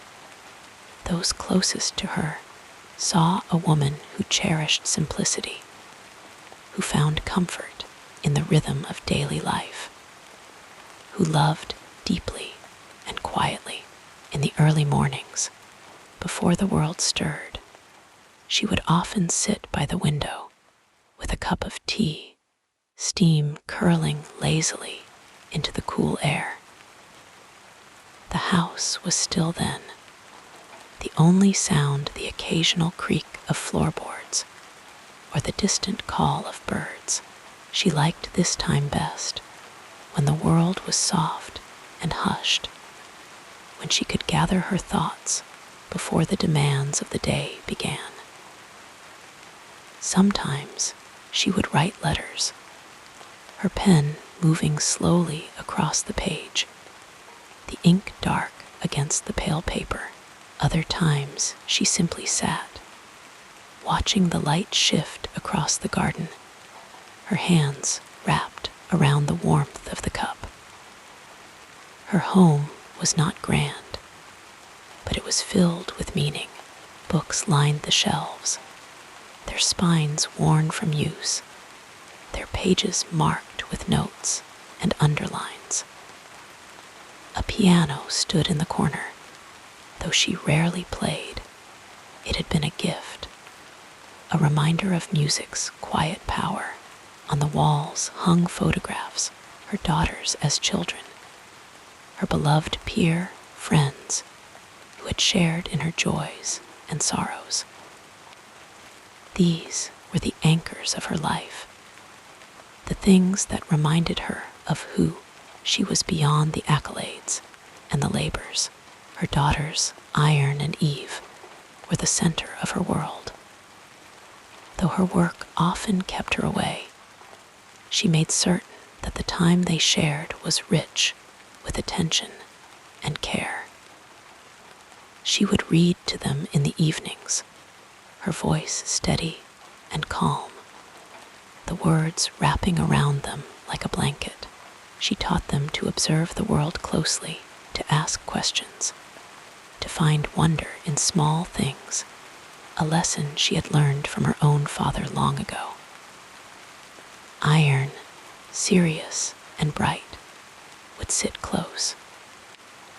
S1: those closest to her saw a woman who cherished simplicity, who found comfort in the rhythm of daily life, who loved deeply and quietly. In the early mornings, before the world stirred, she would often sit by the window with a cup of tea, steam curling lazily into the cool air. The house was still then, the only sound the occasional creak of floorboards or the distant call of birds. She liked this time best, when the world was soft and hushed, when she could gather her thoughts before the demands of the day began. Sometimes she would write letters, her pen moving slowly across the page, the ink dark against the pale paper. Other times she simply sat, watching the light shift across the garden, her hands wrapped around the warmth of the cup. Her home was not grand, but it was filled with meaning. Books lined the shelves, their spines worn from use, their pages marked with notes and underlines. A piano stood in the corner. Though she rarely played, it had been a gift, a reminder of music's quiet power. On the walls hung photographs, her daughters as children, her beloved peer friends who had shared in her joys and sorrows. These were the anchors of her life, the things that reminded her of who she was beyond the accolades and the labors. Her daughters, Iron and Eve, were the center of her world. Though her work often kept her away, she made certain that the time they shared was rich with attention and care. She would read to them in the evenings, her voice steady and calm, the words wrapping around them like a blanket. She taught them to observe the world closely, to ask questions, to find wonder in small things, a lesson she had learned from her own father long ago. Iron, serious and bright, would sit close,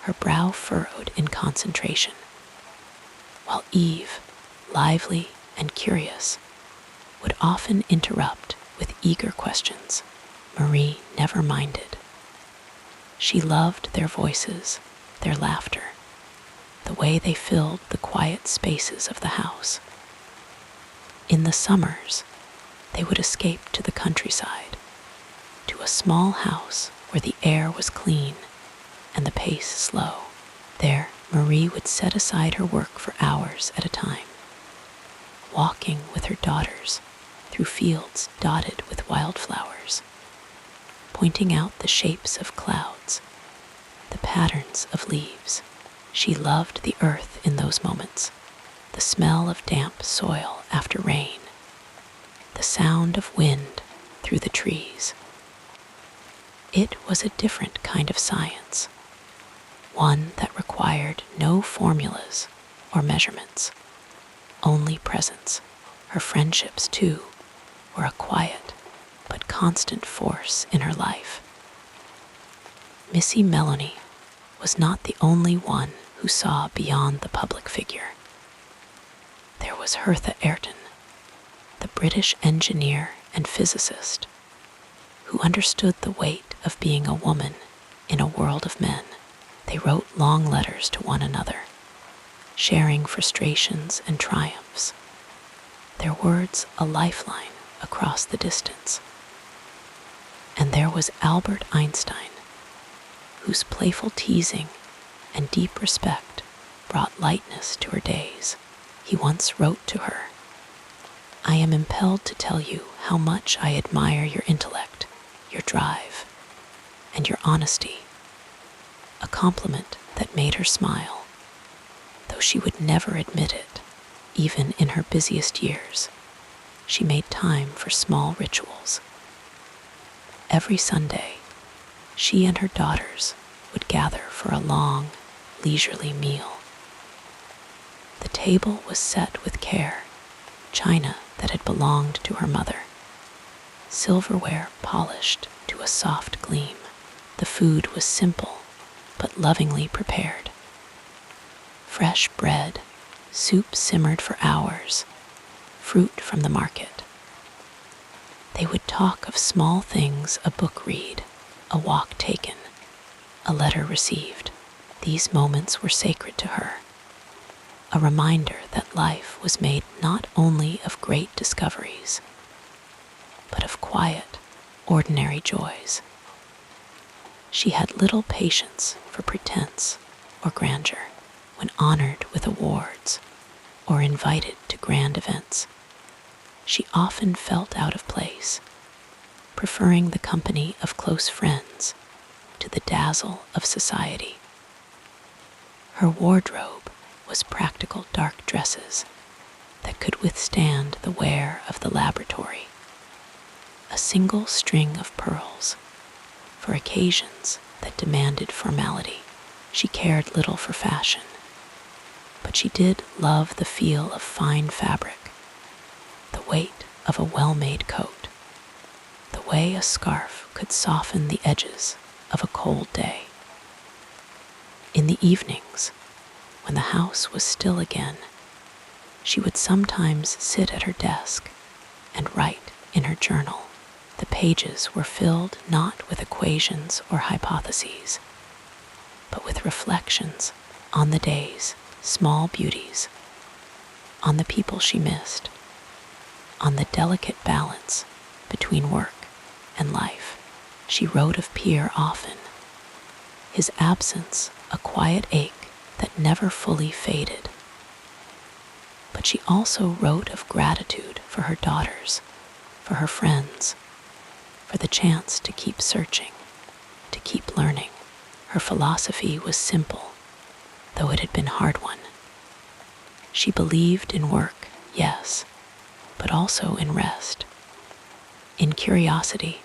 S1: her brow furrowed in concentration, while Eve, lively and curious, would often interrupt with eager questions. Marie never minded. She loved their voices, their laughter, the way they filled the quiet spaces of the house. In the summers, they would escape to the countryside, to a small house where the air was clean and the pace slow. There, Marie would set aside her work for hours at a time, walking with her daughters through fields dotted with wildflowers, pointing out the shapes of clouds, the patterns of leaves. She loved the earth in those moments, the smell of damp soil after rain, the sound of wind through the trees. It was a different kind of science, one that required no formulas or measurements, only presence. Her friendships, too, were a quiet but constant force in her life. Missy Melanie was not the only one who saw beyond the public figure. There was Hertha Ayrton, the British engineer and physicist, who understood the weight of being a woman in a world of men. They wrote long letters to one another, sharing frustrations and triumphs, their words a lifeline across the distance. And there was Albert Einstein, whose playful teasing and deep respect brought lightness to her days. He once wrote to her, "I am impelled to tell you how much I admire your intellect, your drive, and your honesty," a compliment that made her smile, though she would never admit it. Even in her busiest years, she made time for small rituals. Every Sunday, she and her daughters would gather for a long, leisurely meal. The table was set with care, china that had belonged to her mother, silverware polished to a soft gleam. The food was simple but lovingly prepared. Fresh bread, soup simmered for hours, fruit from the market. They would talk of small things: a book read, a walk taken, a letter received. These moments were sacred to her, a reminder that life was made not only of great discoveries, but of quiet, ordinary joys. She had little patience for pretense or grandeur when honored with awards or invited to grand events. She often felt out of place, preferring the company of close friends to the dazzle of society. Her wardrobe was practical dark dresses that could withstand the wear of the laboratory. A single string of pearls for occasions that demanded formality. She cared little for fashion, but she did love the feel of fine fabric, the weight of a well-made coat, the way a scarf could soften the edges of a cold day. In the evenings, when the house was still again, she would sometimes sit at her desk and write in her journal. The pages were filled not with equations or hypotheses, but with reflections on the day's small beauties, on the people she missed, on the delicate balance between work and life. She wrote of Pierre often, his absence a quiet ache that never fully faded. But she also wrote of gratitude for her daughters, for her friends, for the chance to keep searching, to keep learning. Her philosophy was simple, though it had been a hard one. She believed in work, yes, but also in rest, in curiosity,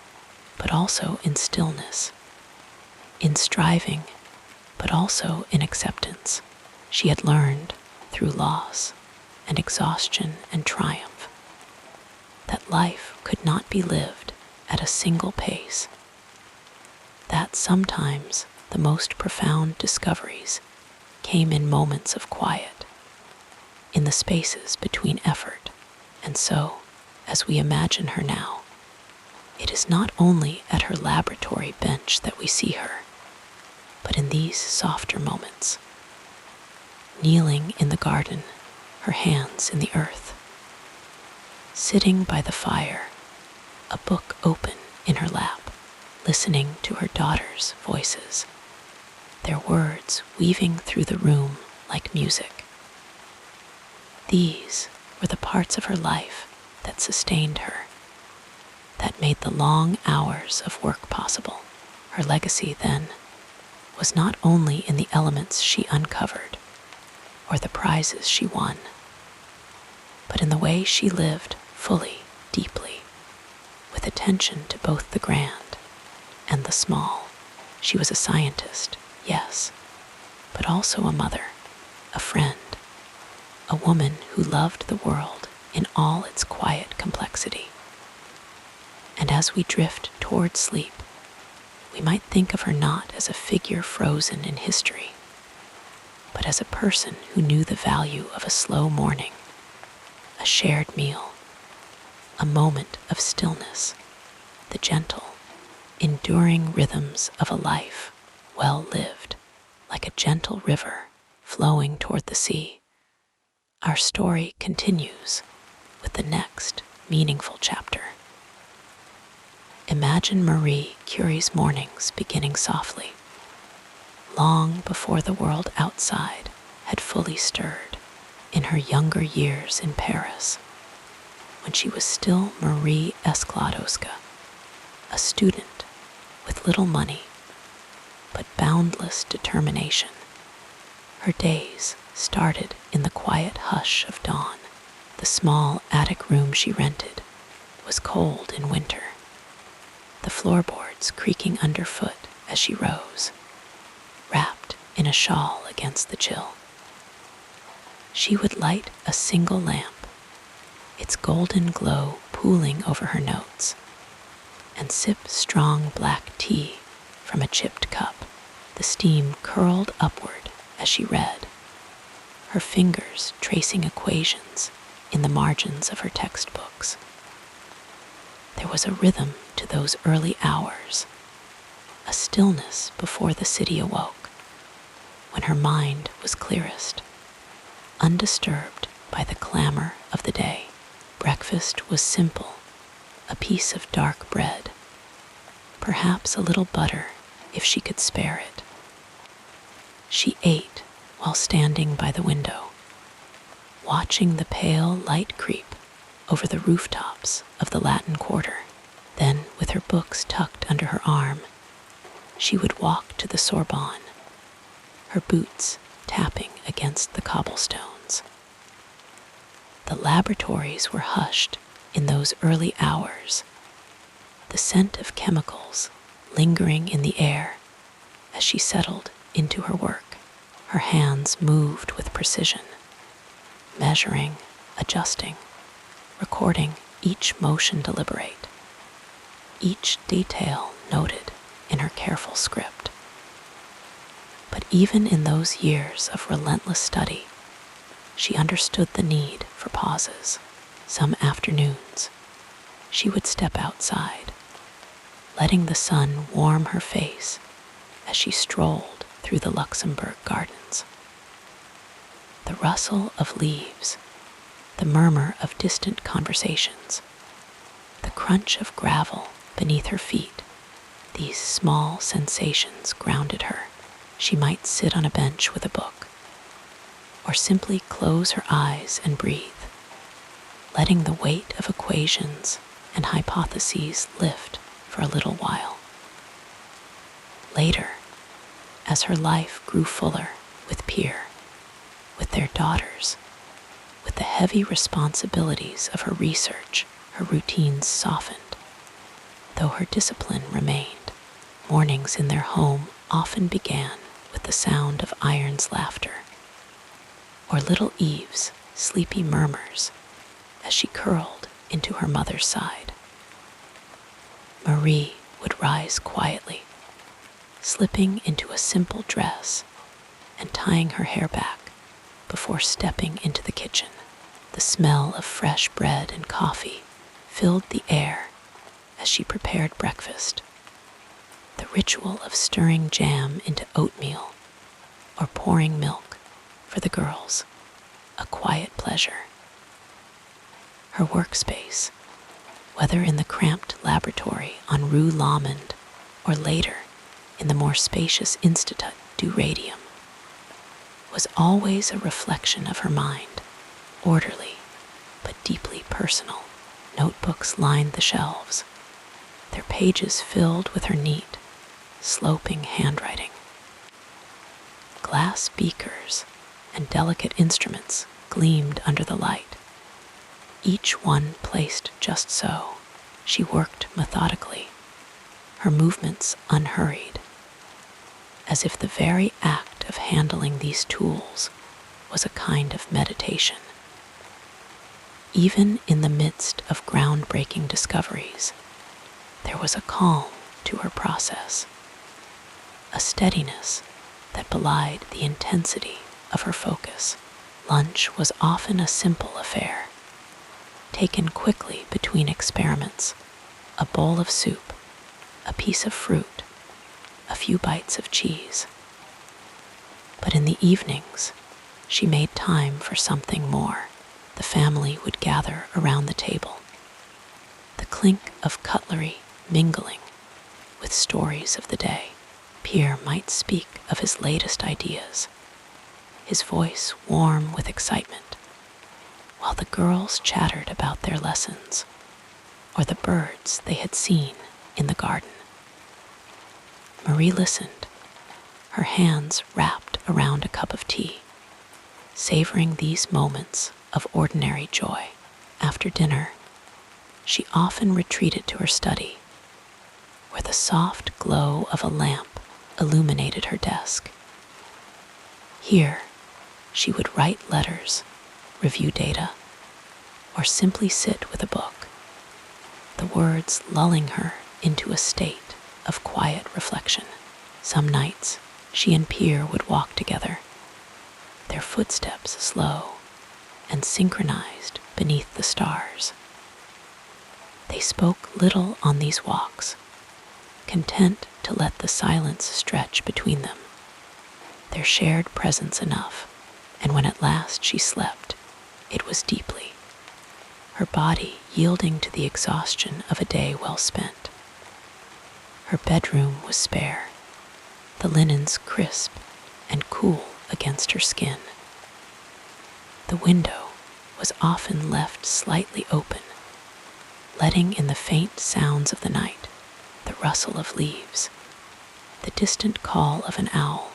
S1: but also in stillness, in striving, but also in acceptance. She had learned through loss and exhaustion and triumph that life could not be lived at a single pace, that sometimes the most profound discoveries came in moments of quiet, in the spaces between effort. And so, as we imagine her now, it is not only at her laboratory bench that we see her, but in these softer moments, kneeling in the garden, her hands in the earth, sitting by the fire, a book open in her lap, listening to her daughters' voices, their words weaving through the room like music. These were the parts of her life that sustained her, that made the long hours of work possible. Her legacy, then, was not only in the elements she uncovered or the prizes she won, but in the way she lived fully, deeply, with attention to both the grand and the small. She was a scientist, yes, but also a mother, a friend, a woman who loved the world in all its quiet complexity. And as we drift toward sleep, we might think of her not as a figure frozen in history, but as a person who knew the value of a slow morning, a shared meal, a moment of stillness, the gentle, enduring rhythms of a life well lived, like a gentle river flowing toward the sea. Our story continues with the next meaningful chapter. Imagine Marie Curie's mornings beginning softly, long before the world outside had fully stirred, in her younger years in Paris, when she was still Marie Skłodowska, a student with little money, but boundless determination. Her days started in the quiet hush of dawn. The small attic room she rented was cold in winter, the floorboards creaking underfoot as she rose, wrapped in a shawl against the chill. She would light a single lamp, its golden glow pooling over her notes, and sip strong black tea from a chipped cup. The steam curled upward as she read, her fingers tracing equations in the margins of her textbooks. There was a rhythm to those early hours, a stillness before the city awoke, when her mind was clearest, undisturbed by the clamor of the day. Breakfast was simple, a piece of dark bread, perhaps a little butter if she could spare it. She ate while standing by the window, watching the pale light creep over the rooftops of the Latin Quarter. Then, with her books tucked under her arm, she would walk to the Sorbonne, her boots tapping against the cobblestones. The laboratories were hushed in those early hours, the scent of chemicals lingering in the air as she settled into her work. Her hands moved with precision, measuring, adjusting, recording each motion deliberate, each detail noted in her careful script. But even in those years of relentless study, she understood the need for pauses. Some afternoons, she would step outside, letting the sun warm her face as she strolled through the Luxembourg gardens. The rustle of leaves, the murmur of distant conversations, the crunch of gravel beneath her feet, these small sensations grounded her. She might sit on a bench with a book, or simply close her eyes and breathe, letting the weight of equations and hypotheses lift for a little while. Later, as her life grew fuller with Pierre, with their daughters, with the heavy responsibilities of her research, her routines softened, though her discipline remained. Mornings in their home often began with the sound of Iron's laughter, or little Eve's sleepy murmurs as she curled into her mother's side. Marie would rise quietly, slipping into a simple dress and tying her hair back before stepping into the kitchen. The smell of fresh bread and coffee filled the air as she prepared breakfast. The ritual of stirring jam into oatmeal or pouring milk for the girls, a quiet pleasure. Her workspace, whether in the cramped laboratory on Rue Lamond or later in the more spacious Institut du Radium, was always a reflection of her mind, orderly but deeply personal. Notebooks lined the shelves, their pages filled with her neat, sloping handwriting. Glass beakers and delicate instruments gleamed under the light, each one placed just so. She worked methodically, her movements unhurried, as if the very act of handling these tools was a kind of meditation. Even in the midst of groundbreaking discoveries, there was a calm to her process, a steadiness that belied the intensity of her focus. Lunch was often a simple affair, taken quickly between experiments, a bowl of soup, a piece of fruit, a few bites of cheese. But in the evenings, she made time for something more. The family would gather around the table, the clink of cutlery mingling with stories of the day. Pierre might speak of his latest ideas, his voice warm with excitement, while the girls chattered about their lessons or the birds they had seen in the garden. Marie listened, her hands wrapped around a cup of tea, savoring these moments of ordinary joy. After dinner, she often retreated to her study, where the soft glow of a lamp illuminated her desk. Here, she would write letters, review data, or simply sit with a book, the words lulling her into a state of quiet reflection. Some nights, she and Pierre would walk together, their footsteps slow and synchronized beneath the stars. They spoke little on these walks, content to let the silence stretch between them, their shared presence enough, and when at last she slept, it was deeply, her body yielding to the exhaustion of a day well spent. Her bedroom was spare, the linens crisp and cool against her skin. The window was often left slightly open, letting in the faint sounds of the night, the rustle of leaves, the distant call of an owl,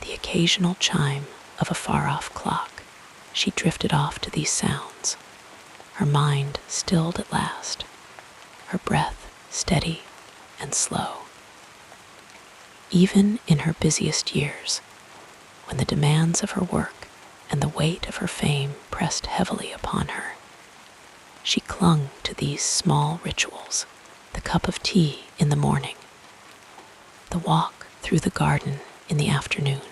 S1: the occasional chime of a far-off clock. She drifted off to these sounds, her mind stilled at last, her breath steady and slow. Even in her busiest years, when the demands of her work and the weight of her fame pressed heavily upon her, she clung to these small rituals: the cup of tea in the morning, the walk through the garden in the afternoon,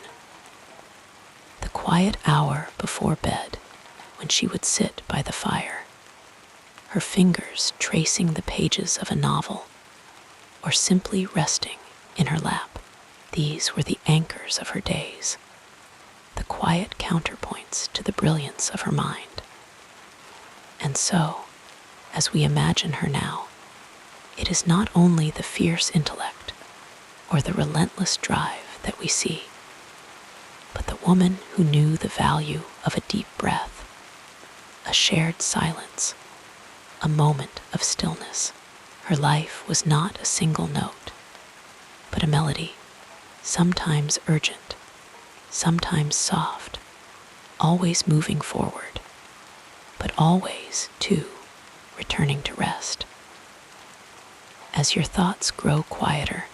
S1: the quiet hour before bed when she would sit by the fire, her fingers tracing the pages of a novel or simply resting in her lap. These were the anchors of her days, the quiet counterpoints to the brilliance of her mind. And so, as we imagine her now, it is not only the fierce intellect or the relentless drive that we see, but the woman who knew the value of a deep breath, a shared silence, a moment of stillness. Her life was not a single note, but a melody, sometimes urgent, sometimes soft, always moving forward, but always, too, returning to rest. As your thoughts grow quieter,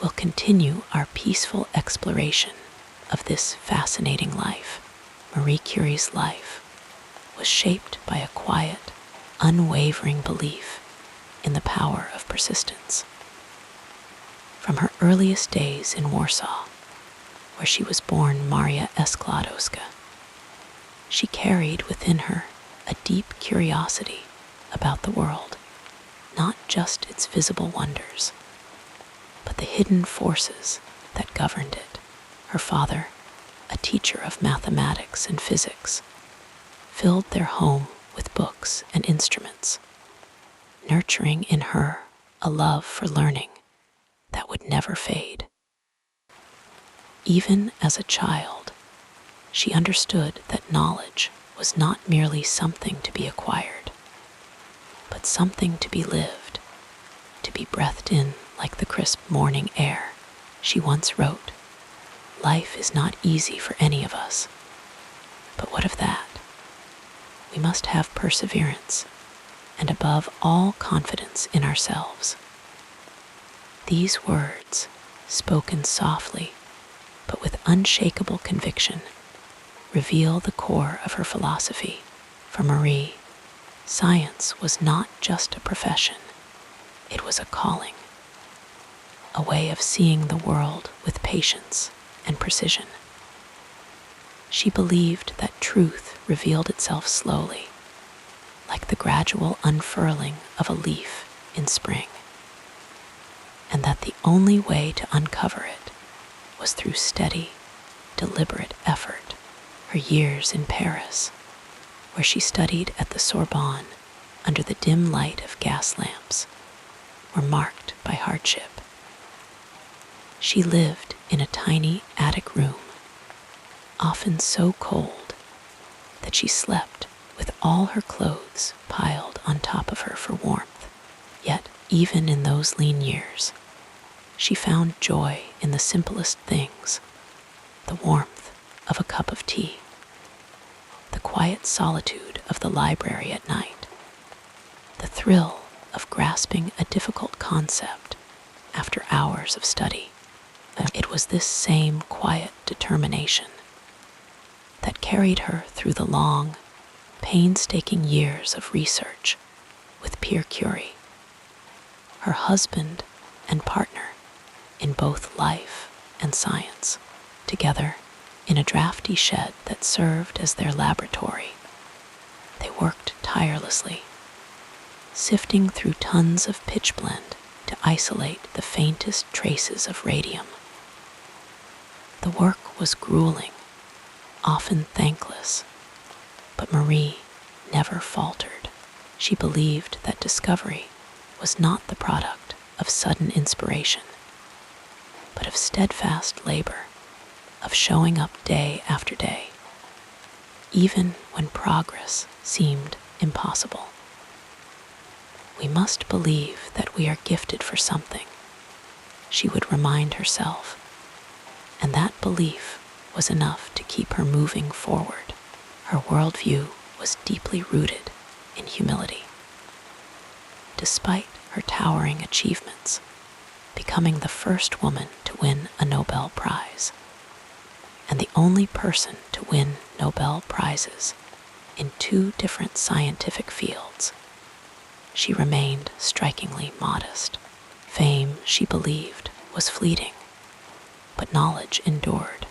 S1: we'll continue our peaceful exploration of this fascinating life. Marie Curie's life was shaped by a quiet, unwavering belief in the power of persistence. From her earliest days in Warsaw, where she was born Maria Skłodowska, she carried within her a deep curiosity about the world, not just its visible wonders, but the hidden forces that governed it. Her father, a teacher of mathematics and physics, filled their home with books and instruments, nurturing in her a love for learning that would never fade. Even as a child, she understood that knowledge was not merely something to be acquired, but something to be lived, to be breathed in like the crisp morning air. She once wrote, "Life is not easy for any of us, but what of that? We must have perseverance and above all confidence in ourselves." These words, spoken softly but with unshakable conviction, reveal the core of her philosophy. For Marie, science was not just a profession, it was a calling, a way of seeing the world with patience and precision. She believed that truth revealed itself slowly, like the gradual unfurling of a leaf in spring, and that the only way to uncover it was through steady, deliberate effort. Her years in Paris, where she studied at the Sorbonne under the dim light of gas lamps, were marked by hardship. She lived in a tiny attic room, often so cold that she slept with all her clothes piled on top of her for warmth. Yet, even in those lean years, she found joy in the simplest things: the warmth of a cup of tea, the quiet solitude of the library at night, the thrill of grasping a difficult concept after hours of study. It was this same quiet determination that carried her through the long, painstaking years of research with Pierre Curie, her husband and partner in both life and science. Together, in a drafty shed that served as their laboratory, they worked tirelessly, sifting through tons of pitchblende to isolate the faintest traces of radium. The work was grueling, often thankless, but Marie never faltered. She believed that discovery was not the product of sudden inspiration, but but of steadfast labor, of showing up day after day, even when progress seemed impossible. We must believe that we are gifted for something, she would remind herself, and that belief was enough to keep her moving forward. Her worldview was deeply rooted in humility. Despite her towering achievements, becoming the first woman to win a Nobel Prize, and the only person to win Nobel Prizes in 2 different scientific fields, she remained strikingly modest. Fame, she believed, was fleeting, but knowledge endured.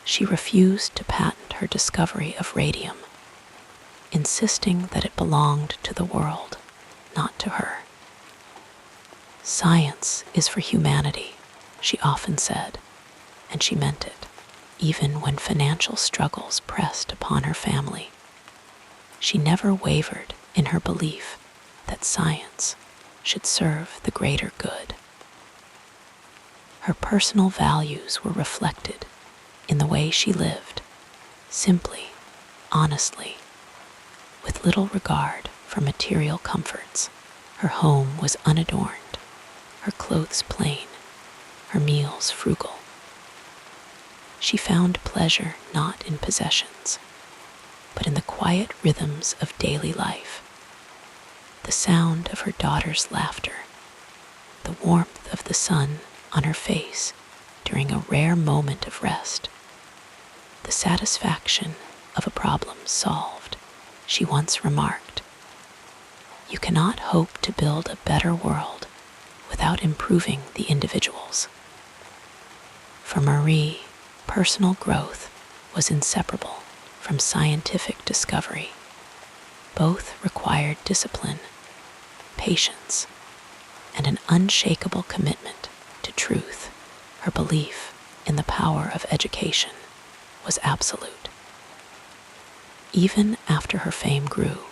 S1: She refused to patent her discovery of radium, insisting that it belonged to the world, not to her. Science is for humanity, she often said, and she meant it, even when financial struggles pressed upon her family. She never wavered in her belief that science should serve the greater good. Her personal values were reflected in the way she lived, simply, honestly, with little regard for material comforts. Her home was unadorned, her clothes plain, her meals frugal. She found pleasure not in possessions, but in the quiet rhythms of daily life. The sound of her daughter's laughter, the warmth of the sun on her face during a rare moment of rest, the satisfaction of a problem solved. She once remarked, "You cannot hope to build a better world without improving the individuals." For Marie, personal growth was inseparable from scientific discovery. Both required discipline, patience, and an unshakable commitment to truth. Her belief in the power of education was absolute. Even after her fame grew,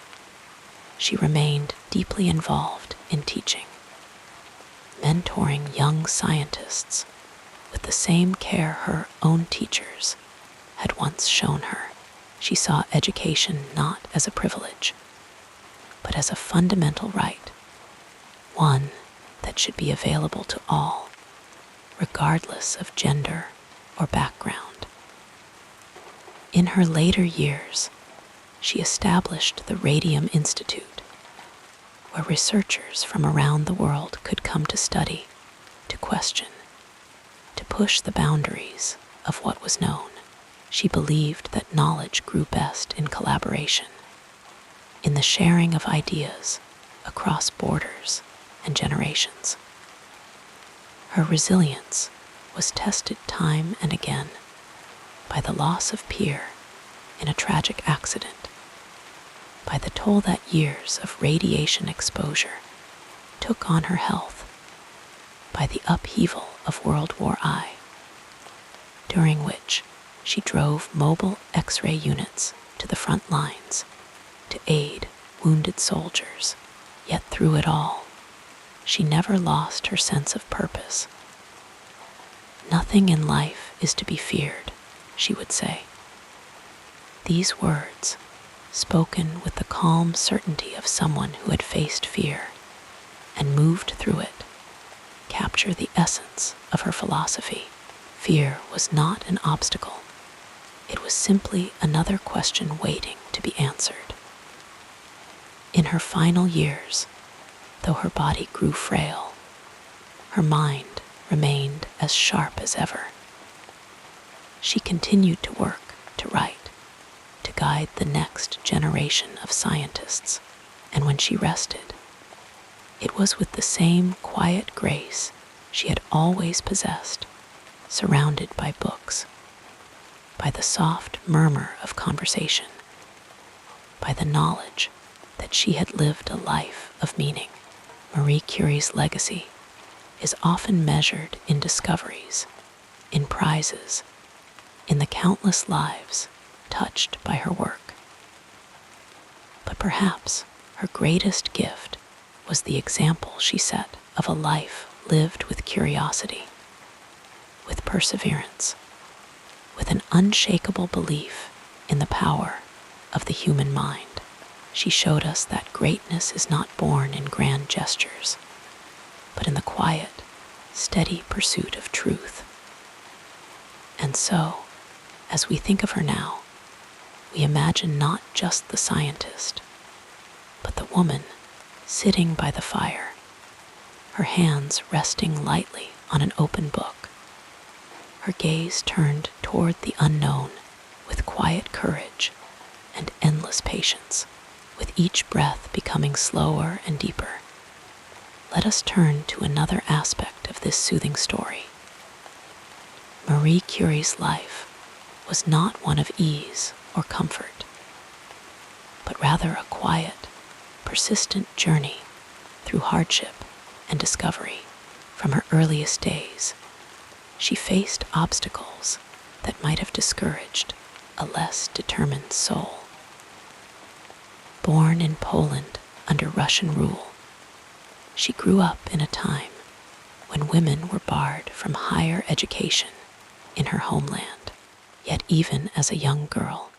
S1: she remained deeply involved in teaching, mentoring young scientists with the same care her own teachers had once shown her. She saw education not as a privilege, but as a fundamental right, one that should be available to all, regardless of gender or background. In her later years, she established the Radium Institute, where researchers from around the world could come to study, to question, to push the boundaries of what was known. She believed that knowledge grew best in collaboration, in the sharing of ideas across borders and generations. Her resilience was tested time and again by the loss of Pierre in a tragic accident, by the toll that years of radiation exposure took on her health, by the upheaval of World War I, during which she drove mobile X-ray units to the front lines to aid wounded soldiers. Yet through it all, she never lost her sense of purpose. "Nothing in life is to be feared," she would say. These words, spoken with the calm certainty of someone who had faced fear and moved through it, capture the essence of her philosophy. Fear was not an obstacle. It was simply another question waiting to be answered. In her final years, though her body grew frail, her mind remained as sharp as ever. She continued to work, to write, to guide the next generation of scientists, and when she rested, it was with the same quiet grace she had always possessed, surrounded by books, by the soft murmur of conversation, by the knowledge that she had lived a life of meaning. Marie Curie's legacy is often measured in discoveries, in prizes, in the countless lives touched by her work. But perhaps her greatest gift was the example she set of a life lived with curiosity, perseverance, with an unshakable belief in the power of the human mind. She showed us that greatness is not born in grand gestures, but in the quiet, steady pursuit of truth. And so, as we think of her now, we imagine not just the scientist, but the woman sitting by the fire, her hands resting lightly on an open book, her gaze turned toward the unknown with quiet courage and endless patience, with each breath becoming slower and deeper. Let us turn to another aspect of this soothing story. Marie Curie's life was not one of ease or comfort, but rather a quiet, persistent journey through hardship and discovery. From her earliest days, she faced obstacles that might have discouraged a less determined soul. Born in Poland under Russian rule, she grew up in a time when women were barred from higher education in her homeland. Yet even as a young girl,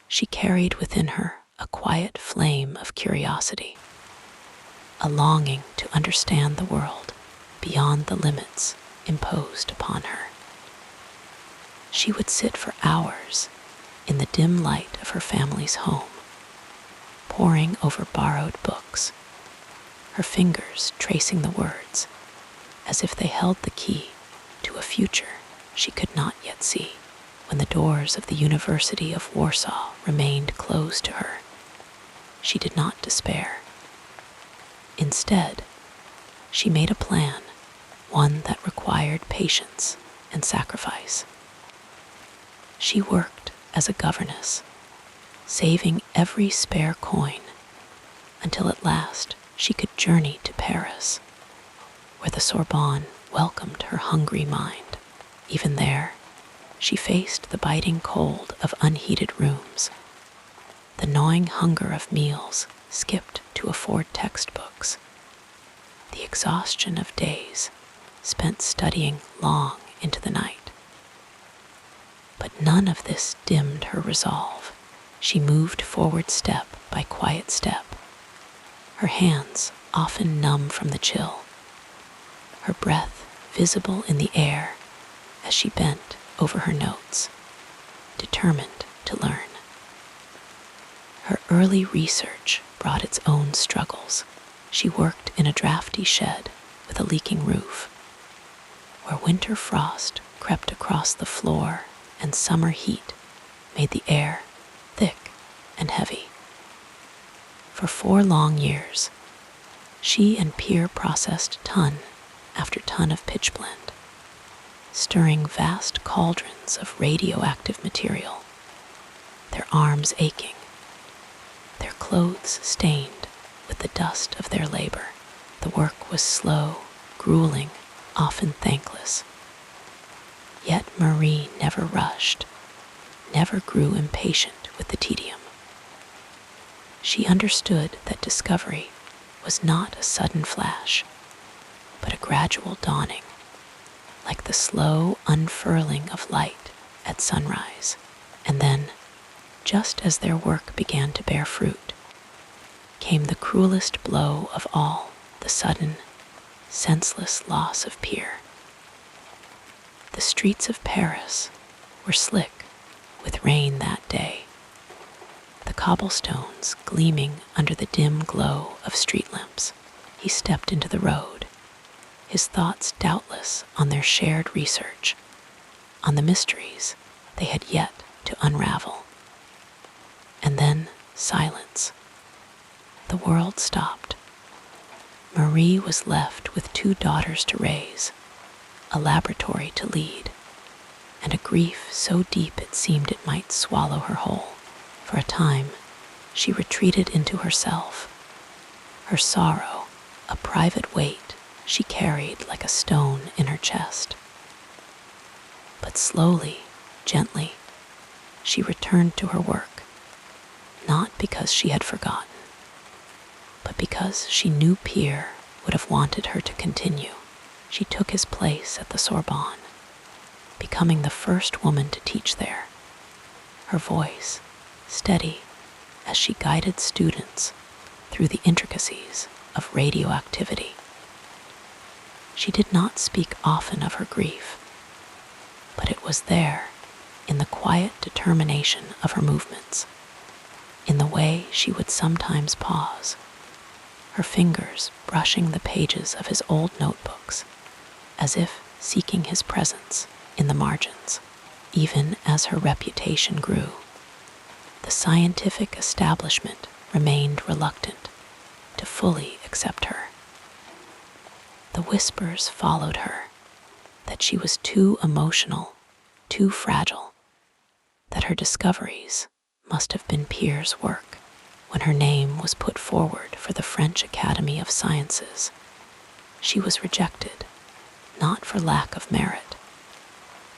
S1: she carried within her a quiet flame of curiosity, a longing to understand the world beyond the limits imposed upon her. She would sit for hours in the dim light of her family's home, poring over borrowed books, her fingers tracing the words as if they held the key to a future she could not yet see. When the doors of the University of Warsaw remained closed to her, she did not despair. Instead, she made a plan, one that required patience and sacrifice. She worked as a governess, saving every spare coin until at last she could journey to Paris, where the Sorbonne welcomed her hungry mind. Even there, she faced the biting cold of unheated rooms, the gnawing hunger of meals skipped to afford textbooks, the exhaustion of days spent studying long into the night. But none of this dimmed her resolve. She moved forward step by quiet step, her hands often numb from the chill, her breath visible in the air as she bent over her notes, determined to learn. Her early research brought its own struggles. She worked in a drafty shed with a leaking roof, where winter frost crept across the floor and summer heat made the air thick and heavy. For 4 long years, she and Pierre processed ton after ton of pitchblende, stirring vast cauldrons of radioactive material, their arms aching, their clothes stained with the dust of their labor. The work was slow, grueling, often thankless. Yet Marie never rushed, never grew impatient with the tedium. She understood that discovery was not a sudden flash, but a gradual dawning, like the slow unfurling of light at sunrise. And then, just as their work began to bear fruit, came the cruelest blow of all, the sudden, senseless loss of Pierre. The streets of Paris were slick with rain that day, the cobblestones gleaming under the dim glow of street lamps. He stepped into the road, his thoughts doubtless on their shared research, on the mysteries they had yet to unravel. And then silence. The world stopped. Marie was left with 2 daughters to raise, a laboratory to lead, and a grief so deep it seemed it might swallow her whole. For a time, she retreated into herself, her sorrow a private weight she carried like a stone in her chest. But slowly, gently, she returned to her work, not because she had forgotten, but because she knew Pierre would have wanted her to continue. She took his place at the Sorbonne, becoming the first woman to teach there, her voice steady as she guided students through the intricacies of radioactivity. She did not speak often of her grief, but it was there in the quiet determination of her movements, in the way she would sometimes pause, her fingers brushing the pages of his old notebooks, as if seeking his presence in the margins. Even as her reputation grew, the scientific establishment remained reluctant to fully accept her. The whispers followed her that she was too emotional, too fragile, that her discoveries must have been Pierre's work. When her name was put forward for the French Academy of Sciences, she was rejected, not for lack of merit,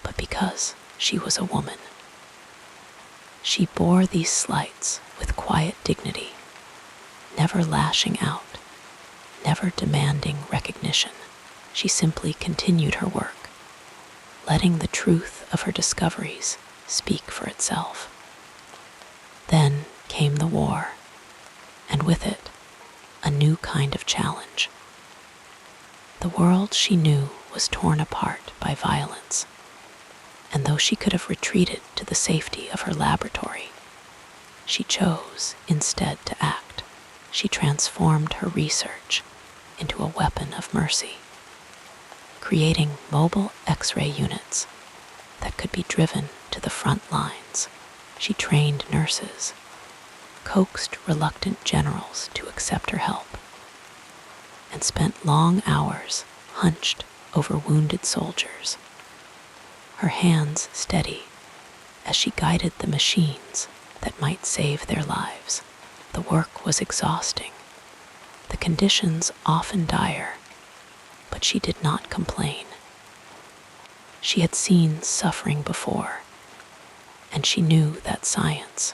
S1: but because she was a woman. She bore these slights with quiet dignity, never lashing out, never demanding recognition. She simply continued her work, letting the truth of her discoveries speak for itself. Then came the war, and with it, a new kind of challenge. The world she knew was torn apart by violence, and though she could have retreated to the safety of her laboratory, she chose instead to act. She transformed her research into a weapon of mercy, creating mobile X-ray units that could be driven to the front lines. She trained nurses, coaxed reluctant generals to accept her help, and spent long hours hunched over wounded soldiers, her hands steady as she guided the machines that might save their lives. The work was exhausting, the conditions often dire, but she did not complain. She had seen suffering before, and she knew that science,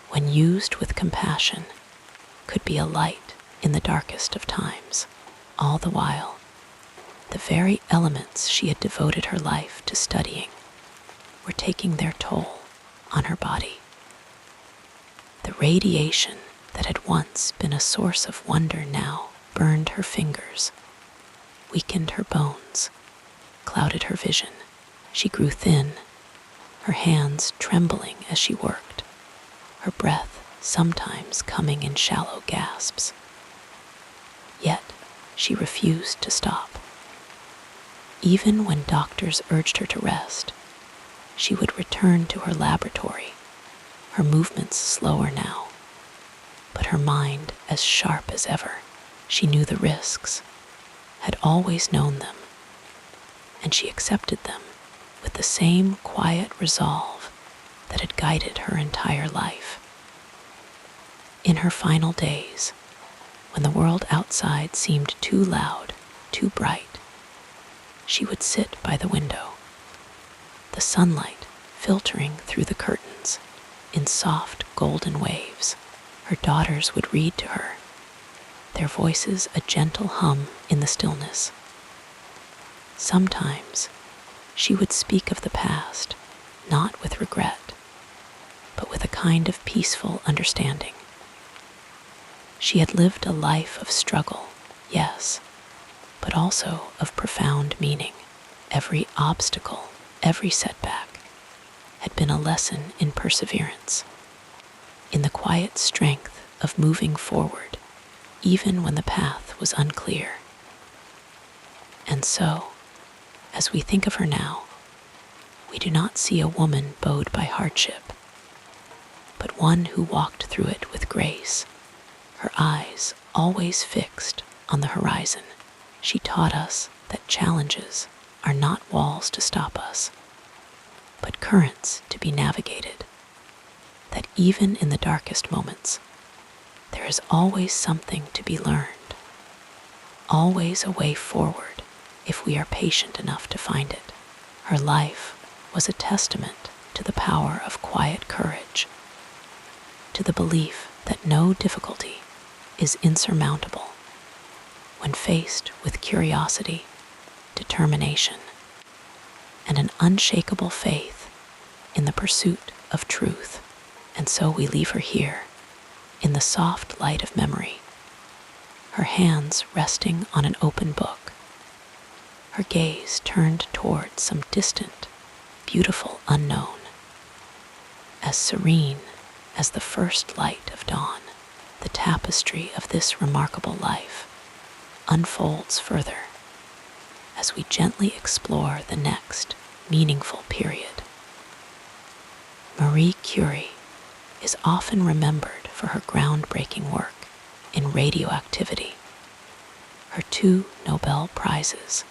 S1: when used with compassion, could be a light in the darkest of times. All the while, the very elements she had devoted her life to studying were taking their toll on her body. The radiation that had once been a source of wonder now burned her fingers, weakened her bones, clouded her vision. She grew thin, her hands trembling as she worked, her breath sometimes coming in shallow gasps. Yet she refused to stop. Even when doctors urged her to rest, she would return to her laboratory, her movements slower now, but her mind as sharp as ever. She knew the risks, had always known them, and she accepted them with the same quiet resolve that had guided her entire life. In her final days, when the world outside seemed too loud, too bright, she would sit by the window, the sunlight filtering through the curtains in soft golden waves. Her daughters would read to her, their voices a gentle hum in the stillness. Sometimes she would speak of the past, not with regret, but with a kind of peaceful understanding. She had lived a life of struggle, yes, but also of profound meaning. Every obstacle, every setback, had been a lesson in perseverance, in the quiet strength of moving forward, even when the path was unclear. And so, as we think of her now, we do not see a woman bowed by hardship, but one who walked through it with grace, her eyes always fixed on the horizon. She taught us that challenges are not walls to stop us, but currents to be navigated, that even in the darkest moments, there is always something to be learned, always a way forward if we are patient enough to find it. Her life was a testament to the power of quiet courage, to the belief that no difficulty is insurmountable when faced with curiosity, determination, and an unshakable faith in the pursuit of truth. And so we leave her here, in the soft light of memory, her hands resting on an open book, her gaze turned toward some distant, beautiful unknown, as serene as the first light of dawn. The tapestry of this remarkable life unfolds further as we gently explore the next meaningful period. Marie Curie is often remembered for her groundbreaking work in radioactivity, her 2 Nobel Prizes,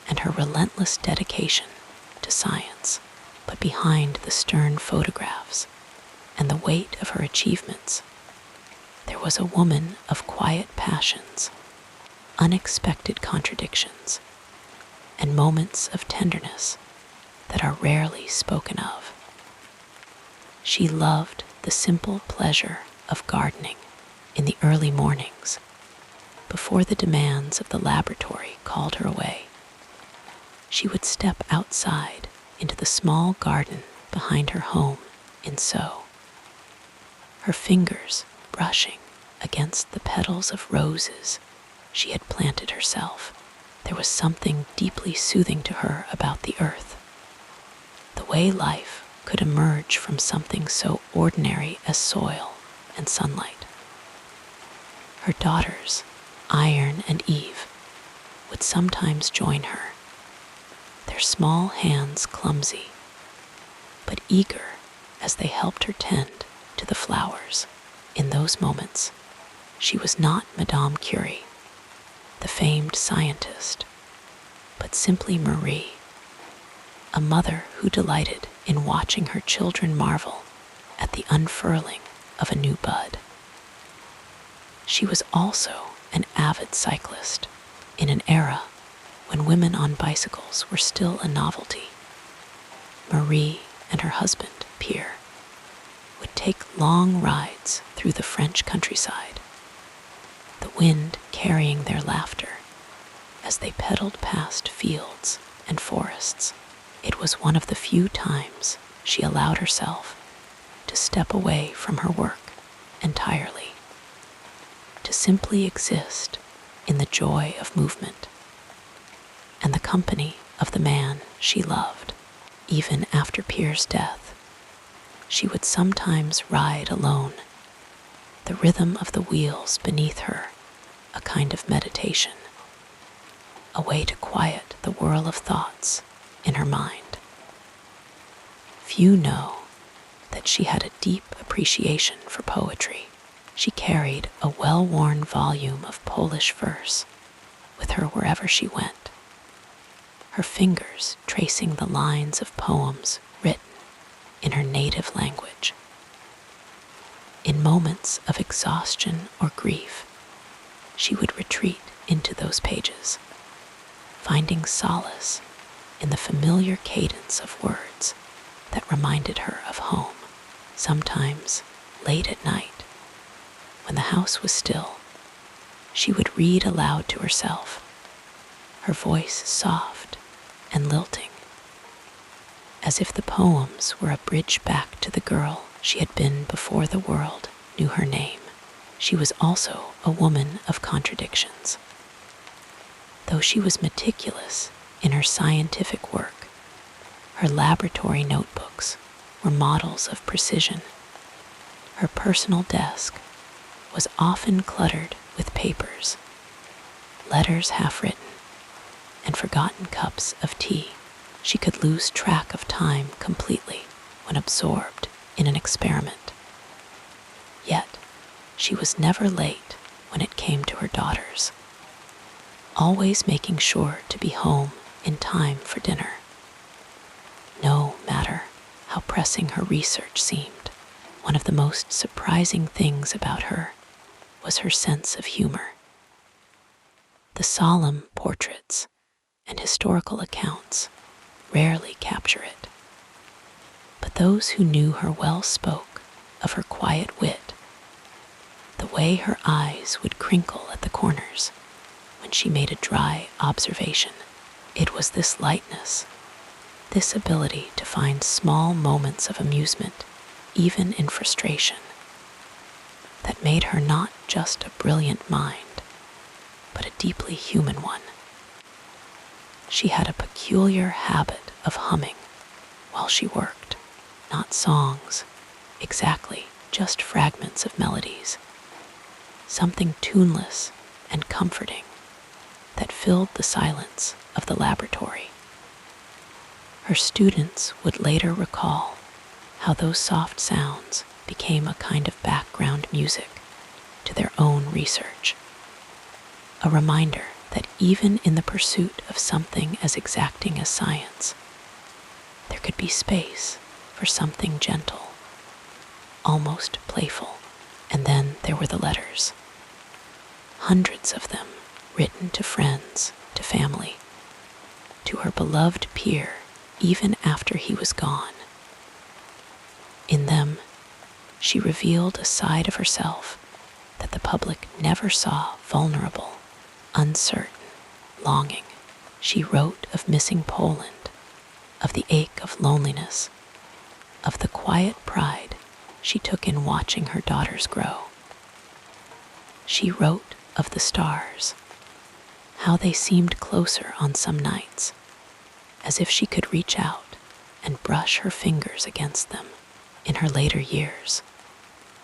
S1: and her relentless dedication to science. But behind the stern photographs and the weight of her achievements, there was a woman of quiet passions, unexpected contradictions, and moments of tenderness that are rarely spoken of. She loved the simple pleasure of gardening in the early mornings, before the demands of the laboratory called her away. She would step outside into the small garden behind her home in Sceaux, her fingers brushing against the petals of roses she had planted herself. There was something deeply soothing to her about the earth, the way life could emerge from something so ordinary as soil and sunlight. Her daughters, Iron and Eve, would sometimes join her, their small hands clumsy, but eager as they helped her tend to the flowers. In those moments, she was not Madame Curie, the famed scientist, but simply Marie, a mother who delighted in watching her children marvel at the unfurling of a new bud. She was also an avid cyclist in an era when women on bicycles were still a novelty. Marie and her husband, Pierre, would take long rides through the French countryside, the wind carrying their laughter as they pedaled past fields and forests. It was one of the few times she allowed herself to step away from her work entirely, to simply exist in the joy of movement and the company of the man she loved. Even after Pierre's death, she would sometimes ride alone, the rhythm of the wheels beneath her a kind of meditation, a way to quiet the whirl of thoughts in her mind. Few know that she had a deep appreciation for poetry. She carried a well-worn volume of Polish verse with her wherever she went, her fingers tracing the lines of poems written in her native language. In moments of exhaustion or grief, she would retreat into those pages, finding solace in the familiar cadence of words that reminded her of home. Sometimes, late at night, when the house was still, she would read aloud to herself, her voice soft and lilting, as if the poems were a bridge back to the girl she had been before the world knew her name. She was also a woman of contradictions. Though she was meticulous in her scientific work, her laboratory notebooks were models of precision. Her personal desk was often cluttered with papers, letters half written, and forgotten cups of tea. She could lose track of time completely when absorbed in an experiment. Yet, she was never late when it came to her daughters, always making sure to be home in time for dinner. No matter how pressing her research seemed, one of the most surprising things about her was her sense of humor. The solemn portraits and historical accounts rarely capture it, but those who knew her well spoke of her quiet wit, the way her eyes would crinkle at the corners when she made a dry observation. It was this lightness, this ability to find small moments of amusement, even in frustration, that made her not just a brilliant mind, but a deeply human one. She had a peculiar habit of humming while she worked, not songs, exactly, just fragments of melodies, something tuneless and comforting that filled the silence of the laboratory. Her students would later recall how those soft sounds became a kind of background music to their own research, a reminder that even in the pursuit of something as exacting as science, there could be space for something gentle, almost playful. And then there were the letters, hundreds of them, written to friends, to family, to her beloved peer, even after he was gone. In them, she revealed a side of herself that the public never saw: vulnerable, uncertain, longing. She wrote of missing Poland, of the ache of loneliness, of the quiet pride she took in watching her daughters grow. She wrote of the stars, how they seemed closer on some nights, as if she could reach out and brush her fingers against them. In her later years,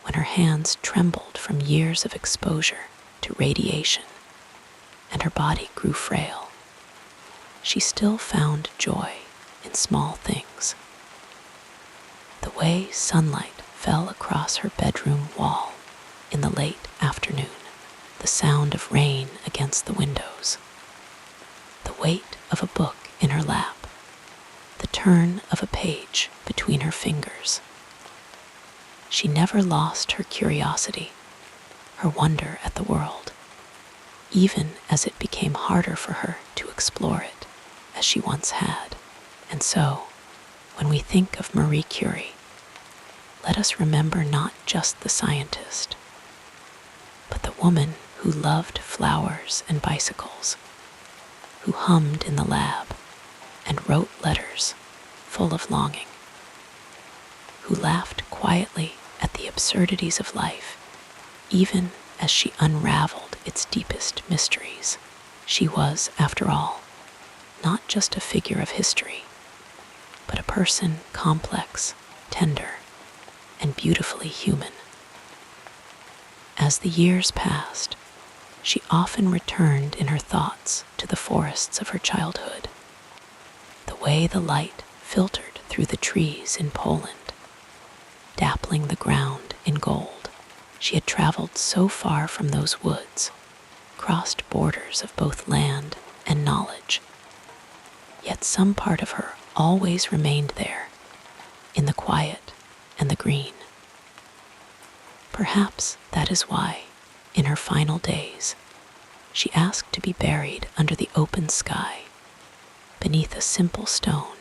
S1: when her hands trembled from years of exposure to radiation and her body grew frail, she still found joy in small things. The way sunlight fell across her bedroom wall in the late afternoon, the sound of rain against the windows, the weight of a book in her lap, the turn of a page between her fingers. She never lost her curiosity, her wonder at the world, even as it became harder for her to explore it as she once had. And so, when we think of Marie Curie, let us remember not just the scientist, but the woman who loved flowers and bicycles, who hummed in the lab and wrote letters full of longing, who laughed quietly at the absurdities of life, even as she unraveled its deepest mysteries. She was, after all, not just a figure of history, but a person complex, tender, and beautifully human. As the years passed, she often returned in her thoughts to the forests of her childhood, the way the light filtered through the trees in Poland, dappling the ground in gold. She had traveled so far from those woods, crossed borders of both land and knowledge, yet some part of her always remained there, in the quiet and the green. Perhaps that is why, in her final days, she asked to be buried under the open sky, beneath a simple stone,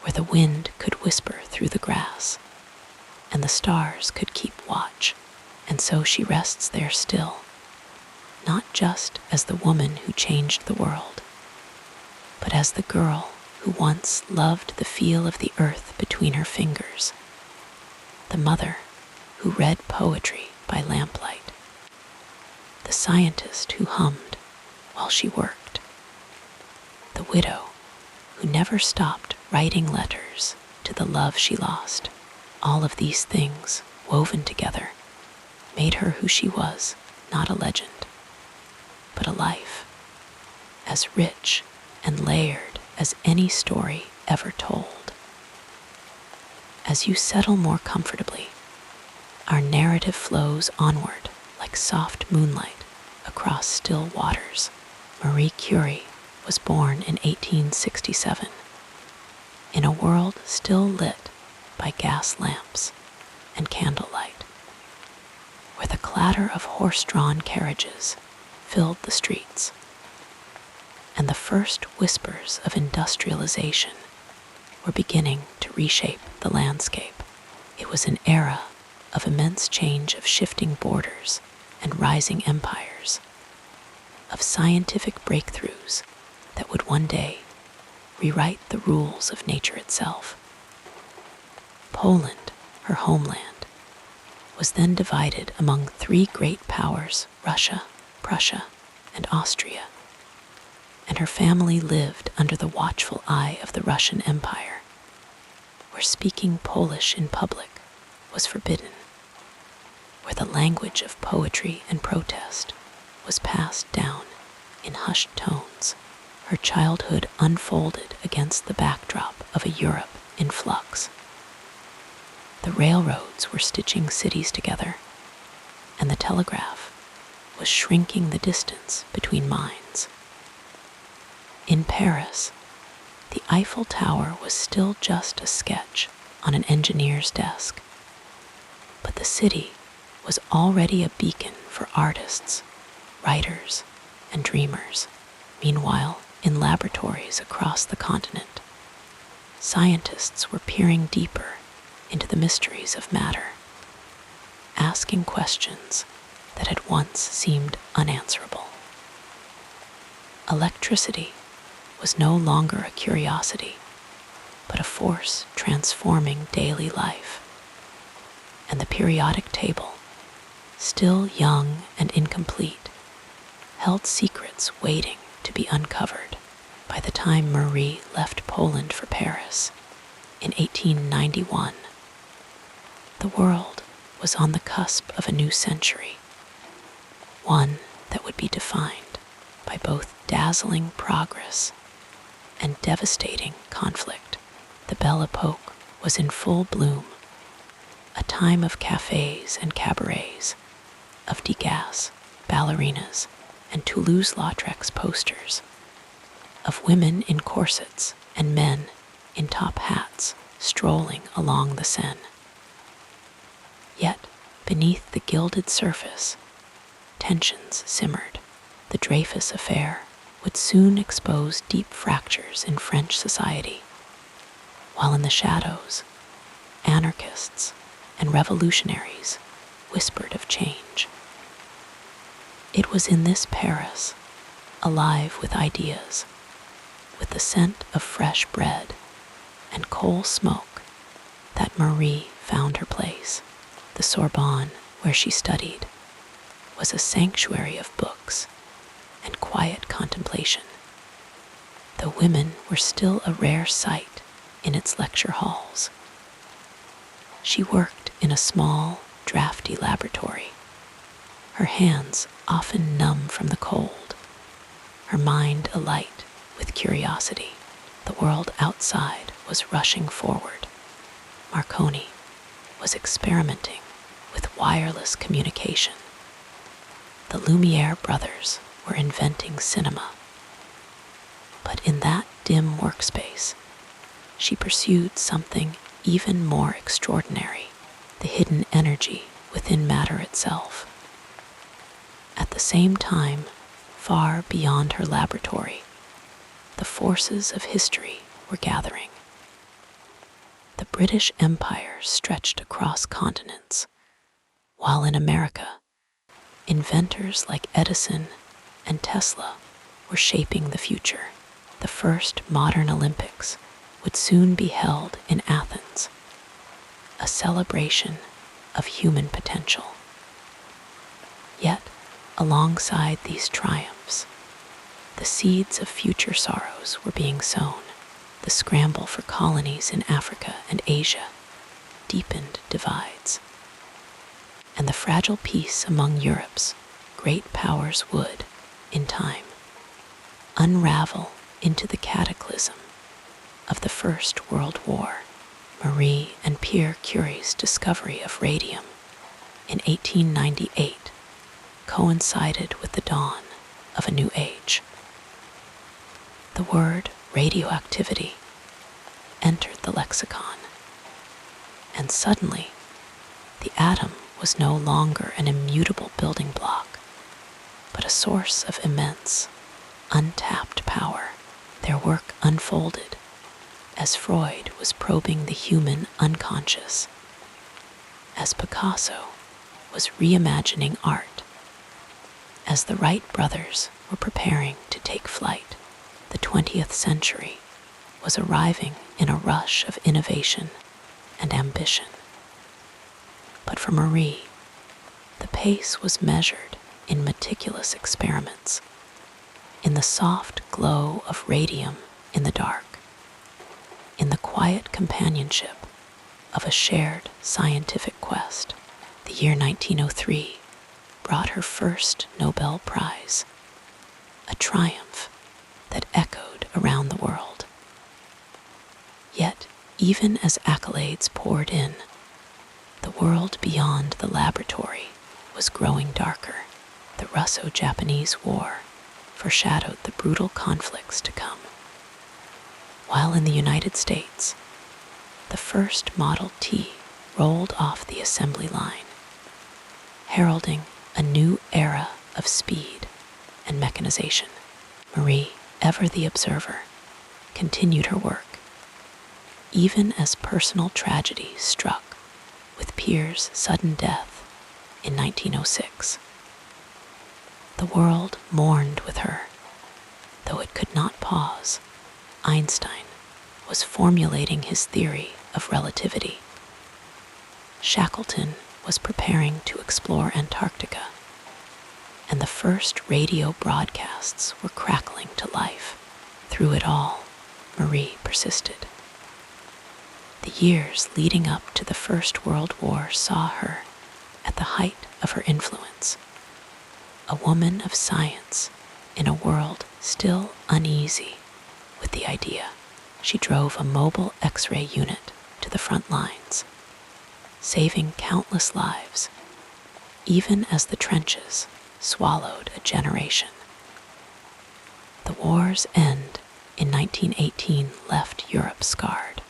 S1: where the wind could whisper through the grass, and the stars could keep watch. And so she rests there still, not just as the woman who changed the world, but as the girl who once loved the feel of the earth between her fingers, the mother who read poetry by lamplight, the scientist who hummed while she worked, the widow who never stopped writing letters to the love she lost. All of these things, woven together, made her who she was, not a legend, but a life, as rich and layered as any story ever told. As you settle more comfortably, our narrative flows onward like soft moonlight across still waters. Marie Curie was born in 1867, in a world still lit by gas lamps and candlelight, where the clatter of horse-drawn carriages filled the streets, and the first whispers of industrialization were beginning to reshape the landscape. It was an era of immense change, of shifting borders and rising empires, of scientific breakthroughs that would one day rewrite the rules of nature itself. Poland, her homeland, was then divided among three great powers, Russia, Prussia, and Austria, and her family lived under the watchful eye of the Russian Empire, where speaking Polish in public was forbidden, where the language of poetry and protest was passed down in hushed tones. Her childhood unfolded against the backdrop of a Europe in flux. The railroads were stitching cities together, and the telegraph was shrinking the distance between minds. In Paris, the Eiffel Tower was still just a sketch on an engineer's desk, but the city was already a beacon for artists, writers, and dreamers. Meanwhile, in laboratories across the continent, scientists were peering deeper into the mysteries of matter, asking questions that had once seemed unanswerable. Electricity was no longer a curiosity, but a force transforming daily life, and the periodic table, still young and incomplete, held secrets waiting to be uncovered. By the time Marie left Poland for Paris in 1891, the world was on the cusp of a new century, one that would be defined by both dazzling progress and devastating conflict. The Belle Epoque was in full bloom, a time of cafes and cabarets, of Degas, ballerinas, and Toulouse-Lautrec's posters, of women in corsets and men in top hats strolling along the Seine. Yet, beneath the gilded surface, tensions simmered. The Dreyfus affair would soon expose deep fractures in French society, while in the shadows, anarchists and revolutionaries whispered of change. It was in this Paris, alive with ideas, with the scent of fresh bread and coal smoke, that Marie found her place. The Sorbonne, where she studied, was a sanctuary of books and quiet contemplation. The women were still a rare sight in its lecture halls. She worked in a small, drafty laboratory, her hands often numb from the cold, her mind alight with curiosity. The world outside was rushing forward. Marconi was experimenting with wireless communication. The Lumiere brothers were inventing cinema. But in that dim workspace, she pursued something even more extraordinary, the hidden energy within matter itself. At the same time, far beyond her laboratory, the forces of history were gathering. The British Empire stretched across continents, while in America, inventors like Edison and Tesla were shaping the future. The first modern Olympics would soon be held in Athens, a celebration of human potential. Yet, alongside these triumphs, the seeds of future sorrows were being sown. The scramble for colonies in Africa and Asia deepened divides, and the fragile peace among Europe's great powers would, in time, unravel into the cataclysm of the First World War. Marie and Pierre Curie's discovery of radium in 1898 coincided with the dawn of a new age. The word radioactivity entered the lexicon, and suddenly the atom was no longer an immutable building block, but a source of immense, untapped power. Their work unfolded as Freud was probing the human unconscious, as Picasso was reimagining art, as the Wright brothers were preparing to take flight. The 20th century was arriving in a rush of innovation and ambition. But for Marie, the pace was measured in meticulous experiments, in the soft glow of radium in the dark, in the quiet companionship of a shared scientific quest. The year 1903 brought her first Nobel Prize, a triumph that echoed around the world. Yet, even as accolades poured in, the world beyond the laboratory was growing darker. The Russo-Japanese War foreshadowed the brutal conflicts to come. While in the United States, the first Model T rolled off the assembly line, heralding a new era of speed and mechanization. Marie, ever the observer, continued her work, even as personal tragedy struck with Pierre's sudden death in 1906. The world mourned with her, though it could not pause. Einstein was formulating his theory of relativity. Shackleton was preparing to explore Antarctica, and the first radio broadcasts were crackling to life. Through it all, Marie persisted. The years leading up to the First World War saw her at the height of her influence, a woman of science in a world still uneasy with the idea. She drove a mobile X-ray unit to the front lines, saving countless lives, even as the trenches swallowed a generation. The war's end in 1918 left Europe scarred,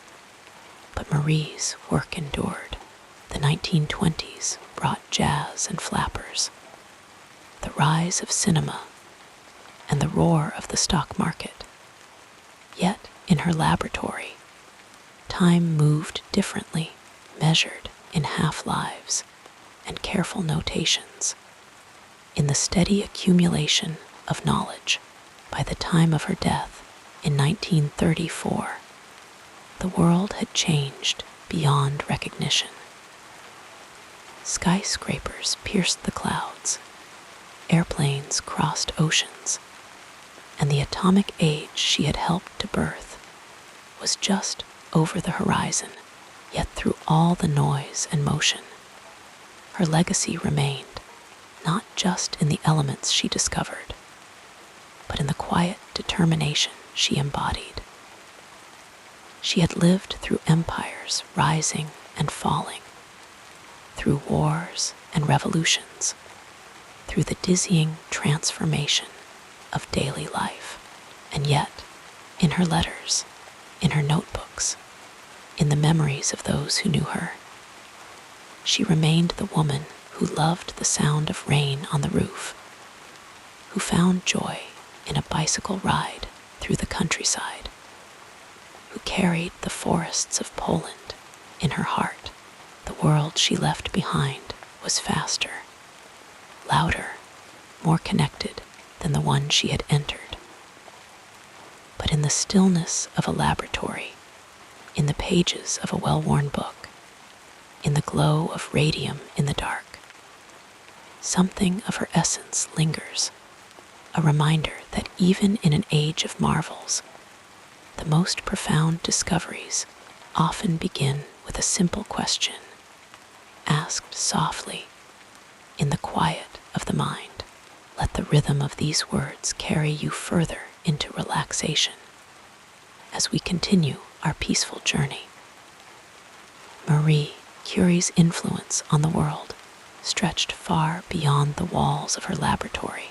S1: but Marie's work endured. The 1920s brought jazz and flappers, the rise of cinema, and the roar of the stock market. Yet, in her laboratory, time moved differently, measured in half-lives and careful notations, in the steady accumulation of knowledge. By the time of her death in 1934, the world had changed beyond recognition. Skyscrapers pierced the clouds, airplanes crossed oceans, and the atomic age she had helped to birth was just over the horizon. Yet through all the noise and motion, her legacy remained, not just in the elements she discovered, but in the quiet determination she embodied. She had lived through empires rising and falling, through wars and revolutions, through the dizzying transformation of daily life. And yet, in her letters, in her notebooks, in the memories of those who knew her, she remained the woman who loved the sound of rain on the roof, who found joy in a bicycle ride through the countryside, who carried the forests of Poland in her heart. The world she left behind was faster, louder, more connected than the one she had entered. But in the stillness of a laboratory, in the pages of a well-worn book, in the glow of radium in the dark, something of her essence lingers, a reminder that even in an age of marvels, the most profound discoveries often begin with a simple question, asked softly in the quiet of the mind. Let the rhythm of these words carry you further into relaxation as we continue our peaceful journey. Marie Curie's influence on the world stretched far beyond the walls of her laboratory,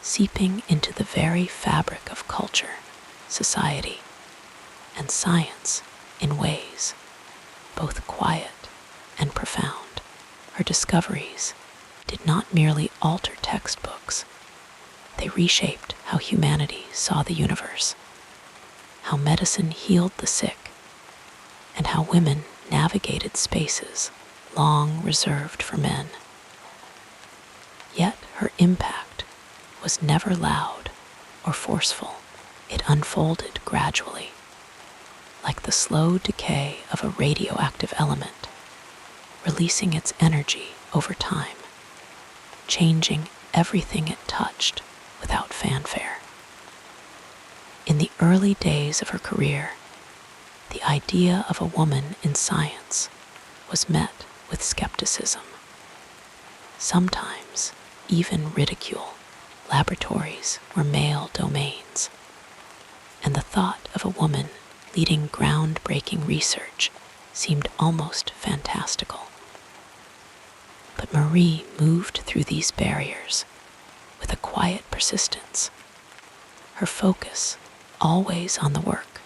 S1: seeping into the very fabric of culture, society, and science in ways both quiet and profound. Her discoveries did not merely alter textbooks, they reshaped how humanity saw the universe, how medicine healed the sick, and how women navigated spaces long reserved for men. Yet her impact was never loud or forceful. It unfolded gradually, like the slow decay of a radioactive element, releasing its energy over time, changing everything it touched without fanfare. In the early days of her career, the idea of a woman in science was met with skepticism, sometimes even ridicule. Laboratories were male domains, and the thought of a woman leading groundbreaking research seemed almost fantastical. But Marie moved through these barriers with a quiet persistence, her focus always on the work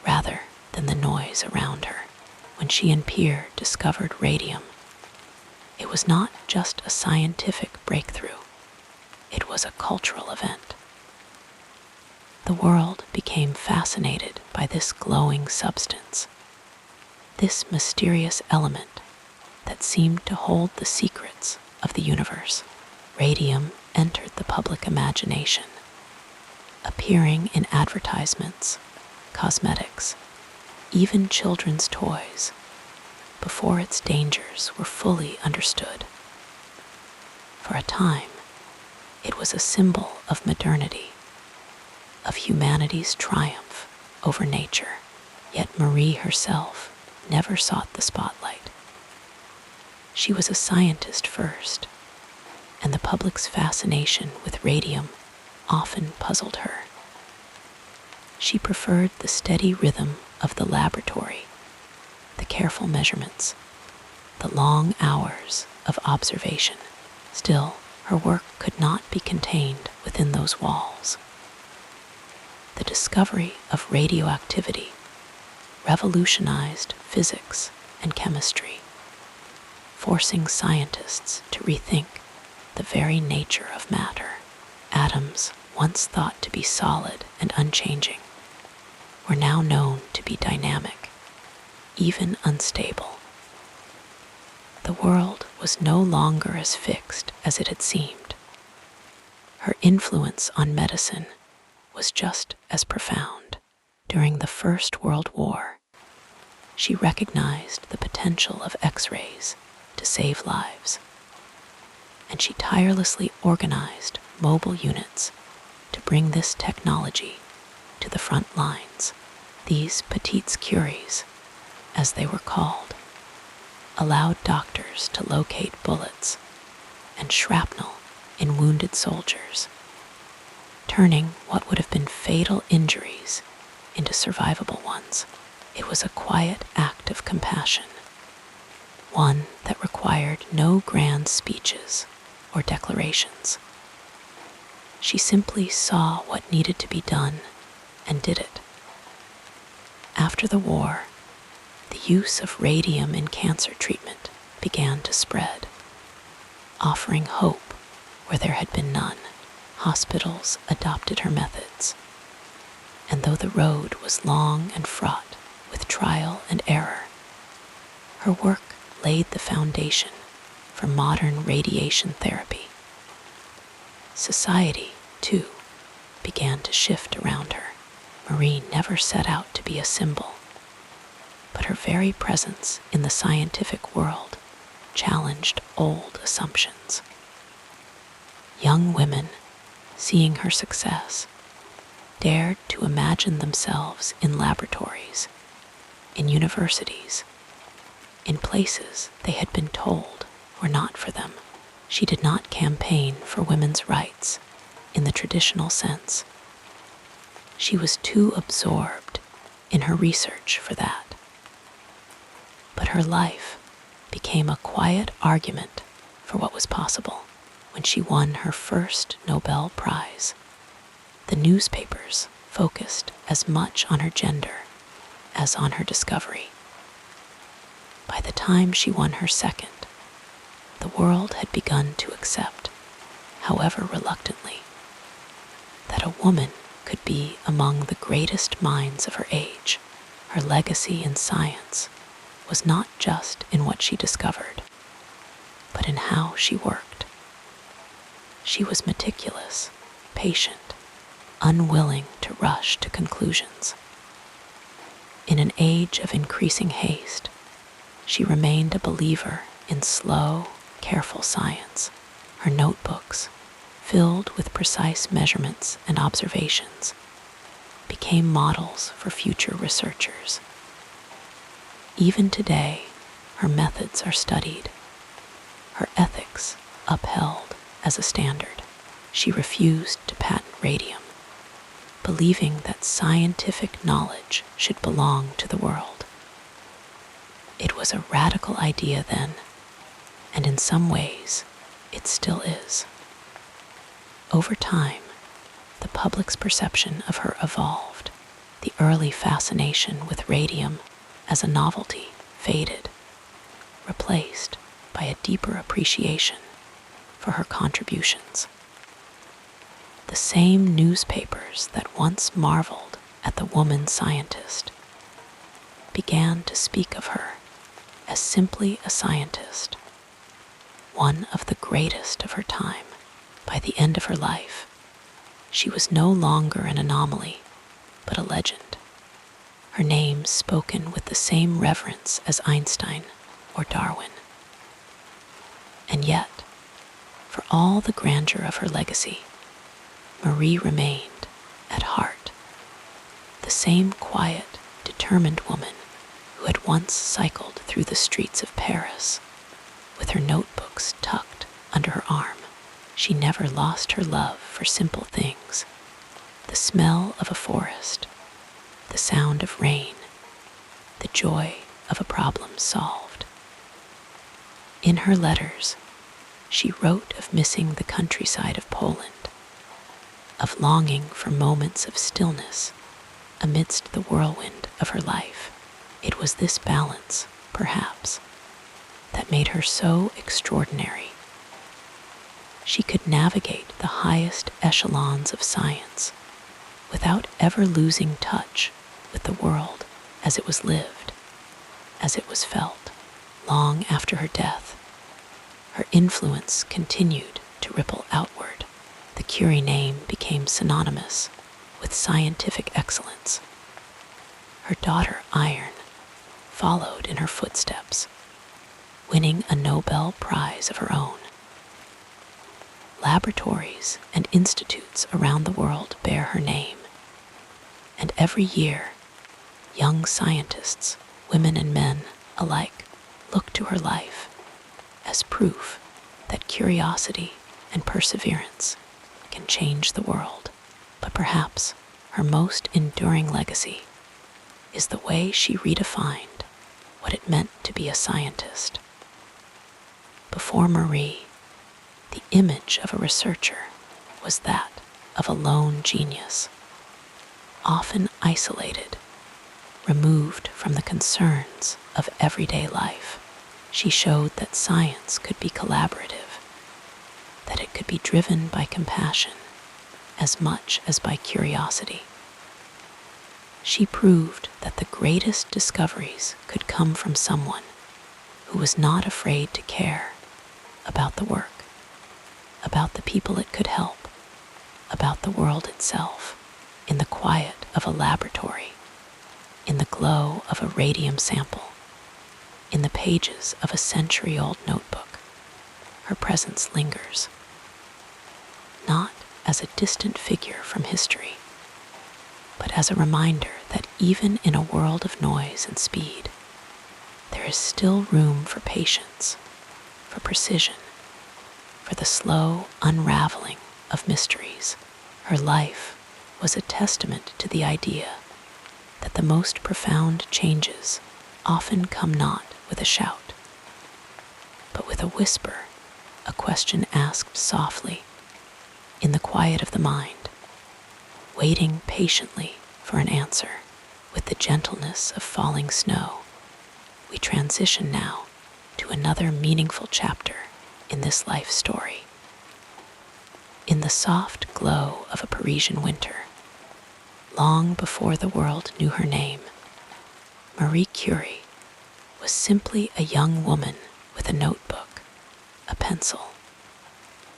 S1: rather than the noise around her. When she and Pierre discovered radium, it was not just a scientific breakthrough, it was a cultural event. The world became fascinated by this glowing substance, this mysterious element that seemed to hold the secrets of the universe. Radium entered the public imagination, appearing in advertisements, cosmetics, even children's toys, before its dangers were fully understood. For a time, it was a symbol of modernity, of humanity's triumph over nature. Yet Marie herself never sought the spotlight. She was a scientist first, and the public's fascination with radium often puzzled her. She preferred the steady rhythm of the laboratory, the careful measurements, the long hours of observation. Still, her work could not be contained within those walls. The discovery of radioactivity revolutionized physics and chemistry, forcing scientists to rethink the very nature of matter. Atoms, once thought to be solid and unchanging, were now known to be dynamic, even unstable. The world was no longer as fixed as it had seemed. Her influence on medicine was just as profound. During the First World War, she recognized the potential of X-rays to save lives, and she tirelessly organized mobile units to bring this technology to the front lines. These petites Curies, as they were called, allowed doctors to locate bullets and shrapnel in wounded soldiers, turning what would have been fatal injuries into survivable ones. It was a quiet act of compassion, one that required no grand speeches or declarations. She simply saw what needed to be done and did it. After the war, the use of radium in cancer treatment began to spread, offering hope where there had been none. Hospitals adopted her methods, and though the road was long and fraught with trial and error, her work laid the foundation for modern radiation therapy. Society, too, began to shift around her. Marie never set out to be a symbol, but her very presence in the scientific world challenged old assumptions. Young women, seeing her success, dared to imagine themselves in laboratories, in universities, in places they had been told were not for them. She did not campaign for women's rights in the traditional sense. She was too absorbed in her research for that. But her life became a quiet argument for what was possible. When she won her first Nobel Prize, the newspapers focused as much on her gender as on her discovery. By the time she won her second, the world had begun to accept, however reluctantly, that a woman could be among the greatest minds of her age. Her legacy in science was not just in what she discovered, but in how she worked. She was meticulous, patient, unwilling to rush to conclusions. In an age of increasing haste, she remained a believer in slow, careful science. Her notebooks, filled with precise measurements and observations, became models for future researchers. Even today, her methods are studied, her ethics upheld as a standard. She refused to patent radium, believing that scientific knowledge should belong to the world. It was a radical idea then, and in some ways, it still is. Over time, the public's perception of her evolved. The early fascination with radium as a novelty faded, replaced by a deeper appreciation for her contributions. The same newspapers that once marveled at the woman scientist began to speak of her as simply a scientist, one of the greatest of her time. By the end of her life, she was no longer an anomaly, but a legend. Her name spoken with the same reverence as Einstein or Darwin. And yet, for all the grandeur of her legacy, Marie remained, at heart, the same quiet, determined woman who had once cycled through the streets of Paris with her notebooks tucked under her arm. She never lost her love for simple things: the smell of a forest, the sound of rain, the joy of a problem solved. In her letters, she wrote of missing the countryside of Poland, of longing for moments of stillness amidst the whirlwind of her life. It was this balance, perhaps, that made her so extraordinary. She could navigate the highest echelons of science without ever losing touch with the world as it was lived, as it was felt. Long after her death, her influence continued to ripple outward. The Curie name became synonymous with scientific excellence. Her daughter, Iron, followed in her footsteps, winning a Nobel Prize of her own. Laboratories and institutes around the world bear her name, and every year, young scientists, women and men alike, look to her life as proof that curiosity and perseverance can change the world. But perhaps her most enduring legacy is the way she redefined what it meant to be a scientist. Before Marie, the image of a researcher was that of a lone genius, often isolated, removed from the concerns of everyday life. She showed that science could be collaborative, that it could be driven by compassion as much as by curiosity. She proved that the greatest discoveries could come from someone who was not afraid to care about the work, about the people it could help, about the world itself. In the quiet of a laboratory, in the glow of a radium sample, in the pages of a century-old notebook, her presence lingers, not as a distant figure from history, but as a reminder that even in a world of noise and speed, there is still room for patience, for precision, for the slow unraveling of mysteries. Her life was a testament to the idea that the most profound changes often come not with a shout, but with a whisper, a question asked softly, in the quiet of the mind, waiting patiently for an answer. With the gentleness of falling snow, we transition now to another meaningful chapter in this life story. In the soft glow of a Parisian winter, long before the world knew her name, Marie Curie was simply a young woman with a notebook, a pencil,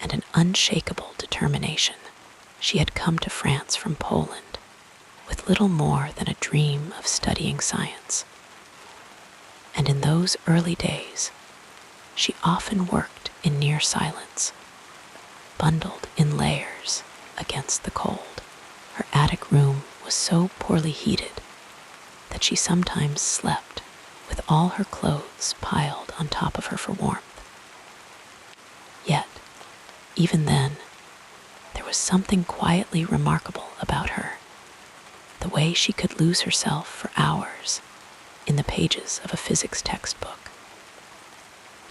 S1: and an unshakable determination. She had come to France from Poland with little more than a dream of studying science. And in those early days, she often worked in near silence, bundled in layers against the cold. Her attic room was so poorly heated that she sometimes slept with all her clothes piled on top of her for warmth. Yet, even then, there was something quietly remarkable about her, the way she could lose herself for hours in the pages of a physics textbook,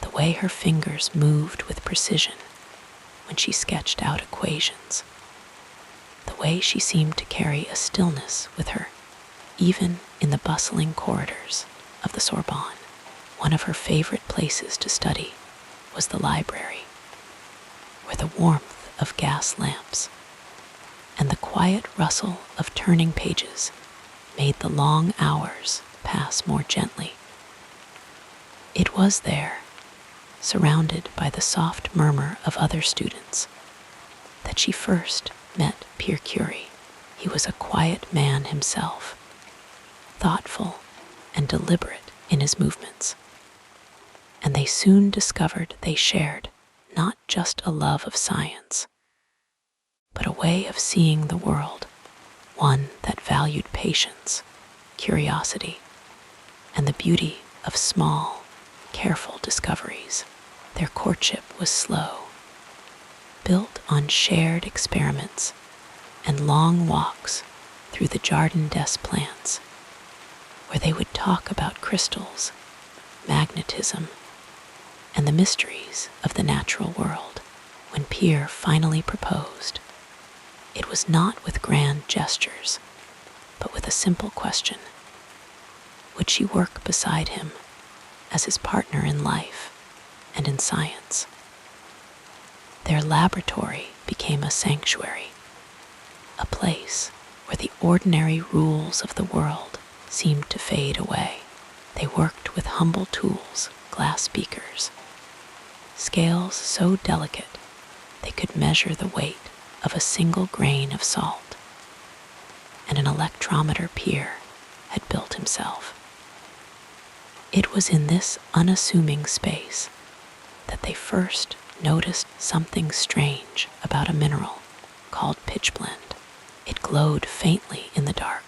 S1: the way her fingers moved with precision when she sketched out equations, the way she seemed to carry a stillness with her, even in the bustling corridors of the Sorbonne. One of her favorite places to study was the library, where the warmth of gas lamps and the quiet rustle of turning pages made the long hours pass more gently. It was there, surrounded by the soft murmur of other students, that she first met Pierre Curie. He was a quiet man himself, thoughtful and deliberate in his movements, and they soon discovered they shared not just a love of science, but a way of seeing the world, one that valued patience, curiosity, and the beauty of small, careful discoveries. Their courtship was slow, built on shared experiments and long walks through the Jardin des Plantes, where they would talk about crystals, magnetism, and the mysteries of the natural world. When Pierre finally proposed, it was not with grand gestures, but with a simple question. Would she work beside him as his partner in life and in science? Their laboratory became a sanctuary, a place where the ordinary rules of the world seemed to fade away. They worked with humble tools, glass beakers, scales so delicate they could measure the weight of a single grain of salt, and an electrometer Pierre had built himself. It was in this unassuming space that they first noticed something strange about a mineral called pitchblende. It glowed faintly in the dark,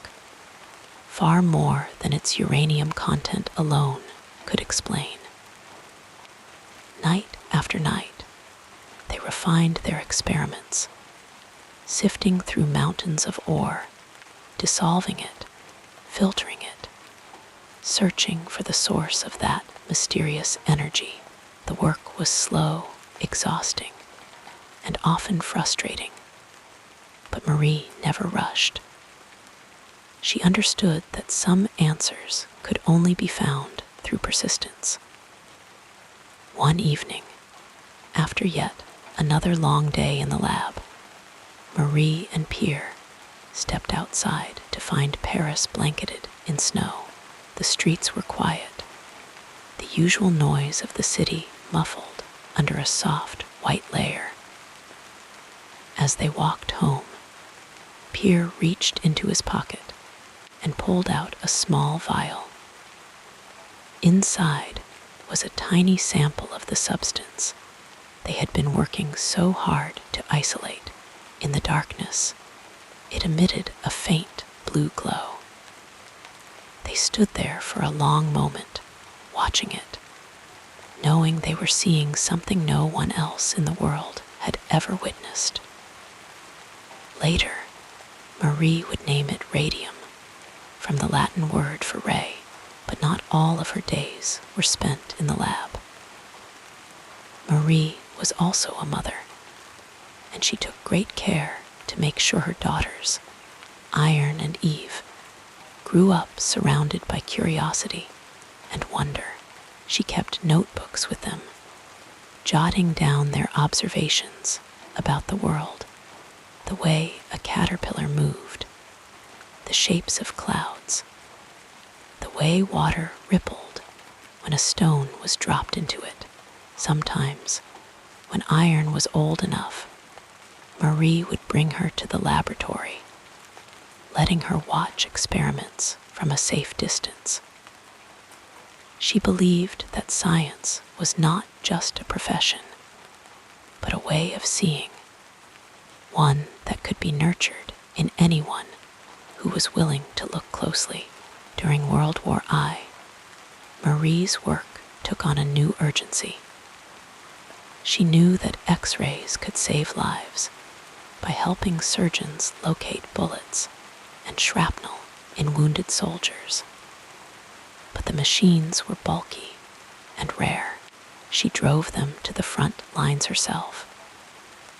S1: far more than its uranium content alone could explain. Night after night, they refined their experiments, sifting through mountains of ore, dissolving it, filtering it, searching for the source of that mysterious energy. The work was slow, exhausting, and often frustrating, but Marie never rushed. She understood that some answers could only be found through persistence. One evening, after yet another long day in the lab, Marie and Pierre stepped outside to find Paris blanketed in snow. The streets were quiet, the usual noise of the city muffled under a soft white layer. As they walked home, Pierre reached into his pocket and pulled out a small vial. Inside was a tiny sample of the substance they had been working so hard to isolate. In the darkness, it emitted a faint blue glow. They stood there for a long moment, watching it, knowing they were seeing something no one else in the world had ever witnessed. Later, Marie would name it radium, from the Latin word for ray, but not all of her days were spent in the lab. Marie was also a mother, and she took great care to make sure her daughters, Iron and Eve, grew up surrounded by curiosity and wonder. She kept notebooks with them, jotting down their observations about the world, the way a caterpillar moved, the shapes of clouds, the way water rippled when a stone was dropped into it. Sometimes, when Iron was old enough, Marie would bring her to the laboratory, letting her watch experiments from a safe distance. She believed that science was not just a profession, but a way of seeing, one that could be nurtured in anyone who was willing to look closely. During World War I, Marie's work took on a new urgency. She knew that X-rays could save lives by helping surgeons locate bullets and shrapnel in wounded soldiers. But the machines were bulky and rare. She drove them to the front lines herself,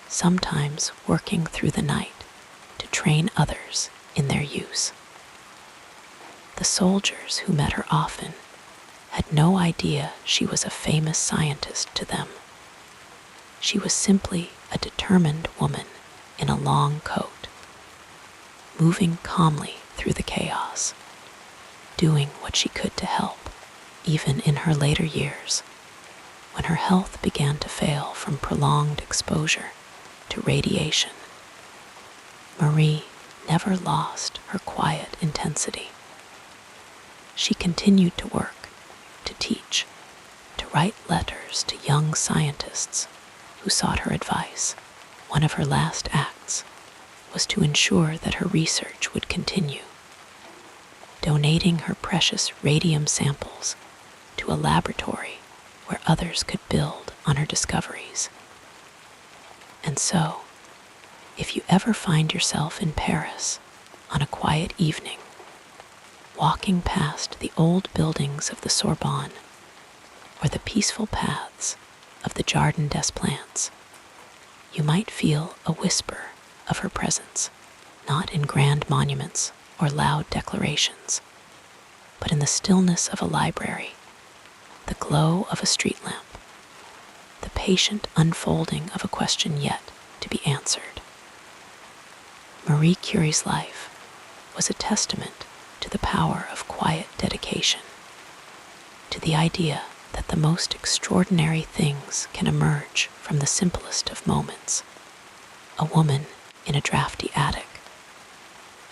S1: sometimes working through the night to train others in their use. The soldiers who met her often had no idea she was a famous scientist to them. She was simply a determined woman in a long coat, moving calmly through the chaos, doing what she could to help, even in her later years, when her health began to fail from prolonged exposure to radiation. Marie never lost her quiet intensity. She continued to work, to teach, to write letters to young scientists who sought her advice. One of her last acts was to ensure that her research would continue, donating her precious radium samples to a laboratory where others could build on her discoveries. And so, if you ever find yourself in Paris on a quiet evening, walking past the old buildings of the Sorbonne or the peaceful paths of the Jardin des Plantes, you might feel a whisper of her presence, not in grand monuments or loud declarations, but in the stillness of a library, the glow of a street lamp, the patient unfolding of a question yet to be answered. Marie Curie's life was a testament to the power of quiet dedication, to the idea that the most extraordinary things can emerge from the simplest of moments. A woman in a drafty attic,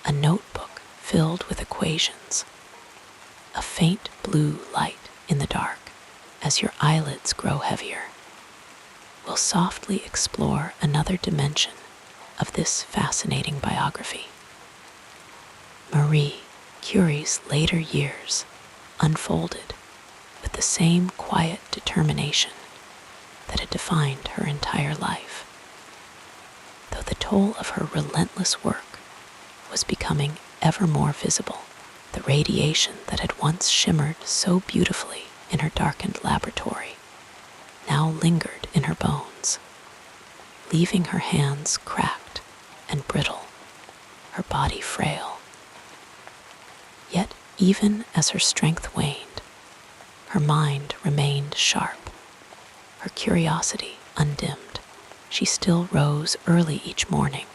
S1: a notebook filled with equations, a faint blue light in the dark as your eyelids grow heavier, will softly explore another dimension of this fascinating biography. Marie Curie's later years unfolded with the same quiet determination that had defined her entire life. Though the toll of her relentless work was becoming ever more visible, the radiation that had once shimmered so beautifully in her darkened laboratory now lingered in her bones, leaving her hands cracked and brittle, her body frail. Yet even as her strength waned, her mind remained sharp, her curiosity undimmed. She still rose early each morning,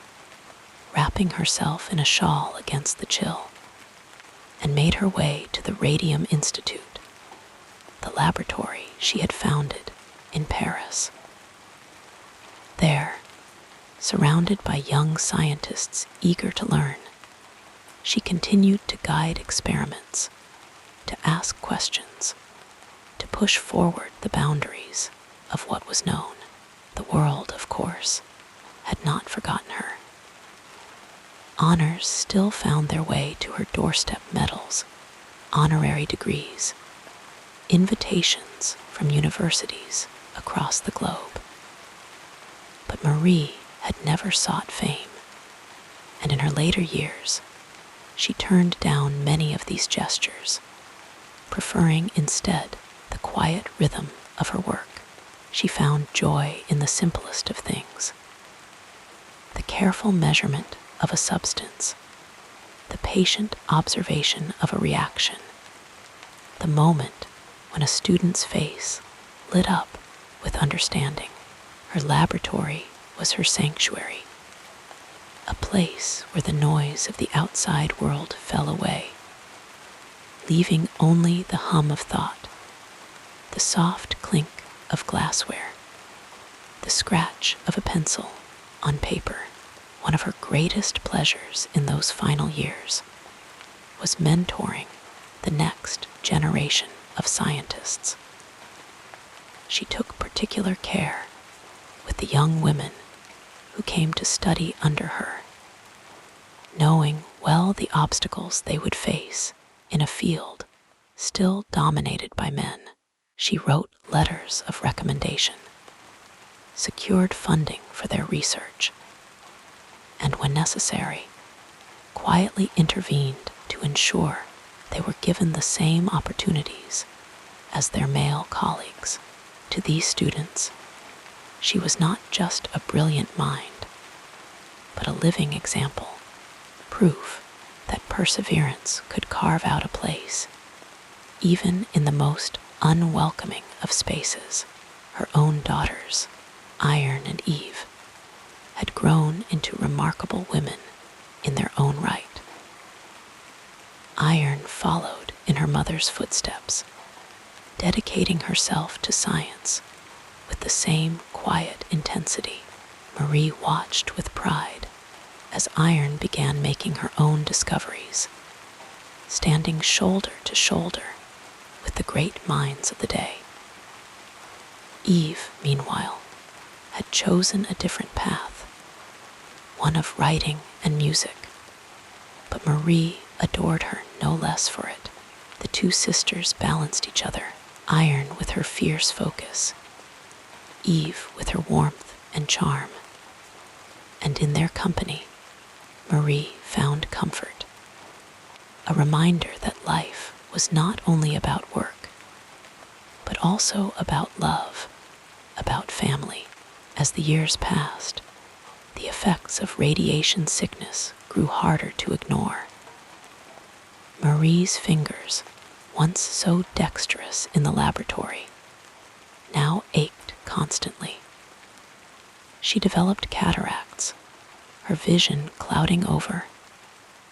S1: wrapping herself in a shawl against the chill, and made her way to the Radium Institute, the laboratory she had founded in Paris. There, surrounded by young scientists eager to learn, she continued to guide experiments, to ask questions, to push forward the boundaries of what was known. The world, of course, had not forgotten her. Honors still found their way to her doorstep: medals, honorary degrees, invitations from universities across the globe. But Marie had never sought fame, and in her later years, she turned down many of these gestures, preferring instead the quiet rhythm of her work. She found joy in the simplest of things: the careful measurement of a substance, the patient observation of a reaction, the moment when a student's face lit up with understanding. Her laboratory was her sanctuary, a place where the noise of the outside world fell away, leaving only the hum of thought, the soft clink of glassware, the scratch of a pencil On paper, one of her greatest pleasures in those final years was mentoring the next generation of scientists. She took particular care with the young women who came to study under her, knowing well the obstacles they would face in a field still dominated by men. She wrote letters of recommendation, secured funding for their research, and when necessary, quietly intervened to ensure they were given the same opportunities as their male colleagues. To these students, she was not just a brilliant mind, but a living example, proof that perseverance could carve out a place, even in the most unwelcoming of spaces. Her own daughters, Iron and Eve, had grown into remarkable women in their own right. Iron followed in her mother's footsteps, dedicating herself to science with the same quiet intensity. Marie watched with pride as Iron began making her own discoveries, standing shoulder to shoulder with the great minds of the day. Eve, meanwhile, had chosen a different path, one of writing and music, but Marie adored her no less for it. The two sisters balanced each other, Iron with her fierce focus, Eve with her warmth and charm, and in their company, Marie found comfort, a reminder that life was not only about work, but also about love, about family. As the years passed, the effects of radiation sickness grew harder to ignore. Marie's fingers, once so dexterous in the laboratory, now ached constantly. She developed cataracts, her vision clouding over,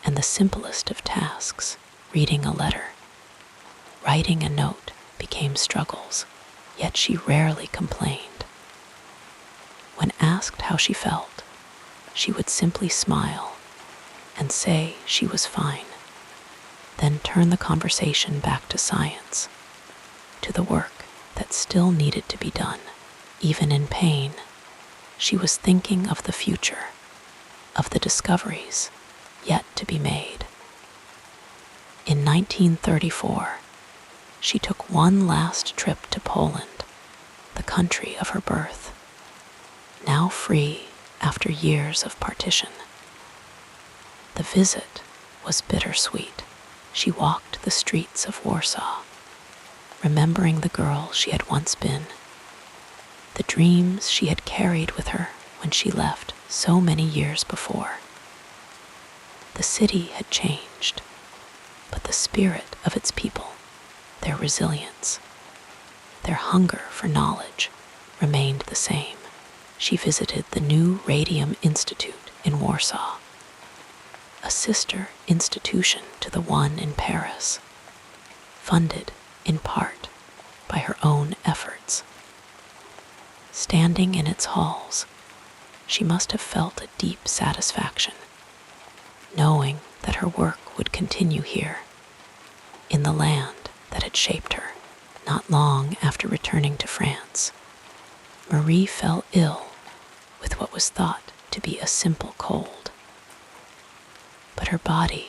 S1: and the simplest of tasks, reading a letter, writing a note, became struggles, yet she rarely complained. When asked how she felt, she would simply smile and say she was fine, then turn the conversation back to science, to the work that still needed to be done. Even in pain, she was thinking of the future, of the discoveries yet to be made. In 1934, she took one last trip to Poland, the country of her birth, now free after years of partition. The visit was bittersweet. She walked the streets of Warsaw, remembering the girl she had once been, the dreams she had carried with her when she left so many years before. The city had changed, but the spirit of its people, their resilience, their hunger for knowledge remained the same. She visited the new Radium Institute in Warsaw, a sister institution to the one in Paris, funded in part by her own efforts. Standing in its halls, she must have felt a deep satisfaction, knowing that her work would continue here, in the land that had shaped her. Not long after returning to France, Marie fell ill with what was thought to be a simple cold. But her body,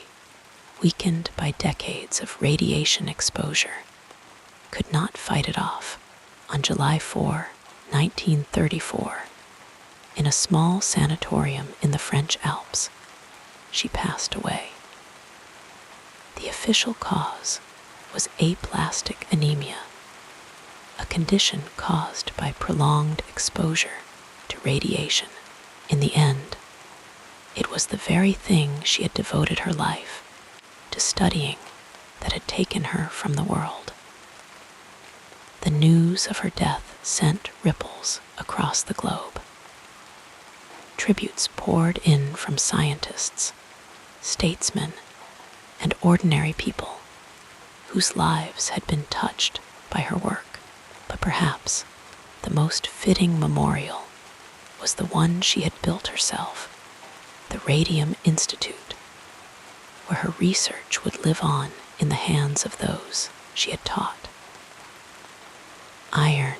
S1: weakened by decades of radiation exposure, could not fight it off. On July 4, 1934, in a small sanatorium in the French Alps, she passed away. The official cause was aplastic anemia, a condition caused by prolonged exposure to radiation. In the end, it was the very thing she had devoted her life to studying that had taken her from the world. The news of her death sent ripples across the globe. Tributes poured in from scientists, statesmen, and ordinary people whose lives had been touched by her work. But perhaps the most fitting memorial was the one she had built herself, the Radium Institute, where her research would live on in the hands of those she had taught. Iron,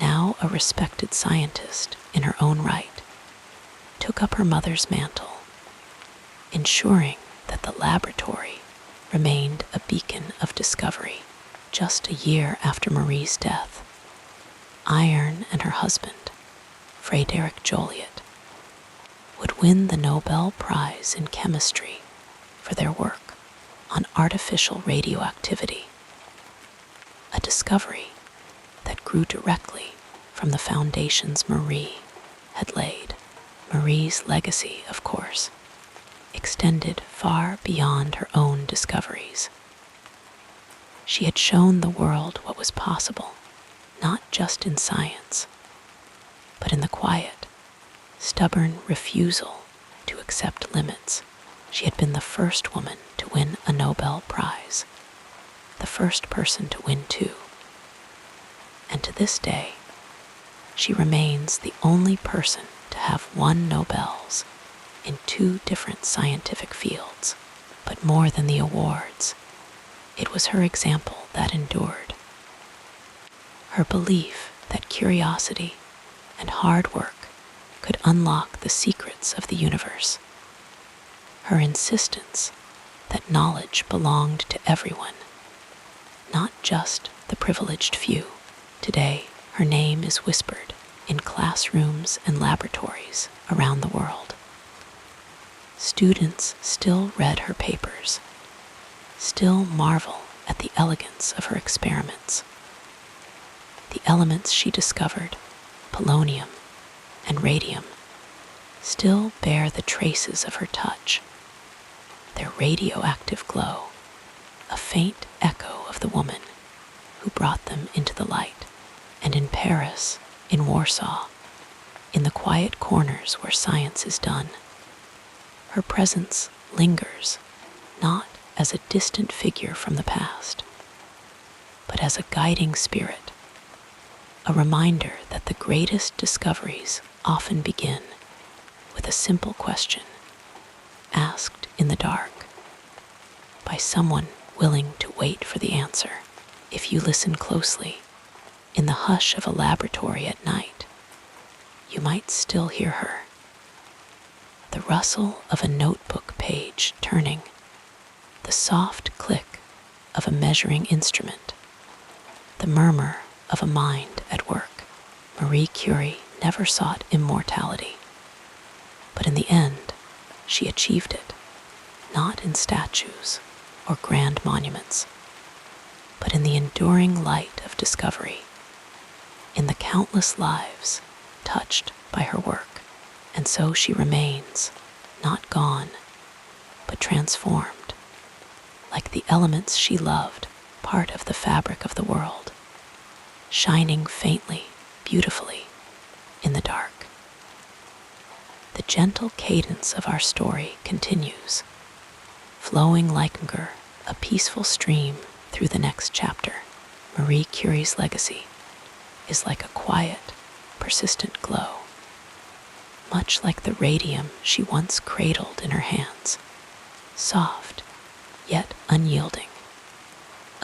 S1: now a respected scientist in her own right, took up her mother's mantle, ensuring that the laboratory remained a beacon of discovery. Just a year after Marie's death, Iron and her husband, Frédéric Joliot, would win the Nobel Prize in Chemistry for their work on artificial radioactivity, a discovery that grew directly from the foundations Marie had laid. Marie's legacy, of course, extended far beyond her own discoveries. She had shown the world what was possible, not just in science, but in the quiet, stubborn refusal to accept limits. She had been the first woman to win a Nobel Prize, the first person to win two. And to this day, she remains the only person to have won Nobels in two different scientific fields. But more than the awards, it was her example that endured. Her belief that curiosity and hard work could unlock the secrets of the universe. Her insistence that knowledge belonged to everyone, not just the privileged few. Today, her name is whispered in classrooms and laboratories around the world. Students still read her papers, still marvel at the elegance of her experiments. The elements she discovered, polonium and radium, still bear the traces of her touch, their radioactive glow, a faint echo of the woman who brought them into the light. And in Paris, in Warsaw, in the quiet corners where science is done, her presence lingers, not as a distant figure from the past, but as a guiding spirit, a reminder that the greatest discoveries often begin with a simple question, asked in the dark, by someone willing to wait for the answer. If you listen closely, in the hush of a laboratory at night, you might still hear her. The rustle of a notebook page turning, the soft click of a measuring instrument, the murmur of a mind at work. Marie Curie never sought immortality, but in the end, she achieved it, not in statues or grand monuments, but in the enduring light of discovery, in the countless lives touched by her work. And so she remains, not gone, but transformed, like the elements she loved, part of the fabric of the world, shining faintly, beautifully, in the dark. The gentle cadence of our story continues, flowing like a peaceful stream through the next chapter. Marie Curie's legacy is like a quiet, persistent glow, much like the radium she once cradled in her hands, soft yet unyielding,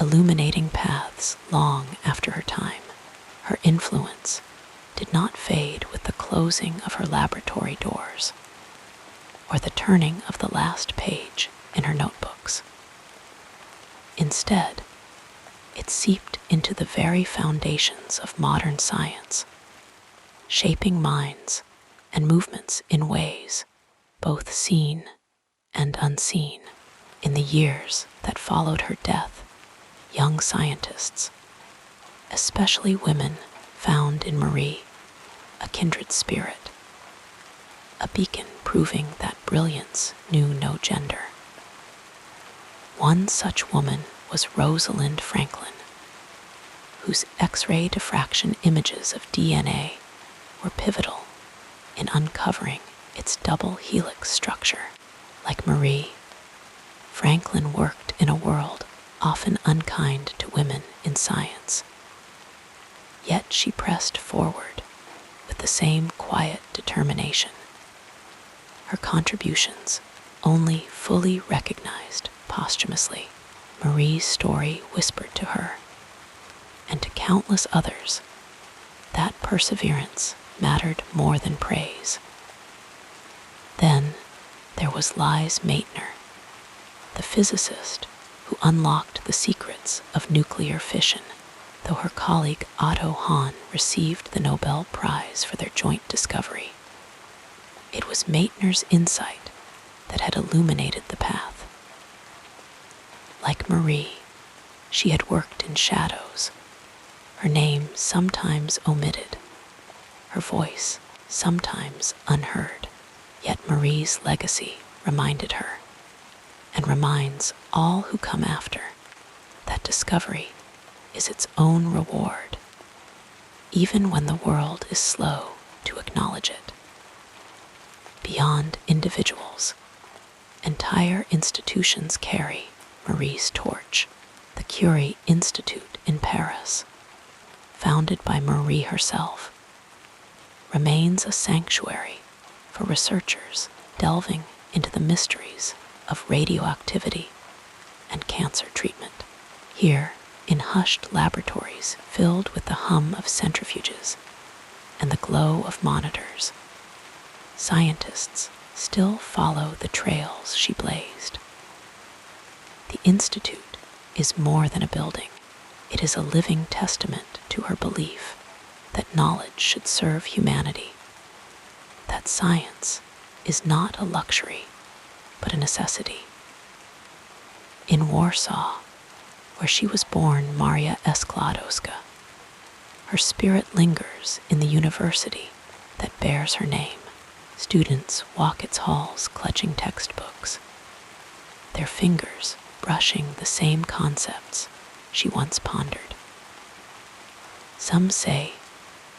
S1: illuminating paths long after her time. Her influence did not fade with the closing of her laboratory doors or the turning of the last page in her notebooks. Instead, it seeped into the very foundations of modern science, shaping minds and movements in ways both seen and unseen. In the years that followed her death, young scientists, especially women, found in Marie a kindred spirit, a beacon proving that brilliance knew no gender. One such woman was Rosalind Franklin, whose X-ray diffraction images of DNA were pivotal in uncovering its double helix structure. Like Marie, Franklin worked in a world often unkind to women in science. Yet she pressed forward with with the same quiet determination. Her contributions only fully recognized posthumously. Marie's story whispered to her, and to countless others, that perseverance mattered more than praise. Then there was Lise Meitner, the physicist who unlocked the secrets of nuclear fission, though her colleague Otto Hahn received the Nobel Prize for their joint discovery. It was Meitner's insight that had illuminated the path. Like Marie, she had worked in shadows, her name sometimes omitted, her voice sometimes unheard. Yet Marie's legacy reminded her, and reminds all who come after, that discovery is its own reward, even when the world is slow to acknowledge it. Beyond individuals, entire institutions carry Marie's torch. The Curie Institute in Paris, founded by Marie herself, remains a sanctuary for researchers delving into the mysteries of radioactivity and cancer treatment. Here, in hushed laboratories filled with the hum of centrifuges and the glow of monitors, scientists still follow the trails she blazed. The Institute is more than a building. It is a living testament to her belief that knowledge should serve humanity, that science is not a luxury, but a necessity. In Warsaw, where she was born Maria Skłodowska, her spirit lingers in the university that bears her name. Students walk its halls clutching textbooks, their fingers brushing the same concepts she once pondered. Some say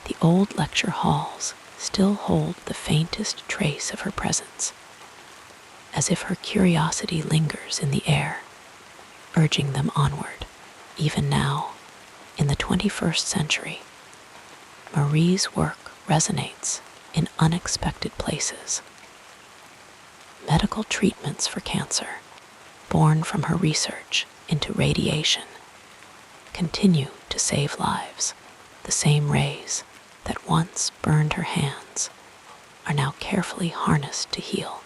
S1: the old lecture halls still hold the faintest trace of her presence, as if her curiosity lingers in the air, urging them onward. Even now, in the 21st century, Marie's work resonates in unexpected places. Medical treatments for cancer, born from her research into radiation, continue to save lives. The same rays that once burned her hands are now carefully harnessed to heal.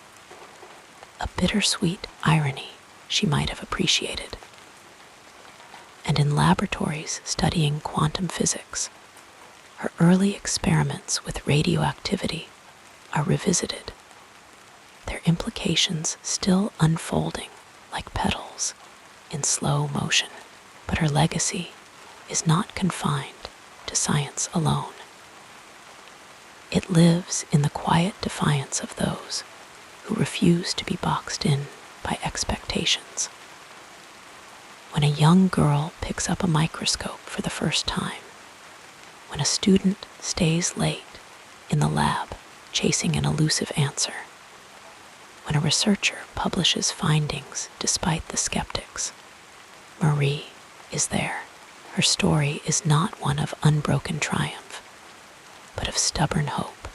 S1: A bittersweet irony she might have appreciated. And in laboratories studying quantum physics, her early experiments with radioactivity are revisited, their implications still unfolding like petals in slow motion. But her legacy is not confined to science alone. It lives in the quiet defiance of those who refuse to be boxed in by expectations. When a young girl picks up a microscope for the first time, when a student stays late in the lab chasing an elusive answer, when a researcher publishes findings despite the skeptics, Marie is there. Her story is not one of unbroken triumph, but of stubborn hope.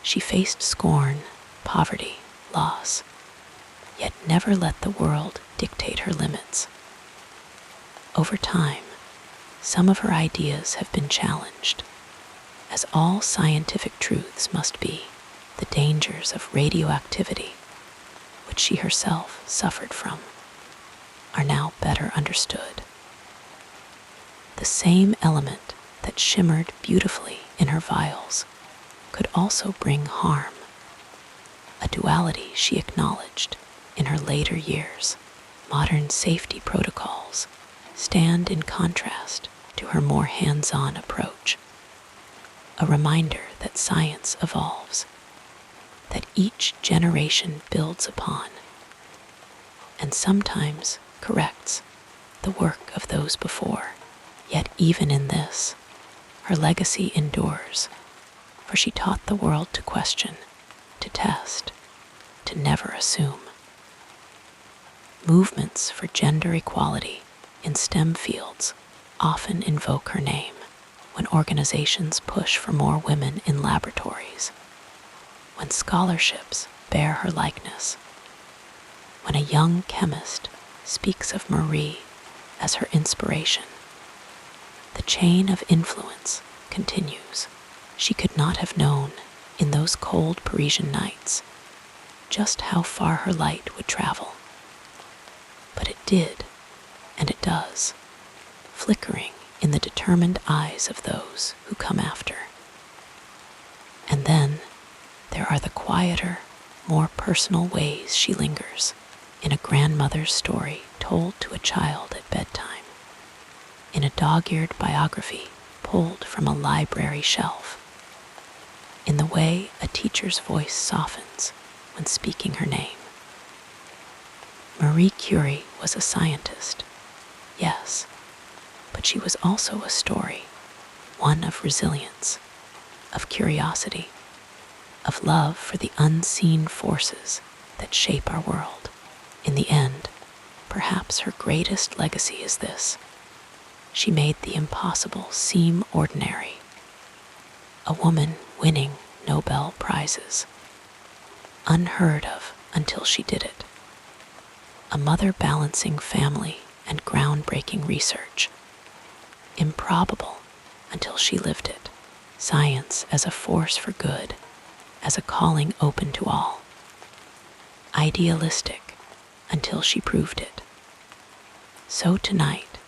S1: She faced scorn, poverty, loss, yet never let the world dictate her limits. Over time, some of her ideas have been challenged, as all scientific truths must be. The dangers of radioactivity, which she herself suffered from, are now better understood. The same element that shimmered beautifully in her vials could also bring harm, a duality she acknowledged in her later years. Modern safety protocols stand in contrast to her more hands-on approach, a reminder that science evolves, that each generation builds upon, and sometimes corrects the work of those before. Yet even in this, her legacy endures, for she taught the world to question, to test, to never assume. Movements for gender equality in STEM fields often invoke her name. when organizations push for more women in laboratories, when scholarships bear her likeness, when a young chemist speaks of Marie as her inspiration. The chain of influence continues. She could not have known, in those cold Parisian nights, just how far her light would travel. But it did, and it does, flickering in the determined eyes of those who come after. And then there are the quieter, more personal ways she lingers, in a grandmother's story told to a child at bedtime, in a dog-eared biography pulled from a library shelf, in the way a teacher's voice softens when speaking her name. Marie Curie was a scientist, yes, but she was also a story, one of resilience, of curiosity, of love for the unseen forces that shape our world. In the end, perhaps her greatest legacy is this: she made the impossible seem ordinary. A woman winning Nobel Prizes, unheard of until she did it. A mother balancing family and groundbreaking research, improbable until she lived it. Science as a force for good, as a calling open to all. Idealistic until she proved it. So tonight,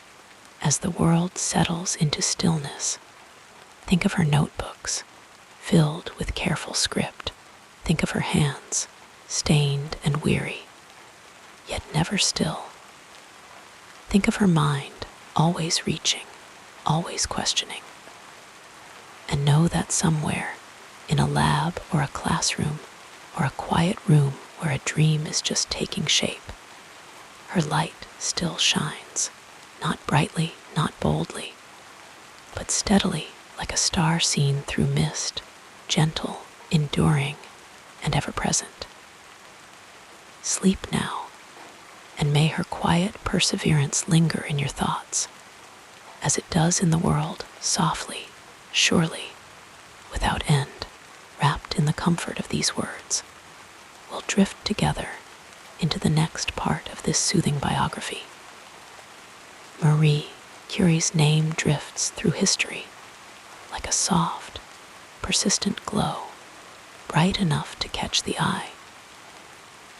S1: as the world settles into stillness, think of her notebooks, filled with careful script. Think of her hands, stained and weary, yet never still. Think of her mind, always reaching, always questioning. And know that somewhere, in a lab or a classroom, or a quiet room where a dream is just taking shape, her light still shines, not brightly, not boldly, but steadily like a star seen through mist, gentle, enduring, and ever-present. Sleep now, and may her quiet perseverance linger in your thoughts, as it does in the world, softly, surely, without end. Wrapped in the comfort of these words, we'll drift together into the next part of this soothing biography. Marie Curie's name drifts through history like a soft, persistent glow, bright enough to catch the eye,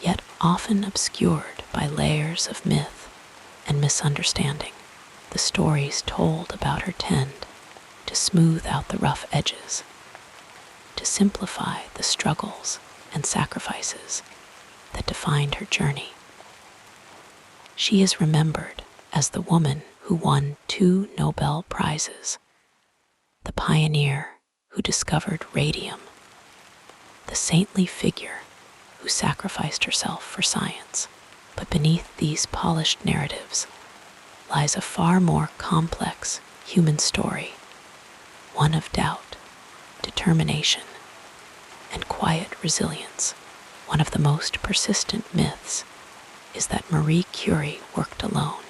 S1: yet often obscured by layers of myth and misunderstanding. The stories told about her tend to smooth out the rough edges, to simplify the struggles and sacrifices that defined her journey. She is remembered as the woman who won 2 Nobel Prizes, the pioneer who discovered radium, the saintly figure who sacrificed herself for science. But beneath these polished narratives lies a far more complex human story, one of doubt, determination, and quiet resilience. One of the most persistent myths is that Marie Curie worked alone,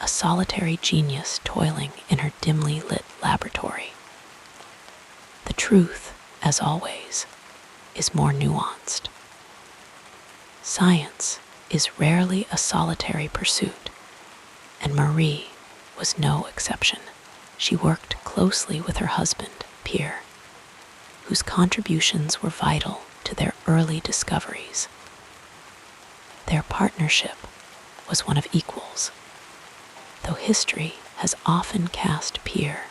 S1: a solitary genius toiling in her dimly lit laboratory. The truth, as always, is more nuanced. Science is rarely a solitary pursuit, and Marie was no exception. She worked closely with her husband, Pierre, whose contributions were vital to their early discoveries. Their partnership was one of equals, though history has often cast Pierre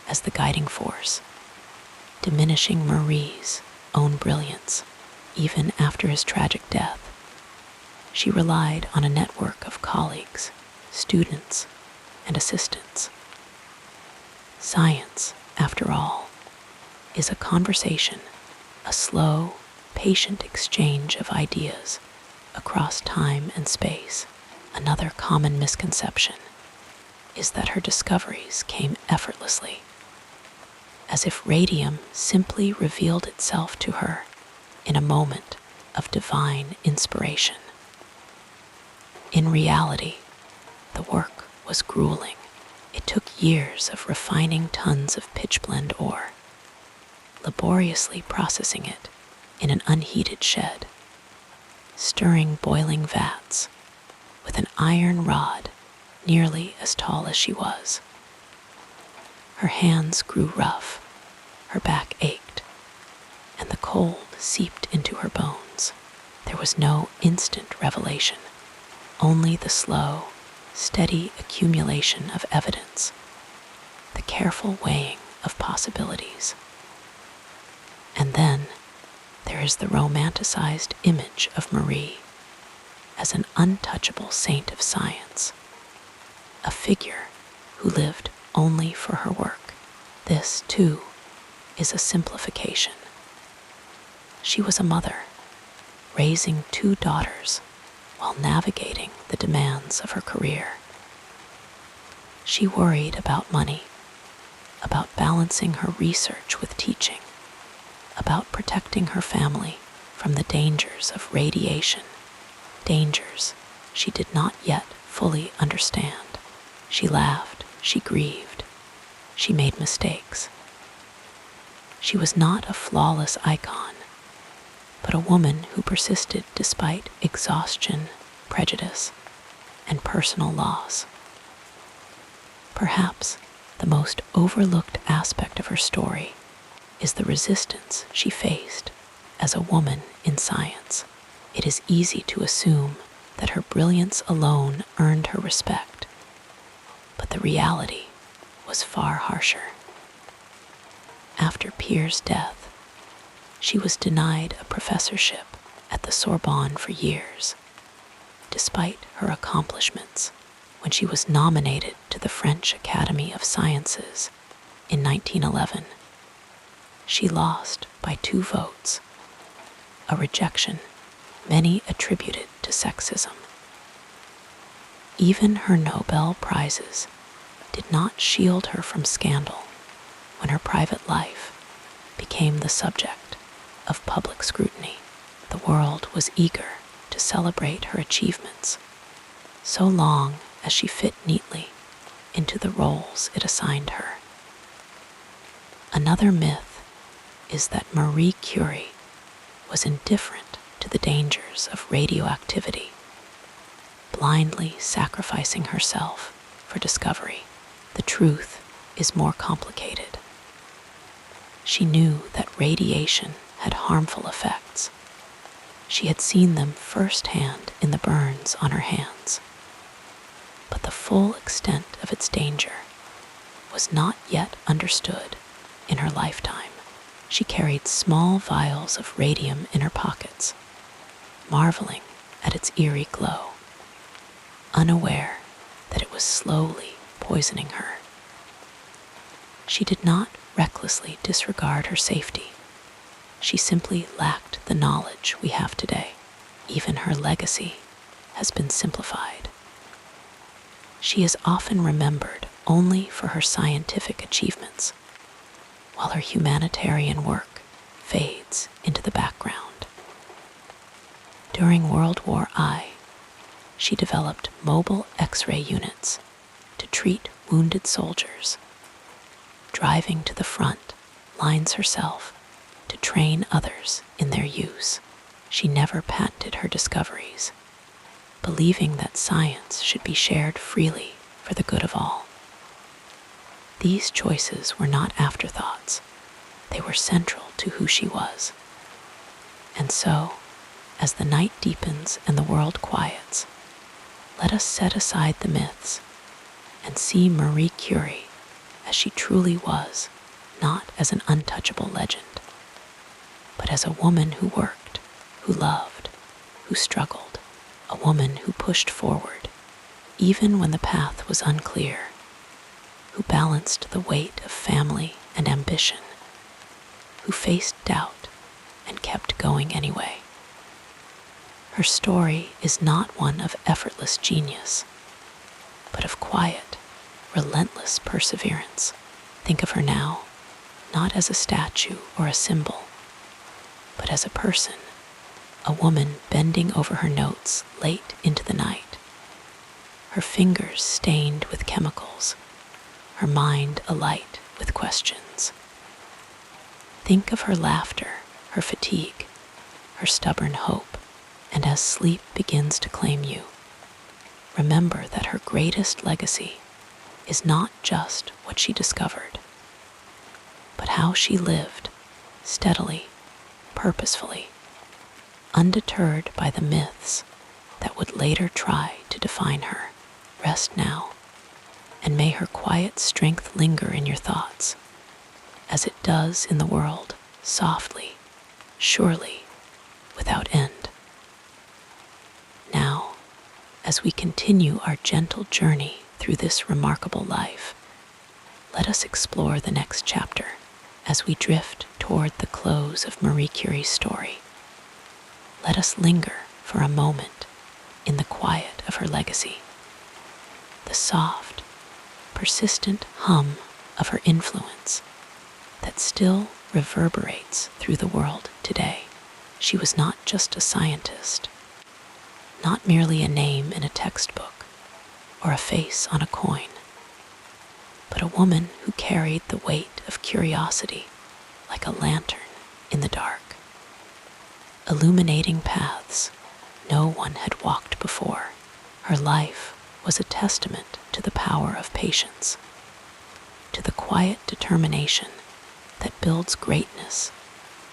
S1: as the guiding force, diminishing Marie's own brilliance. Even after his tragic death, she relied on a network of colleagues, students, and assistants. Science, after all, is a conversation, a slow, patient exchange of ideas across time and space. Another common misconception is that her discoveries came effortlessly, as if radium simply revealed itself to her in a moment of divine inspiration. In reality, the work was grueling, It took years of refining tons of pitchblende ore, laboriously processing it in an unheated shed, stirring boiling vats with an iron rod nearly as tall as she was. Her hands grew rough, her back ached, and the cold seeped into her bones. There was no instant revelation, only the slow, steady accumulation of evidence, the careful weighing of possibilities. And then there is the romanticized image of Marie as an untouchable saint of science, a figure who lived only for her work. This, too, is a simplification. She was a mother, raising 2 daughters while navigating the demands of her career. She worried about money, about balancing her research with teaching, about protecting her family from the dangers of radiation, dangers she did not yet fully understand. She laughed, she grieved, she made mistakes. She was not a flawless icon, but a woman who persisted despite exhaustion, prejudice, and personal loss. Perhaps the most overlooked aspect of her story is the resistance she faced as a woman in science. It is easy to assume that her brilliance alone earned her respect, but the reality was far harsher. After Pierre's death, she was denied a professorship at the Sorbonne for years, despite her accomplishments. When she was nominated to the French Academy of Sciences in 1911, she lost by 2 votes, a rejection many attributed to sexism. Even her Nobel Prizes did not shield her from scandal when her private life became the subject of public scrutiny. The world was eager to celebrate her achievements, so long as she fit neatly into the roles it assigned her. Another myth is that Marie Curie was indifferent to the dangers of radioactivity, blindly sacrificing herself for discovery. The truth is more complicated. She knew that radiation had harmful effects. She had seen them firsthand in the burns on her hands. But the full extent of its danger was not yet understood in her lifetime. She carried small vials of radium in her pockets, marveling at its eerie glow, unaware that it was slowly poisoning her. She did not recklessly disregard her safety. She simply lacked the knowledge we have today. Even her legacy has been simplified. She is often remembered only for her scientific achievements, while her humanitarian work fades into the background. During World War I, she developed mobile X-ray units to treat wounded soldiers, driving to the front lines herself to train others in their use. She never patented her discoveries, believing that science should be shared freely for the good of all. These choices were not afterthoughts. They were central to who she was. And so, as the night deepens and the world quiets, let us set aside the myths and see Marie Curie as she truly was, not as an untouchable legend, but as a woman who worked, who loved, who struggled, a woman who pushed forward, even when the path was unclear, who balanced the weight of family and ambition, who faced doubt and kept going anyway. Her story is not one of effortless genius, but of quiet, relentless perseverance. Think of her now, not as a statue or a symbol, but as a person, a woman bending over her notes late into the night, her fingers stained with chemicals, her mind alight with questions. Think of her laughter, her fatigue, her stubborn hope, and as sleep begins to claim you, remember that her greatest legacy is not just what she discovered, but how she lived steadily, purposefully, undeterred by the myths that would later try to define her. Rest now, and may her quiet strength linger in your thoughts, as it does in the world, softly, surely, without end. Now, as we continue our gentle journey through this remarkable life, let us explore the next chapter as we drift toward the close of Marie Curie's story. Let us linger for a moment in the quiet of her legacy, the soft, persistent hum of her influence that still reverberates through the world today. She was not just a scientist, not merely a name in a textbook or a face on a coin, but a woman who carried the weight of curiosity like a lantern in the dark, illuminating paths no one had walked before. Her life was a testament to the power of patience, to the quiet determination that builds greatness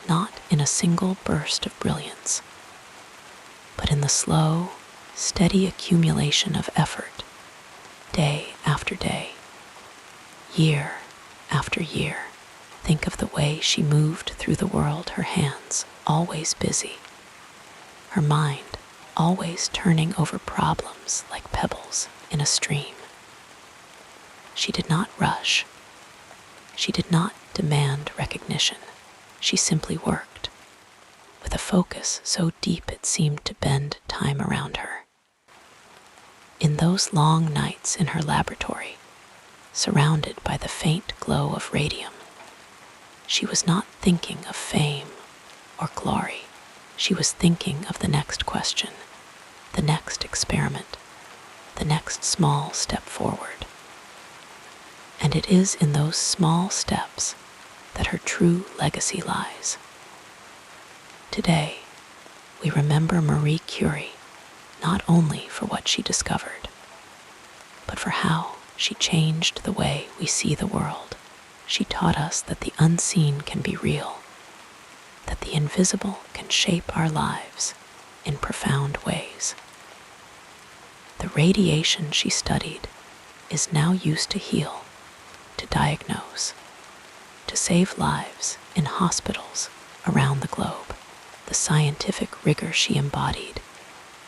S1: not in a single burst of brilliance, but in the slow, steady accumulation of effort, day after day, year after year. Think of the way she moved through the world, her hands always busy, her mind always turning over problems like pebbles in a stream. She did not rush. She did not demand recognition. She simply worked, with a focus so deep it seemed to bend time around her. In those long nights in her laboratory, surrounded by the faint glow of radium, she was not thinking of fame or glory. She was thinking of the next question, the next experiment, the next small step forward. And it is in those small steps that her true legacy lies. Today, we remember Marie Curie not only for what she discovered, but for how she changed the way we see the world. She taught us that the unseen can be real, that the invisible can shape our lives in profound ways. The radiation she studied is now used to heal, to diagnose, to save lives in hospitals around the globe. The scientific rigor she embodied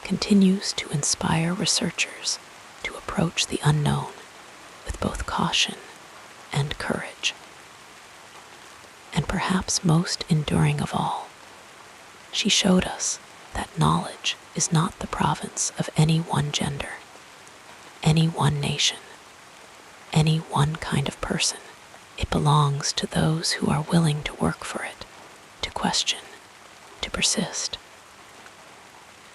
S1: continues to inspire researchers to approach the unknown with both caution and courage. And perhaps most enduring of all, she showed us that knowledge is not the province of any one gender, any one nation, any one kind of person. It belongs to those who are willing to work for it, to question, to persist.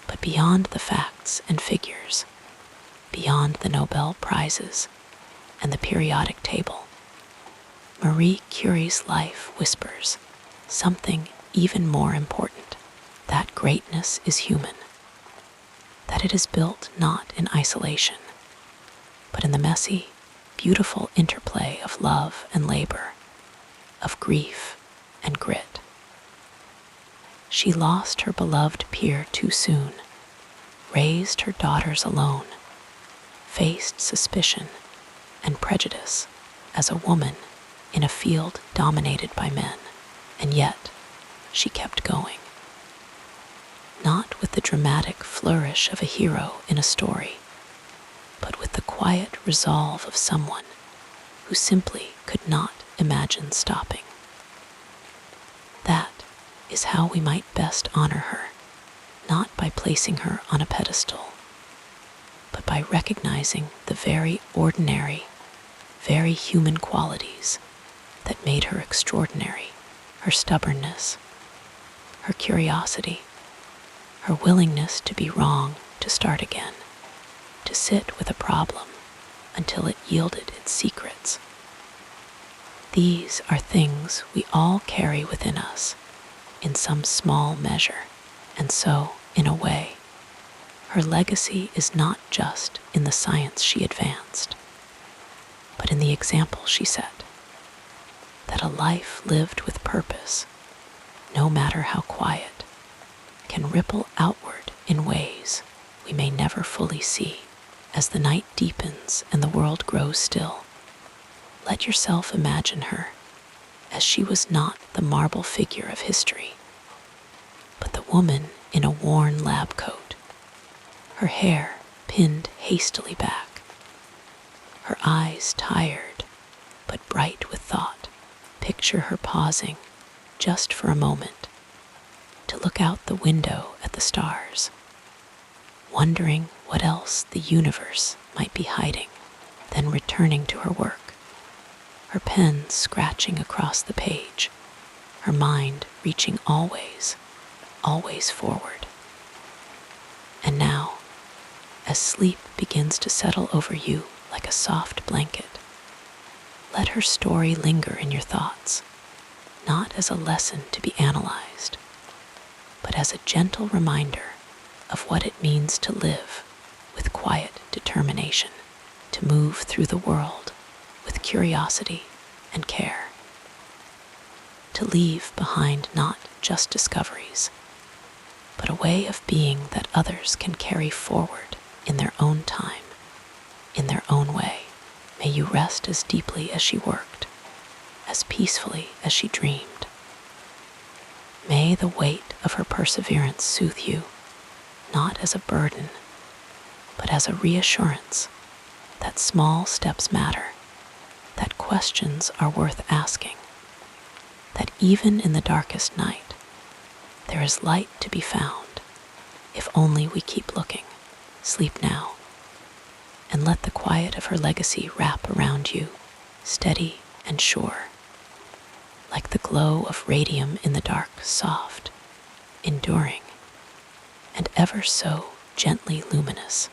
S1: But beyond the facts and figures, beyond the Nobel Prizes and the periodic table, Marie Curie's life whispers something even more important, that greatness is human, that it is built not in isolation, but in the messy, beautiful interplay of love and labor, of grief and grit. She lost her beloved peer too soon, raised her daughters alone, faced suspicion and prejudice as a woman in a field dominated by men, and yet she kept going. Not with the dramatic flourish of a hero in a story, but with the quiet resolve of someone who simply could not imagine stopping. That is how we might best honor her, not by placing her on a pedestal, but by recognizing the very ordinary, very human qualities that made her extraordinary, her stubbornness, her curiosity, her willingness to be wrong, to start again, to sit with a problem until it yielded its secrets. These are things we all carry within us in some small measure, and so, in a way, her legacy is not just in the science she advanced, but in the example she set, that a life lived with purpose, no matter how quiet, can ripple outward in ways we may never fully see. As the night deepens and the world grows still, let yourself imagine her as she was not the marble figure of history, but the woman in a worn lab coat, her hair pinned hastily back, her eyes tired but bright with thought. Picture her pausing just for a moment to look out the window at the stars, wondering what else the universe might be hiding, then returning to her work, her pen scratching across the page, her mind reaching always, always forward. And now, as sleep begins to settle over you like a soft blanket, let her story linger in your thoughts, not as a lesson to be analyzed, but as a gentle reminder of what it means to live with quiet determination, to move through the world with curiosity and care, to leave behind not just discoveries, but a way of being that others can carry forward in their own time, in their own way. May you rest as deeply as she worked, as peacefully as she dreamed. May the weight of her perseverance soothe you, not as a burden, but as a reassurance that small steps matter, that questions are worth asking, that even in the darkest night, there is light to be found if only we keep looking. Sleep now, and let the quiet of her legacy wrap around you, steady and sure, like the glow of radium in the dark, soft, enduring, and ever so gently luminous.